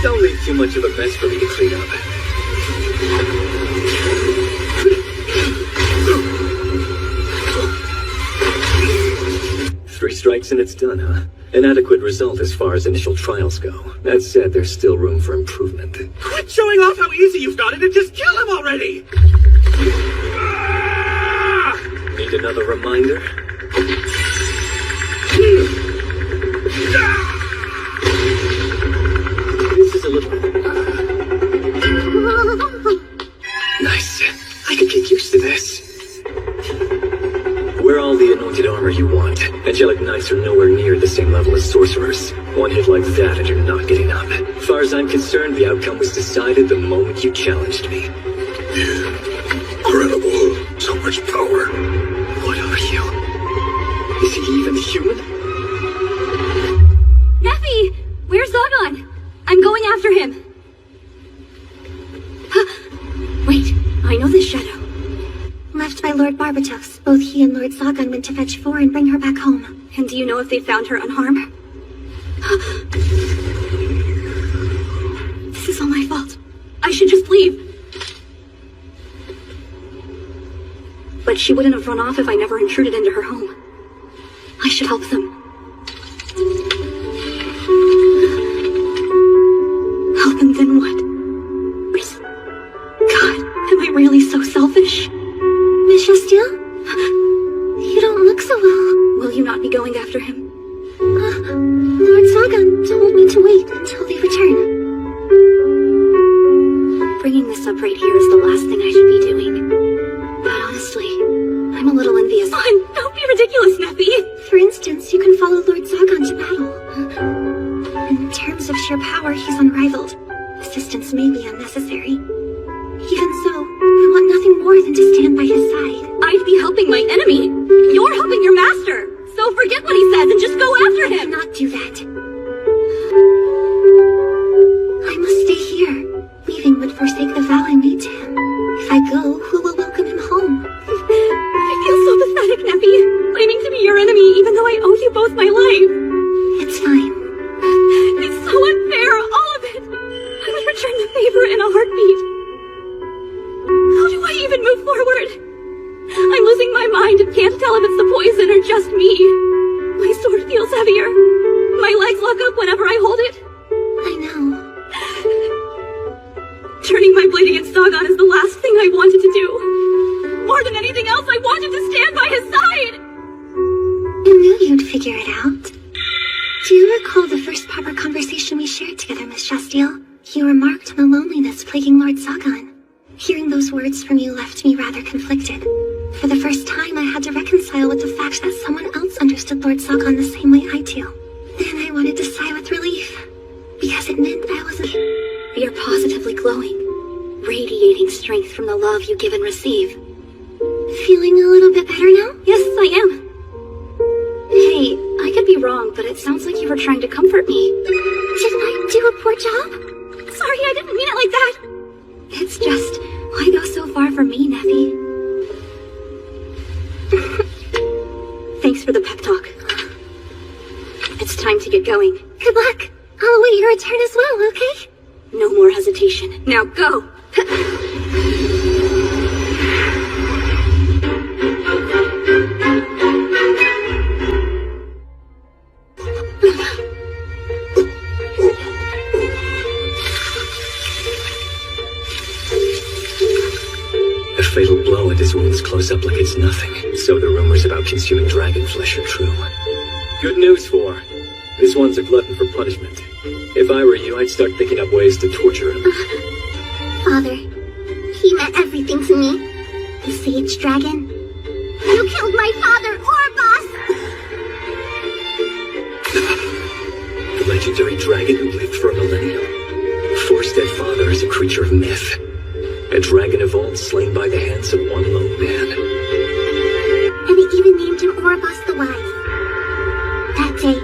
Don't leave too much of a mess for me to clean up. 3 strikes and it's done, huh? An adequate result as far as initial trials go. That said, there's still room for improvement. Quit showing off how easy you've got it and just kill him already! Need another reminder? This is a little... Nice. I could get used to this. Wear all the anointed armor you want. Angelic knights are nowhere near the same level as sorcerers. One hit like that and you're not getting up. As far as I'm concerned, the outcome was decided the moment you challenged me. Incredible. So much power. What are you? Is he even human? Neffy! Where's Zagan? I'm going after him. Wait, I know this shadow. Left by Lord Barbatos, both he and Lord Zagan went to fetch Thor and bring her back home. And do you know if they found her unharmed? This is all my fault. I should just leave. But she wouldn't have run off if I never intruded into her home. I should help them. Help them, then what? God, am I really so selfish? Miss Shastiel? You don't look so well. Will you not be going after him? Lord Zagan told me to wait until they return. Bringing this up right here is the last thing I should be doing. But honestly, I'm a little envious. Don't be ridiculous, Neffy! For instance, you can follow Lord Zagan to battle. In terms of sheer power, he's unrivaled. Assistance may be unnecessary. Even so, I want nothing more than to stand by his side. I'd be helping my enemy. You're helping your master. So forget what he says and just go after I him. cannot do that. I must stay here. Leaving would forsake the vow I made to him. If I go, who will welcome him home? I feel so pathetic, Neffy. Claiming to be your enemy even though I owe you both my life. It's fine. It's so unfair, all of it. I would return the favor in a heartbeat. How do I even move forward? I'm losing my mind and can't tell if it's the poison or just me. My sword feels heavier. My legs lock up whenever I hold it. I know. Turning my blade against Zagan is the last thing I wanted to do. More than anything else, I wanted to stand by his side! I knew you'd figure it out. Do you recall the first proper conversation we shared together, Miss Shastiel? You remarked on the loneliness plaguing Lord Zagan. Hearing those words from you left me rather conflicted. For the first time, I had to reconcile with the fact that someone else understood Lord Zagan the same way I do. Then I wanted to sigh with relief, because it meant I wasn't... You're positively glowing, radiating strength from the love you give and receive. Feeling a little bit better now? Yes, I am. Hey, I could be wrong, but it sounds like you were trying to comfort me. Did I do a poor job? Sorry, I didn't mean it like that. It's just, why go so far for me, Neffy? Thanks for the pep talk. It's time to get going. Good luck. I'll await your return as well, okay? No more hesitation. Now go! The fatal blow and his wounds close up like it's nothing. So the rumors about consuming dragon flesh are true. Good news, 4. This one's a glutton for punishment. If I were you, I'd start thinking up ways to torture him. Father, he meant everything to me. The sage dragon. You killed my father, Orboss! The legendary dragon who lived for a millennium. 4's dead father is a creature of myth. A dragon evolved slain by the hands of one lone man. And they even named him Orboss the Wise. That day,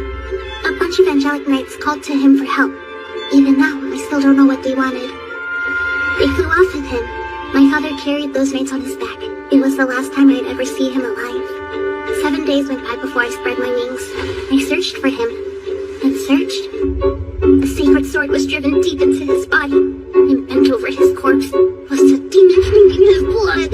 a bunch of angelic knights called to him for help. Even now, I still don't know what they wanted. They flew off with him. My father carried those knights on his back. It was the last time I'd ever see him alive. 7 days went by before I spread my wings. I searched for him. And searched. A sacred sword was driven deep into his body. And bent over his corpse was the demon drinking his blood.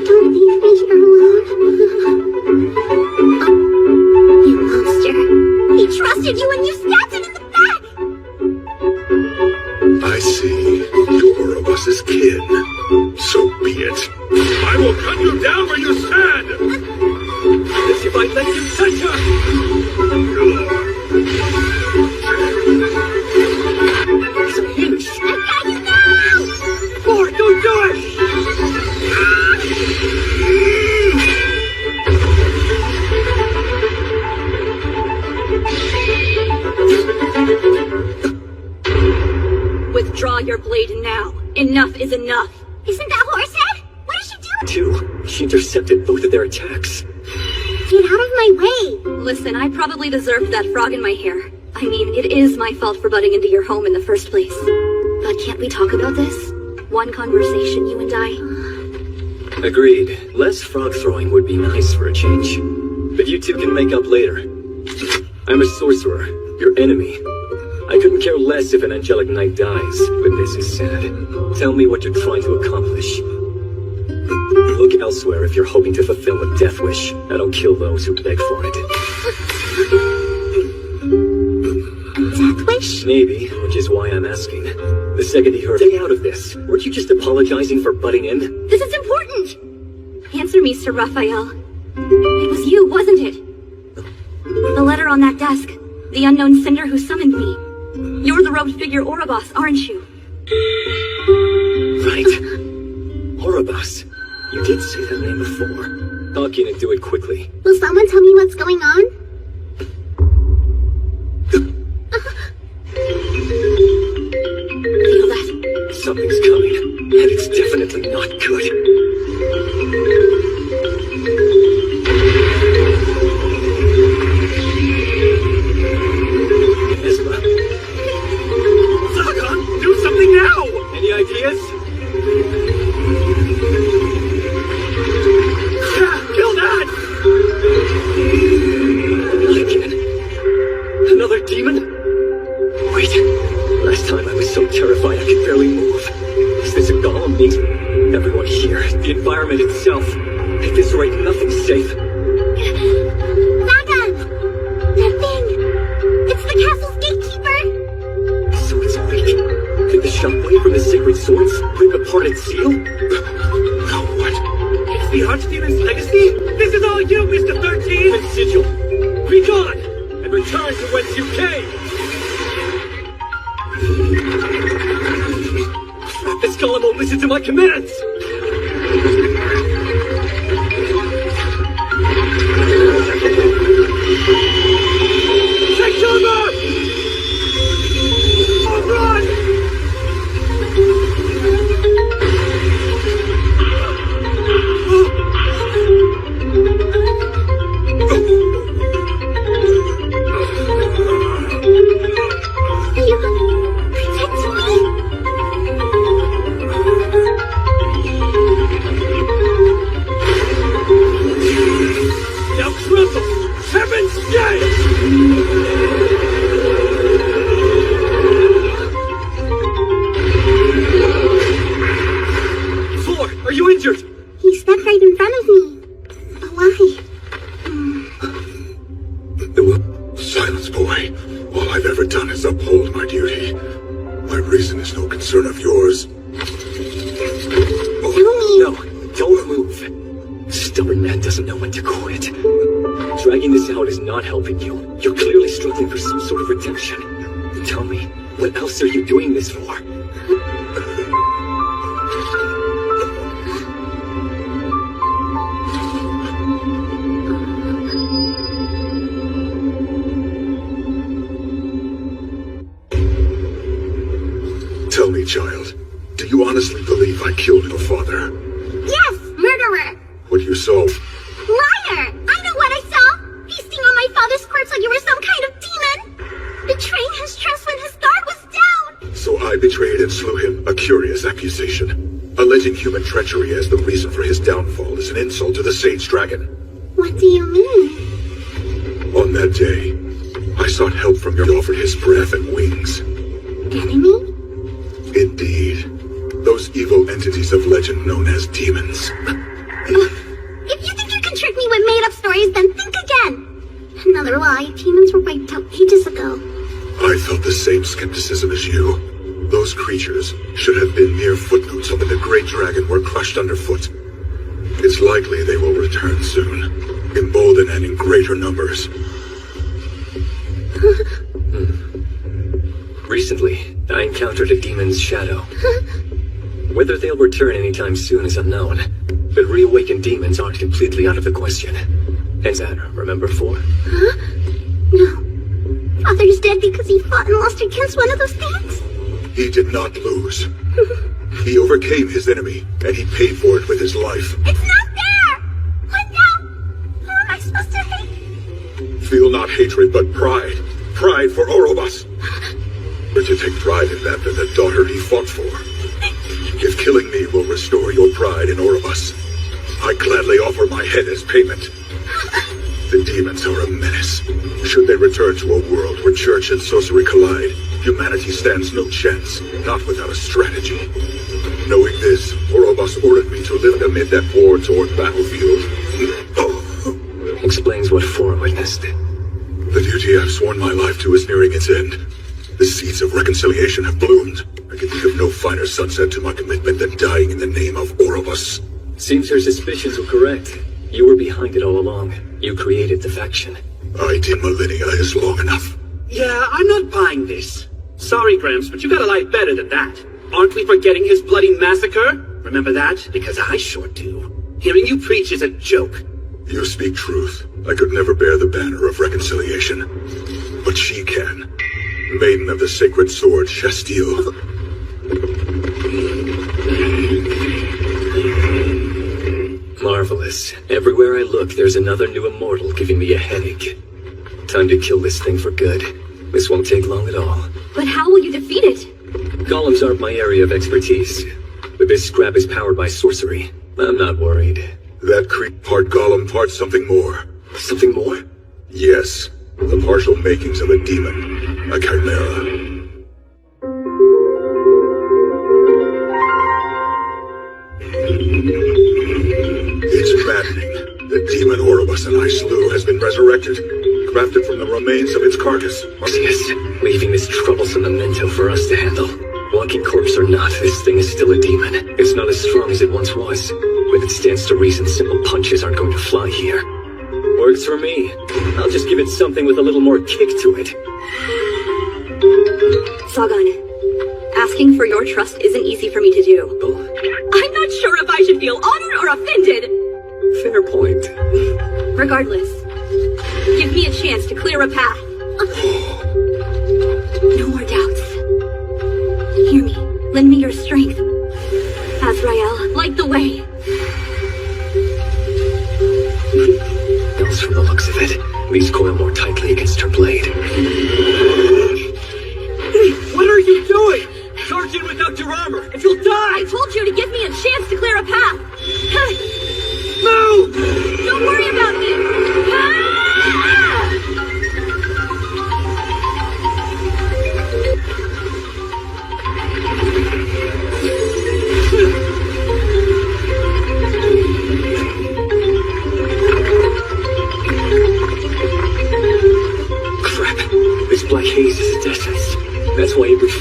Don't leave me here alone. You monster. He trusted you and you stabbed him in the back! I see. You're Orobus's kin. So be it. I will cut you down where you stand! As if I'd let you touch her! It's a hinge! I got you now! 4, don't do it! Withdraw your blade now. Enough is enough. Isn't that Horsehead? What is she doing? 2, she intercepted both of their attacks. Get out of my way! Listen, I probably deserved that frog in my hair. I mean, it is my fault for butting into your home in the first place. But can't we talk about this? One conversation, you and I? Agreed. Less frog throwing would be nice for a change. But you two can make up later. I'm a sorcerer, your enemy. I couldn't care less if an angelic knight dies, but this is sad. Tell me what you're trying to accomplish. Look elsewhere if you're hoping to fulfill a death wish. I don't kill those who beg for it. A death wish? Maybe, which is why I'm asking. The second he heard, stay out of this. Weren't you just apologizing for butting in? This is important! Answer me, Sir Raphael. It was you, wasn't it? The letter on that desk. The unknown cinder who summoned me. You're the robed figure Orobos, aren't you? Right. Orobos. You did say that name before. Talk in and do it quickly. Will someone tell me what's going on? Feel that? Something's coming, and it's definitely not good. Esma. Zagon, do something now! Any ideas? Yeah, kill that! Again? Another demon? Wait, last time I was so terrified I could barely move. Is this a golem? Everyone here, the environment itself. At this rate, nothing's safe. Zagan! That thing! It's the castle's gatekeeper! So it's weak. Did the shockwave from the sacred swords rip apart its seal? Now what? It's the Archdemon's legacy? This is all you, Mr. 13! And Sigil, be gone! And return to whence you came! This golem won't listen to my commands! injured? He stepped right in front of me. But why? Silence, boy. All I've ever done is uphold my duty. My reason is no concern of yours. Tell me. No, don't move. Stubborn man doesn't know when to quit. Dragging this out is not helping you. You're clearly struggling for some sort of redemption. Tell me, what else are you doing this for? Tell me, child, do you honestly believe I killed your father? Yes, murderer. What you saw? Liar! I know what I saw! Feasting on my father's corpse like you were some kind of demon! Betraying his trust when his guard was down! So I betrayed and slew him, a curious accusation. Alleging human treachery as the reason for his downfall is an insult to the Sage Dragon. What do you mean? On that day, I sought help from your offered his breath and wings. Enemy? Indeed. Those evil entities of legend known as demons. If you think you can trick me with made-up stories, then think again! Another lie. Demons were wiped out ages ago. I felt the same skepticism as you. Those creatures should have been mere footnotes on the great dragon were crushed underfoot. It's likely they will return soon, emboldened and in greater numbers. Recently, I encountered a demon's shadow. Whether they'll return anytime soon is unknown, but reawakened demons aren't completely out of the question. Hence that, remember 4? Huh? No. Father's dead because he fought and lost against one of those things? He did not lose. He overcame his enemy, and he paid for it with his life. It's not there! What now? Who am I supposed to hate? Feel not hatred, but pride. Pride for Orobas. But to take pride in that than the daughter he fought for. If killing me will restore your pride in Orobas, I gladly offer my head as payment. The demons are a menace. Should they return to a world where church and sorcery collide, humanity stands no chance, not without a strategy. Knowing this, Orobas ordered me to live amid that war toward battlefield. Explains what 4 witnessed. The duty I've sworn my life to is nearing its end. The seeds of reconciliation have bloomed. I can think of no finer sunset to my commitment than dying in the name of Orobas. Seems your suspicions were correct. You were behind it all along. You created the faction. I did millennia is long enough. Yeah, I'm not buying this. Sorry, Gramps, but you got a lie better than that. Aren't we forgetting his bloody massacre? Remember that? Because I sure do. Hearing you preach is a joke. You speak truth. I could never bear the banner of reconciliation. But she can. Maiden of the sacred sword, Shastile. Marvelous. Everywhere I look, there's another new immortal giving me a headache. Time to kill this thing for good. This won't take long at all. But how will you defeat it? Golems aren't my area of expertise, but this scrap is powered by sorcery. I'm not worried. That creep part golem, part something more. Something more? Yes. The partial makings of a demon. A chimera. It's maddening. The demon Orobas and I slew has been resurrected, crafted from the remains of its carcass. Yes, leaving this troublesome memento for us to handle. Walking corpse or not, this thing is still a demon. It's not as strong as it once was, but it stands to reason simple punches aren't going to fly here. Works for me. I'll just give it something with a little more kick to it. Sagan, asking for your trust isn't easy for me to do. Oh, I'm not sure if I should feel honored or offended. fair point. Regardless, give me a chance to clear a path. No more doubts. Hear me. Lend me your strength. Azrael, light the way. Else from the looks of it, these coil more tightly against her blade. What are you doing? Charge in without your armor, and you'll die! I told you to give me a chance to clear a path. Move! Don't worry about me.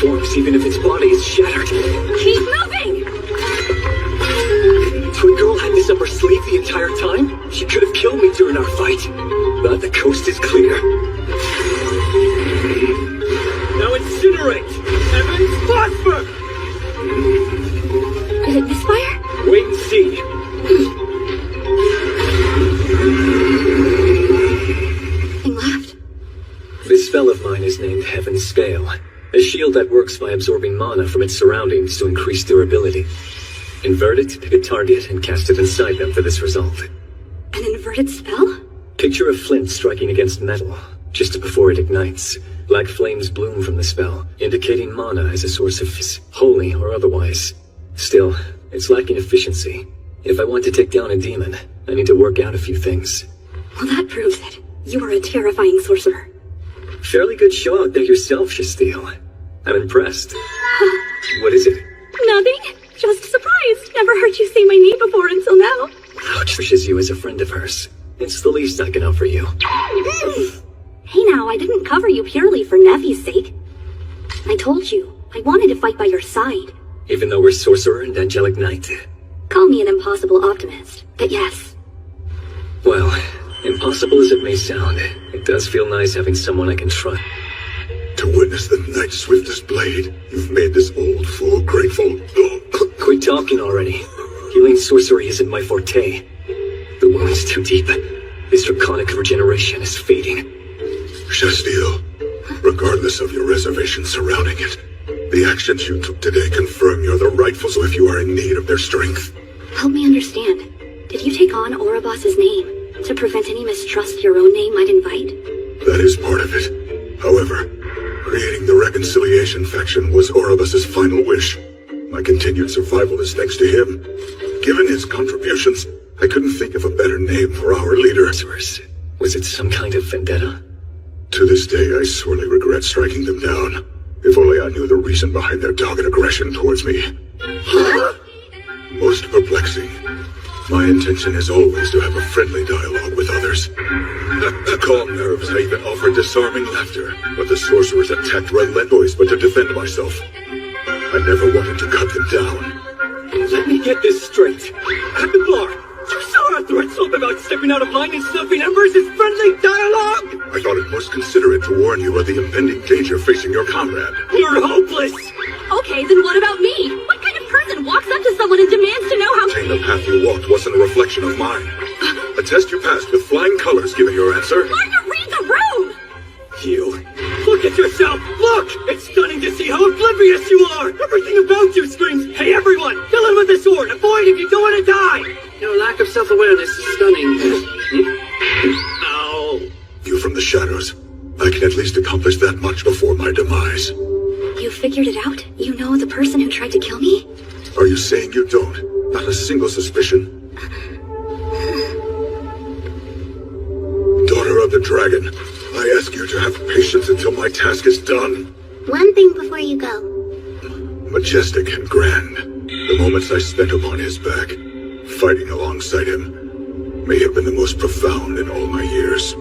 transforms even if its body is shattered. Keep moving! Twin Girl had this up her sleeve the entire time? She could have killed me during our fight. But the coast is clear. Now incinerate! Heaven's phosphor! Is it misfire? Wait and see. Nothing left. This spell of mine is named Heaven's Scale, a shield that works by absorbing mana from its surroundings to increase durability. Invert it, pick a target, and cast it inside them for this result. An inverted spell? Picture a flint striking against metal. Just before it ignites, black flames bloom from the spell, indicating mana as a source of holy or otherwise. Still, it's lacking efficiency. If I want to take down a demon, I need to work out a few things. Well, that proves it. You are a terrifying sorcerer. Fairly good show out there yourself, Shasteel. I'm impressed. What is it? Nothing. Just surprised. Never heard you say my name before until now. Ouch, wishes you as a friend of hers. It's the least I can offer you. Hey now, I didn't cover you purely for Nefi's sake. I told you, I wanted to fight by your side. Even though we're sorcerer and angelic knight? Call me an impossible optimist, but yes. Well, impossible as it may sound, it does feel nice having someone I can trust. To witness the knight's swiftest blade, you've made this old fool grateful. Quit talking already. Healing sorcery isn't my forte. The wound's too deep. This draconic regeneration is fading. Shasteel, regardless of your reservations surrounding it, the actions you took today confirm you're the rightful if you are in need of their strength. Help me understand. Did you take on Orobos's name to prevent any mistrust your own name might invite? That is part of it. However, creating the Reconciliation faction was Orobos's final wish. My continued survival is thanks to him. Given his contributions, I couldn't think of a better name for our leader. Was it some kind of vendetta? To this day, I sorely regret striking them down. If only I knew the reason behind their dogged aggression towards me. Most perplexing. My intention is always to have a friendly dialogue with others. To calm nerves, I even offered disarming laughter, but the sorcerers attacked relentless but to defend myself. I never wanted to cut them down. Let me get this straight. At the bar, you saw our threats up about stepping out of line and snuffing embers as friendly dialogue! I thought it most considerate to warn you of the impending danger facing your comrade. You're hopeless! Okay, then what about me? What kind of person walks up to someone and demands to know how— Saying the path you walked wasn't a reflection of mine. A test you passed with flying colors given your answer. Learn to read the room! You. Look at yourself! Look! It's stunning to see how oblivious you are! Everything about you screams, hey everyone! Kill him with the sword! Avoid if you don't want to die! Your lack of self-awareness is stunning. Ow! You from the shadows. I can at least accomplish that much before my demise. You figured it out? You know the person who tried to kill me? Are you saying you don't? Not a single suspicion? Daughter of the dragon, I ask you to have patience until my task is done. One thing before you go. Majestic and grand, the moments I spent upon his back, fighting alongside him, may have been the most profound in all my years.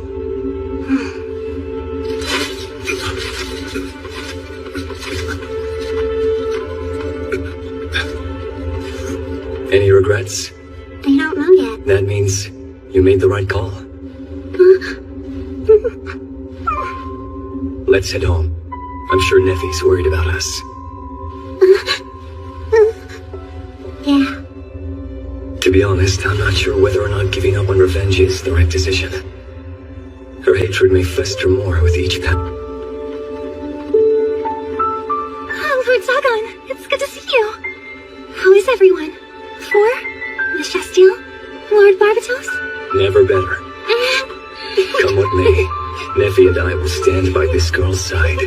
Any regrets? I don't know yet. That means you made the right call. Let's head home. I'm sure Nefi's worried about us. Yeah. To be honest, I'm not sure whether or not giving up on revenge is the right decision. Her hatred may fester more with each path. Lord Zagon, it's good to see you. How is everyone? Miss Shasteel? Lord Barbatos? Never better. Come what may, Nefi and I will stand by this girl's side.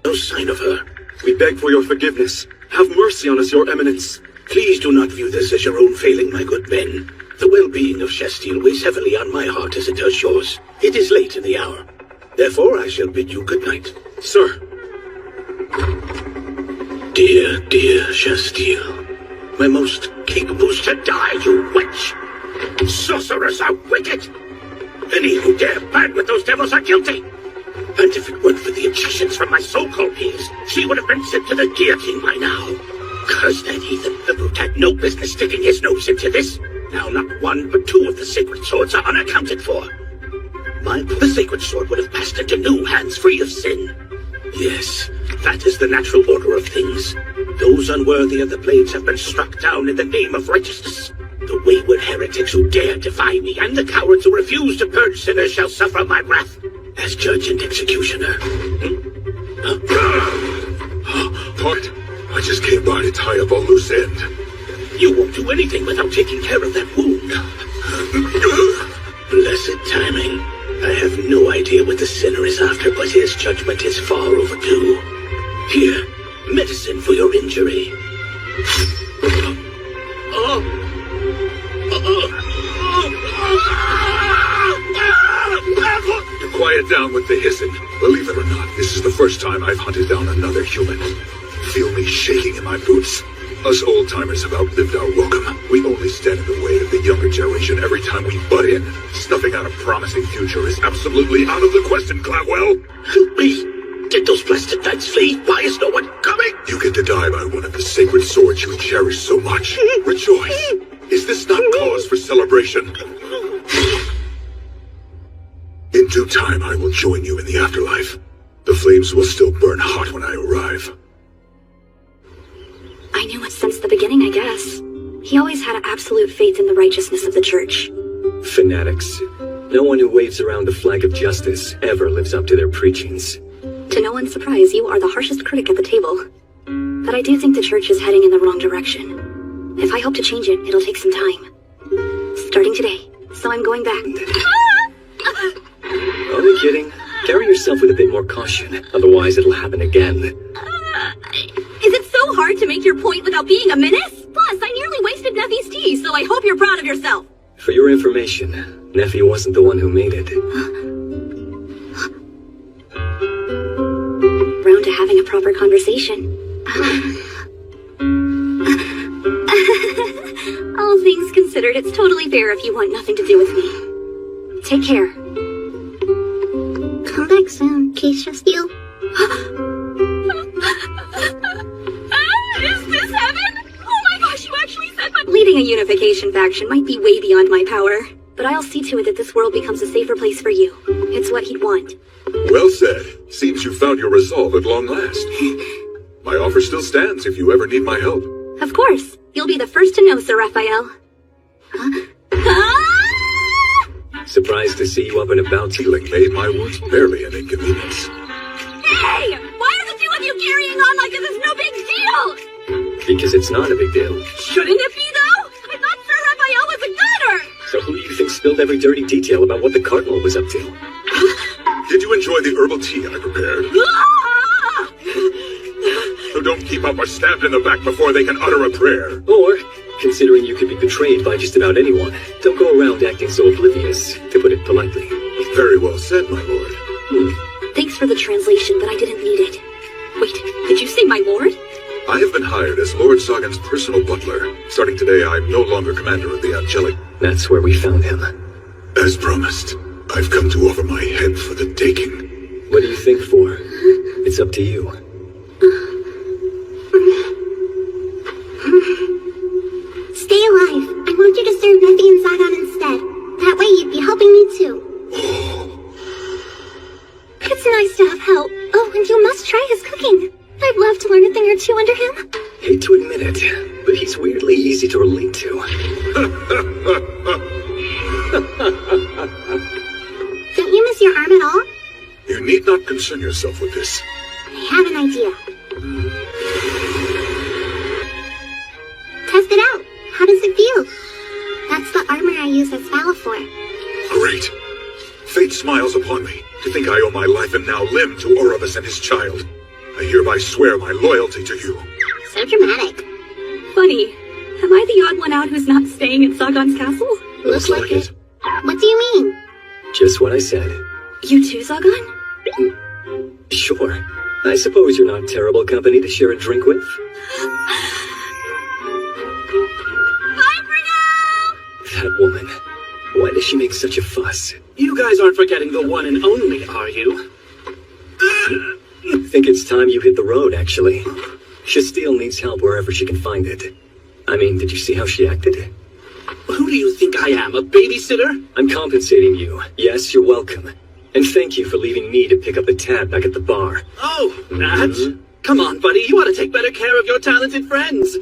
No sign of her. We beg for your forgiveness. Have mercy on us, your eminence. Please do not view this as your own failing, my good men. The well-being of Shasteel weighs heavily on my heart as it does yours. It is late in the hour. Therefore, I shall bid you good night. Sir. Dear, dear Shasteel, my most capable— to die, you witch! Sorcerers are wicked! Any who dare band with those devils are guilty! And if it weren't for the objections from my so-called peers, she would have been sent to the guillotine by now. Curse that heathen, the brute had no business sticking his nose into this. Now not one, but two of the sacred swords are unaccounted for. The sacred sword would have passed into new hands free of sin. Yes, that is the natural order of things. Those unworthy of the blades have been struck down in the name of righteousness. The wayward heretics who dare defy me, and the cowards who refuse to purge sinners shall suffer my wrath as judge and executioner. What? I just came by to tie up a loose end. You won't do anything without taking care of that wound. Blessed timing. I have no idea what the sinner is after, but his judgment is far overdue. Here, medicine for your injury. Quiet down with the hissing. Believe it or not, this is the first time I've hunted down another human. Feel me shaking in my boots? Us old-timers have outlived our welcome. We only stand in the way of the younger generation every time we butt in. Snuffing out a promising future is absolutely out of the question, Clapwell. Help me! Did those blasted knights flee? Why is no one coming? You get to die by one of the sacred swords you cherish so much. Rejoice! Is this not cause for celebration? In due time, I will join you in the afterlife. The flames will still burn hot when I arrive. I knew it since the beginning, I guess. He always had absolute faith in the righteousness of the church. Fanatics. No one who waves around the flag of justice ever lives up to their preachings. To no one's surprise, you are the harshest critic at the table. But I do think the church is heading in the wrong direction. If I hope to change it, it'll take some time. Starting today. So I'm going back. Only kidding. Carry yourself with a bit more caution, otherwise it'll happen again. Is it so hard to make your point without being a menace? Plus, I nearly wasted Neffy's tea, so I hope you're proud of yourself. For your information, Neffy wasn't the one who made it. Round to having a proper conversation. All things considered, it's totally fair if you want nothing to do with me. Take care. Come back soon, case just you. Is this heaven? Oh my gosh, you actually said my— Leading a unification faction might be way beyond my power, but I'll see to it that this world becomes a safer place for you. It's what he'd want. Well said. Seems you found your resolve at long last. My offer still stands if you ever need my help. Of course. You'll be the first to know, Sir Raphael. Surprised to see you up and about. Healing made my wounds barely an inconvenience. Hey! Why are the two of you carrying on like this is no big deal? Because it's not a big deal. Shouldn't it be, though? I thought Sir Raphael was a gunner! So who do you think spilled every dirty detail about what the Cardinal was up to? Did you enjoy the herbal tea I prepared? Ah! Who don't keep up are stabbed in the back before they can utter a prayer. Or, considering you could be betrayed by just about anyone, don't go around acting so oblivious, to put it politely. Very well said, my lord. Thanks for the translation, but I didn't need it. Wait, did you say my lord? I have been hired as Lord Sagan's personal butler. Starting today, I'm no longer commander of the Angelic. That's where we found him. As promised, I've come to offer my head for the taking. What do you think for? It's up to you. Stay alive. I want you to serve Neffy and Zagan instead. That way you'd be helping me too. It's nice to have help. Oh, and you must try his cooking. I'd love to learn a thing or two under him. Hate to admit it, but he's weirdly easy to relate to. Don't you miss your arm at all? You need not concern yourself with this. I have an idea. Test it out. How does it feel? That's the armor I use as Valafor. Great. Fate smiles upon me to think I owe my life and now limb to Orobus and his child. I hereby swear my loyalty to you. So dramatic. Funny. Am I the odd one out who's not staying at Zagan's castle? Looks like it. What do you mean? Just what I said. You too, Zagan? Sure. I suppose you're not terrible company to share a drink with. Bye for now! That woman. Why does she make such a fuss? You guys aren't forgetting the one and only, are you? think it's time you hit the road, actually. Shasteel needs help wherever she can find it. I mean, did you see how she acted? Who do you think I am, a babysitter? I'm compensating you. Yes, you're welcome. And thank you for leaving me to pick up the tab back at the bar. Oh, that? Come on, buddy, you ought to take better care of your talented friends.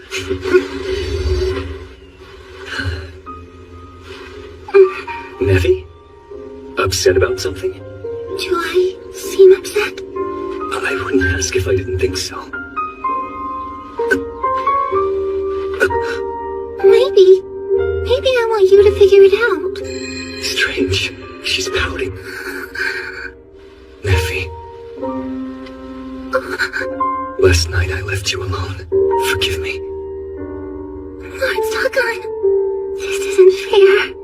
Neffy? Upset about something? Do I seem upset? I wouldn't ask if I didn't think so. Maybe. Maybe I want you to figure it out. Strange. She's pouting. Neffy. Last night I left you alone. Forgive me. Lord Zagan, this isn't fair.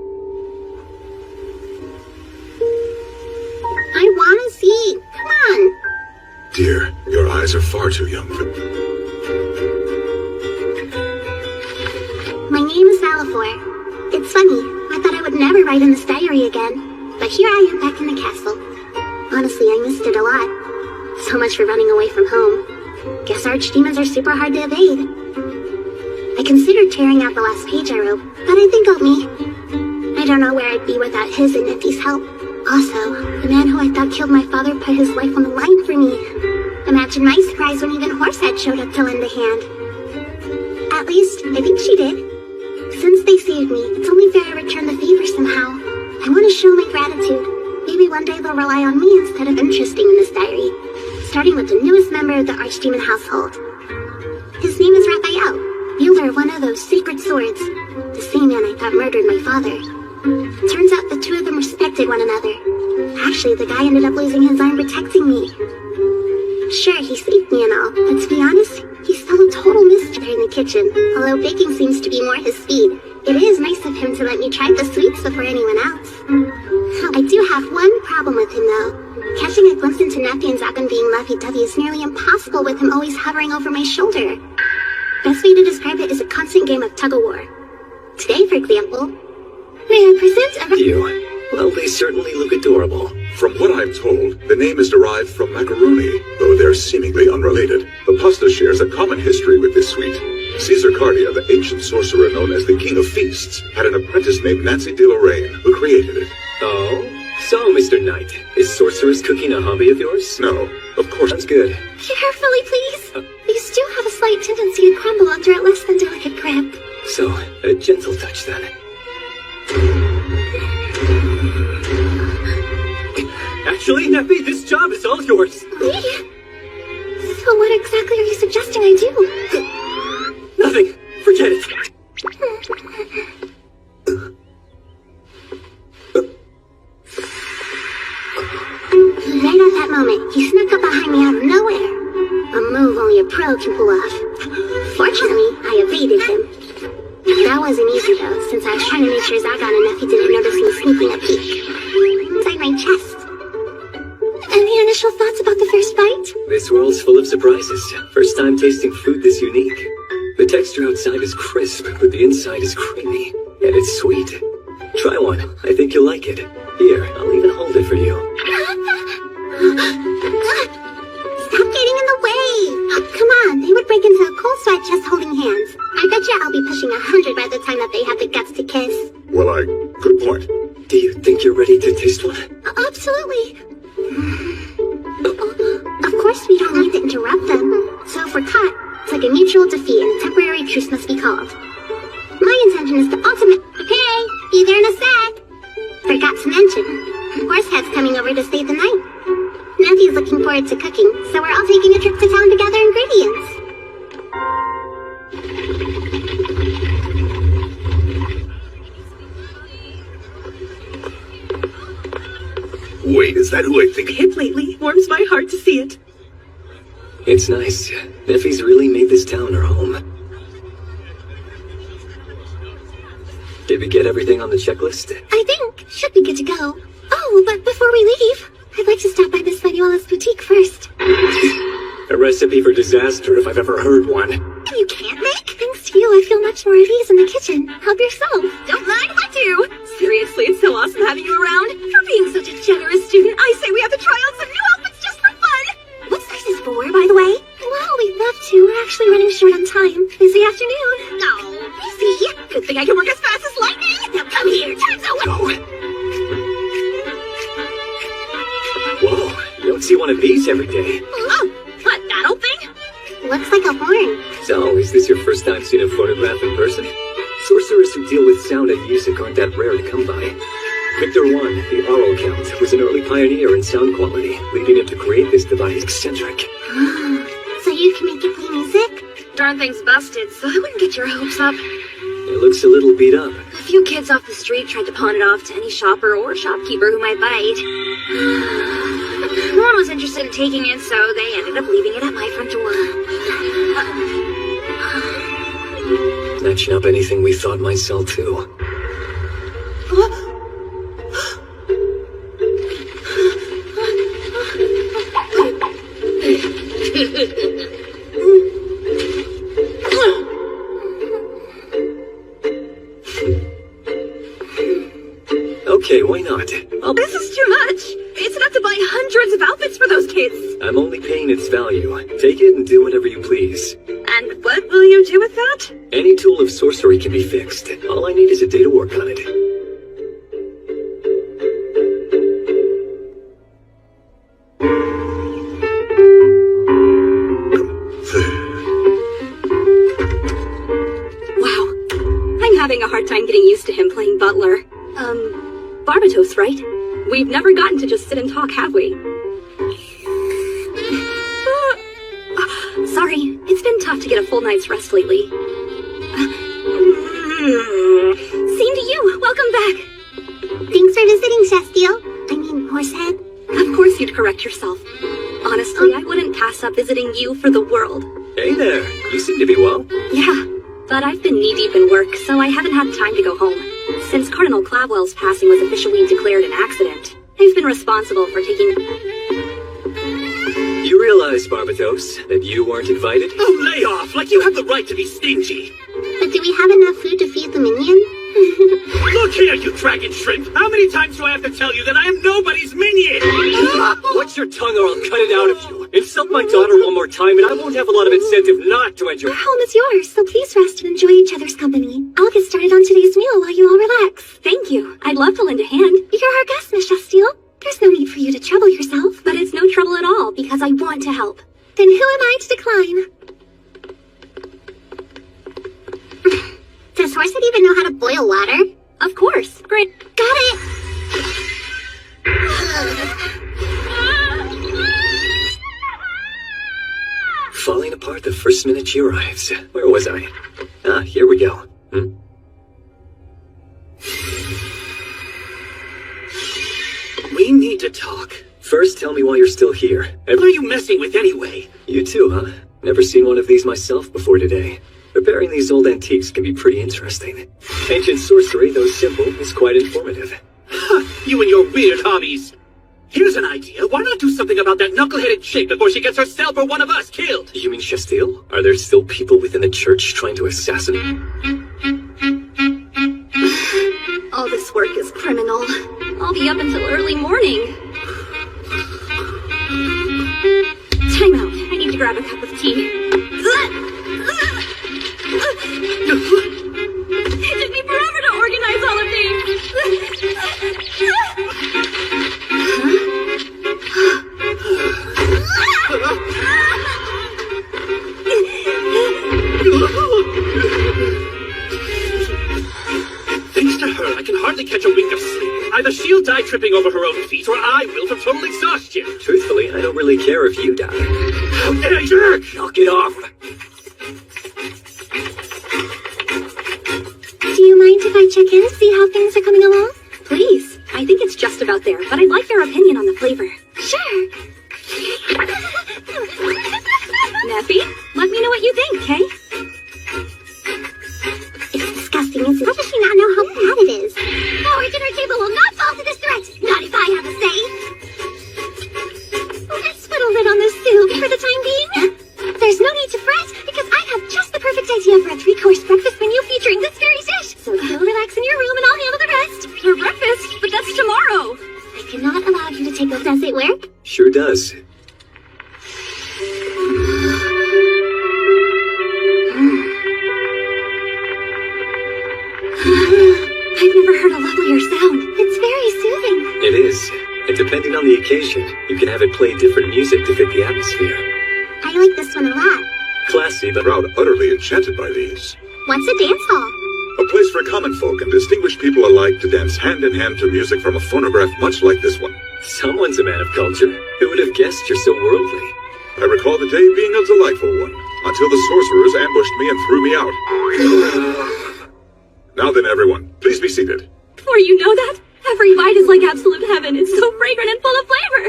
I want to see. Come on. Dear, your eyes are far too young for... My name is Valafor. It's funny, I thought I would never write in this diary again, but here I am back in the castle. Honestly, I missed it a lot. So much for running away from home. Guess archdemons are super hard to evade. I considered tearing out the last page I wrote, but I think of me. I don't know where I'd be without his and Neffy's help. Also, the man who I thought killed my father put his life on the line for me. Imagine my surprise when even Horsehead showed up to lend a hand. At least, I think she did. Since they saved me, it's only fair I return the favor somehow. I want to show my gratitude. Maybe one day they'll rely on me instead of interesting in this diary. Starting with the newest member of the Archdemon household. His name is Raphael, wielder of one of those sacred swords. The same man I thought murdered my father. Turns out the two of them respected one another. Actually, the guy ended up losing his arm protecting me. Sure, he saved me and all, but to be honest, he's still a total mischief in the kitchen, although baking seems to be more his speed. It is nice of him to let me try the sweets before anyone else. I do have one problem with him, though. Catching a glimpse into Neffy and Zagan being lovey-dovey is nearly impossible with him always hovering over my shoulder. Best way to describe it is a constant game of tug-of-war. Today, for example, may I present a... You? Well, they certainly look adorable. From what I'm told, the name is derived from macaroni, though they're seemingly unrelated. The pasta shares a common history with this sweet. Caesar Cardia, the ancient sorcerer known as the King of Feasts, had an apprentice named Nancy de Lorraine, who created it. Oh? So, Mr. Knight, is sorceress cooking a hobby of yours? No, of course. That's good. Carefully, please. These do have a slight tendency to crumble under a less than delicate grip. So, a gentle touch then. Actually, Neffy, this job is all yours. Me? So what exactly are you suggesting I do? Nothing. Forget it. Right at that moment, he snuck up behind me out of nowhere. A move only a pro can pull off. Fortunately, I evaded him. That wasn't easy though, since I was trying to make sure Zagan and Neffy didn't notice me sneaking a peek. Inside my chest. Any initial thoughts about the first bite? This world's full of surprises. First time tasting food this unique. The texture outside is crisp, but the inside is creamy. And it's sweet. Try one. I think you'll like it. Here, I'll even hold it for you. Stop getting in the way! Come on, they would break into a cold sweat just holding hands. I bet you I'll be pushing 100 by the time that they have the guts to kiss. Well, good point. Do you think you're ready to taste one? Absolutely. Of course, we don't need to interrupt them. So if we're caught, it's like a mutual defeat and a temporary truce must be called. My intention is the ultimate... Okay, be there in a sec. Forgot to mention, Horsehead's coming over to stay the night. Neffy's looking forward to cooking, so we're all taking a trip to town to gather ingredients. Wait, is that who I think? Hip lately. Warms my heart to see it. It's nice. Neffy's really made this town her home. Did we get everything on the checklist? I think. Should be good to go. Oh, but before we leave, I'd like to stop by Miss Faniola's boutique first. A recipe for disaster if I've ever heard one. You can't make? Thanks to you, I feel much more at ease in the kitchen. Help yourself. Don't mind if I do. Seriously, it's so awesome having you around. For being such a generous student, I say we have to try out some new outfits just for fun. What size is before, by the way? Well, we'd love to. We're actually running short on time. Busy afternoon. Oh, busy. Good thing I can work as fast as lightning. Now come here, time's out. Go. Whoa, you don't see one of these every day. Oh, what, that old thing? Looks like a horn. So, is this your first time seeing a photograph in person? Sorcerers who deal with sound and music aren't that rare to come by. Victor I, the Aural Count, was an early pioneer in sound quality, leading him to create this device eccentric. So you can make it play music? Darn thing's busted, so I wouldn't get your hopes up. It looks a little beat up. A few kids off the street tried to pawn it off to any shopper or shopkeeper who might bite. No one was interested in taking it, so they ended up leaving it at my front door. Matching up anything we thought might sell too. Okay, why not? This is too much. It's enough to buy hundreds of outfits for those kids. I'm only paying its value. Take it and do whatever you please. And what will you do with that? Any tool of sorcery can be fixed. All I need is a day to work on it. Wow. I'm having a hard time getting used to him playing butler. Barbatos, right? We've never gotten to just sit and talk, have we? Sorry, it's been tough to get a full night's rest lately. Same to you. Welcome back. Thanks for visiting, Shastiel. I mean, Horsehead. Of course you'd correct yourself. Honestly, I wouldn't pass up visiting you for the world. Hey there, you seem to be well. Yeah, but I've been knee-deep in work, so I haven't had time to go home. Since Cardinal Clawell's passing was officially declared an accident, I've been responsible for taking... You realize, Barbatos, that you weren't invited? Oh, lay off! Like you have the right to be stingy! But do we have enough food to feed the minion? Look here, you dragon shrimp! How many times do I have to tell you that I am nobody's minion? Watch your tongue or I'll cut it out of you. Insult my daughter one more time and I won't have a lot of incentive not to enjoy. Our home is yours, so please rest and enjoy each other's company. I'll get started on today's meal while you all relax. Thank you. I'd love to lend a hand. You're our guest, Miss Shastiel. There's no need for you to trouble yourself. But it's no trouble at all, because I want to help. Then who am I to decline? Does Horsehead even know how to boil water? Of course. Great. Got it! Falling apart the first minute she arrives. Where was I? Ah, here we go. We need to talk. First, tell me why you're still here. What are you messing with anyway? You too, huh? Never seen one of these myself before today. Repairing these old antiques can be pretty interesting. Ancient sorcery, though simple, is quite informative. You and your weird hobbies. Here's an idea. Why not do something about that knuckle-headed chick before she gets herself or one of us killed? You mean Shastiel? Are there still people within the church trying to assassinate? All this work is criminal. I'll be up until early morning. Time out. I need to grab a cup of tea. It took me forever to organize all of these. Thanks to her, I can hardly catch a wink of sleep. Either she'll die tripping over her own feet, or I will from total exhaustion. Truthfully, I don't really care if you die. How dare you! Knock it off! Do you mind if I check in to see how things are coming along? Please. I think it's just about there, but I'd like your opinion on the flavor. Sure. Neffy, let me know what you think, okay? It's disgusting, isn't it? How does she not know how bad it is? Our dinner table will not fall to this threat. Not if I have a say. Let's put a lid on this soup for the time being. There's no need to fret, because I have just the perfect idea for a 3-course breakfast menu featuring this very dish. So you'll relax in your room and I'll handle the rest. For breakfast? But that's tomorrow. I cannot allow you to take those. Does it work? Sure does. occasion, you can have it play different music to fit the atmosphere. I like this one a lot. Classy, but Crowd utterly enchanted by these. What's a dance hall? A place for common folk and distinguished people alike to dance hand in hand to music from a phonograph much like this one. someone's a man of culture. Who would have guessed you're so worldly? I recall the day being a delightful one, until the sorcerers ambushed me and threw me out. Now then, everyone, please be seated. Before you know that, every bite is like absolute heaven. It's so fragrant and full of flavor.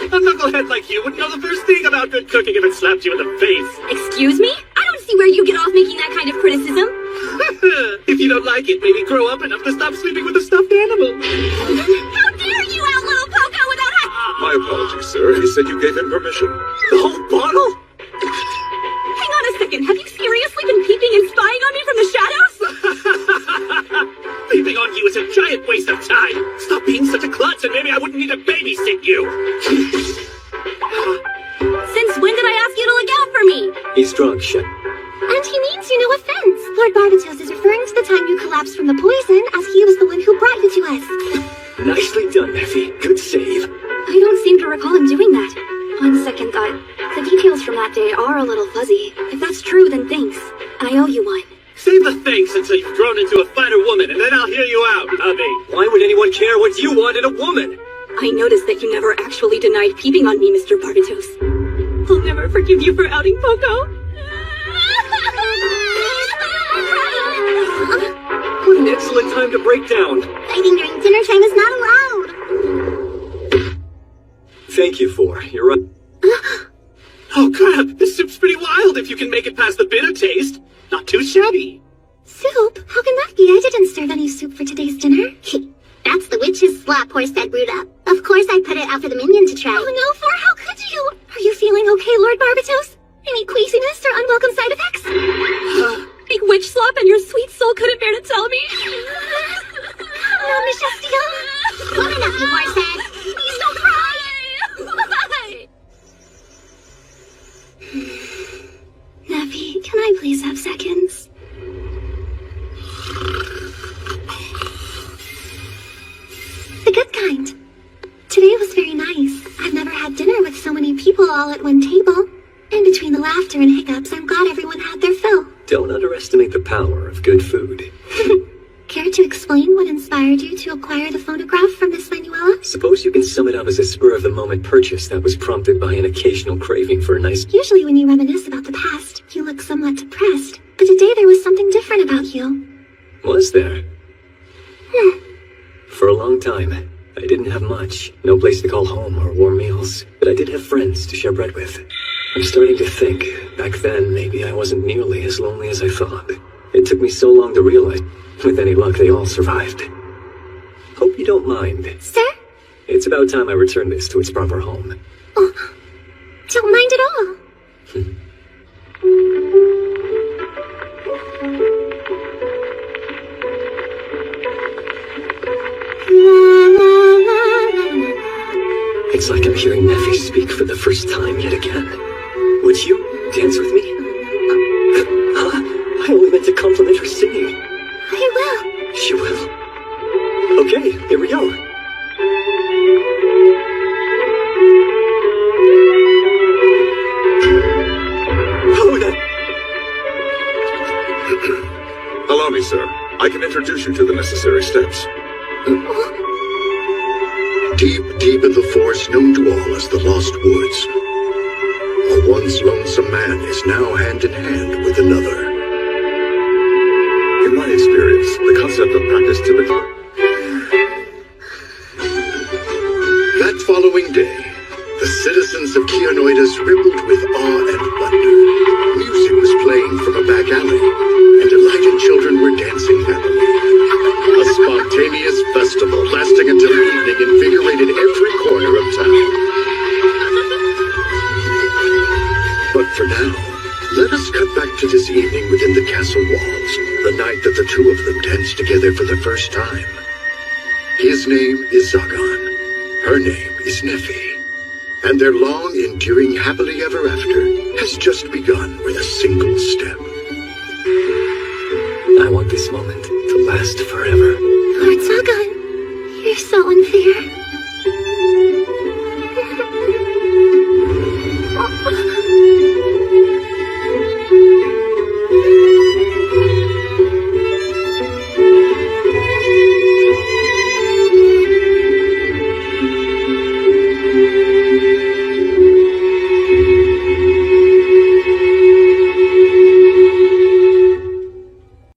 A knucklehead like you wouldn't know the first thing about good cooking if it slapped you in the face. Excuse me? I don't see where you get off making that kind of criticism. If you don't like it, maybe grow up enough to stop sleeping with a stuffed animal. How dare you out little Poco without a... My apologies, sir. He said you gave him permission. The whole bottle? Hang on a second. Have you seriously been peeping and spying on me from the shadows? Peeping on you is a giant waste of time. Stop being such a klutz and maybe I wouldn't need to babysit you. Since when did I ask you to look out for me? He's drunk, Shep. And he means you no offense. Lord Barbatos is referring to the time you collapsed from the poison, as he was the one who brought you to us. Nicely done, Effie. Good save. I don't seem to recall him doing that. On second thought, the details from that day are a little fuzzy. If that's true, then thanks. I owe you one. Save the thanks until you've grown into a finer woman, and then I'll hear you out, hubby. Why would anyone care what you want in a woman? I noticed that you never actually denied peeping on me, Mr. Barbatos. I'll never forgive you for outing Poco. What an excellent time to break down. Fighting during dinner time is not allowed. Thank you for. You're right. Oh crap, this soup's pretty wild if you can make it past the bitter taste. Not too shabby. Soup? How can that be? I didn't serve any soup for today's dinner. That's the witch's slop horse that brewed up. Of course I put it out for the minion to try. Oh no, how could you? Are you feeling okay, Lord Barbatos? Any queasiness or unwelcome side effects? Big witch slop and your sweet soul couldn't bear to tell me. No, Miss Justia. Woman up, you horsehead. Please don't cry. Nappy, can I please have seconds? The good kind. Today was very nice. I've never had dinner with so many people all at one table. In between the laughter and hiccups, I'm glad everyone had their fill. Don't underestimate the power of good food. Care to explain what inspired you to acquire the phonograph from Miss Manuela? Suppose you can sum it up as a spur-of-the-moment purchase that was prompted by an occasional craving for a nice... Usually when you reminisce about the past, you look somewhat depressed. But today there was something different about you. Was there? For a long time, I didn't have much. No place to call home or warm meals. But I did have friends to share bread with. I'm starting to think, back then, maybe I wasn't nearly as lonely as I thought. It took me so long to realize, with any luck, they all survived. Hope you don't mind. Sir? It's about time I return this to its proper home. Oh, don't mind at all. It's like I'm hearing Neffy speak for the first time yet again. Would you dance with me? I only meant to compliment her singing. I will. She will. Okay, here we go. Oh, that... Allow me, sir. I can introduce you to the necessary steps. Deep, deep in the forest known to all as the Lost Woods, a once lonesome man is now hand in hand with another. In my experience, the concept of practice typically... That following day, the citizens of Keonoidus rippled with awe and wonder. Music was playing from a back alley, and delighted children were dancing happily. A spontaneous festival lasting until evening invigorated every corner of town. But for now, let us cut back to this evening within the castle walls, the night that the two of them danced together for the first time. His name is Zagan. Her name is Neffy. And their long, enduring happily ever after has just begun with a single step. I want this moment to last forever. Lord Zagan, you're You're so unfair.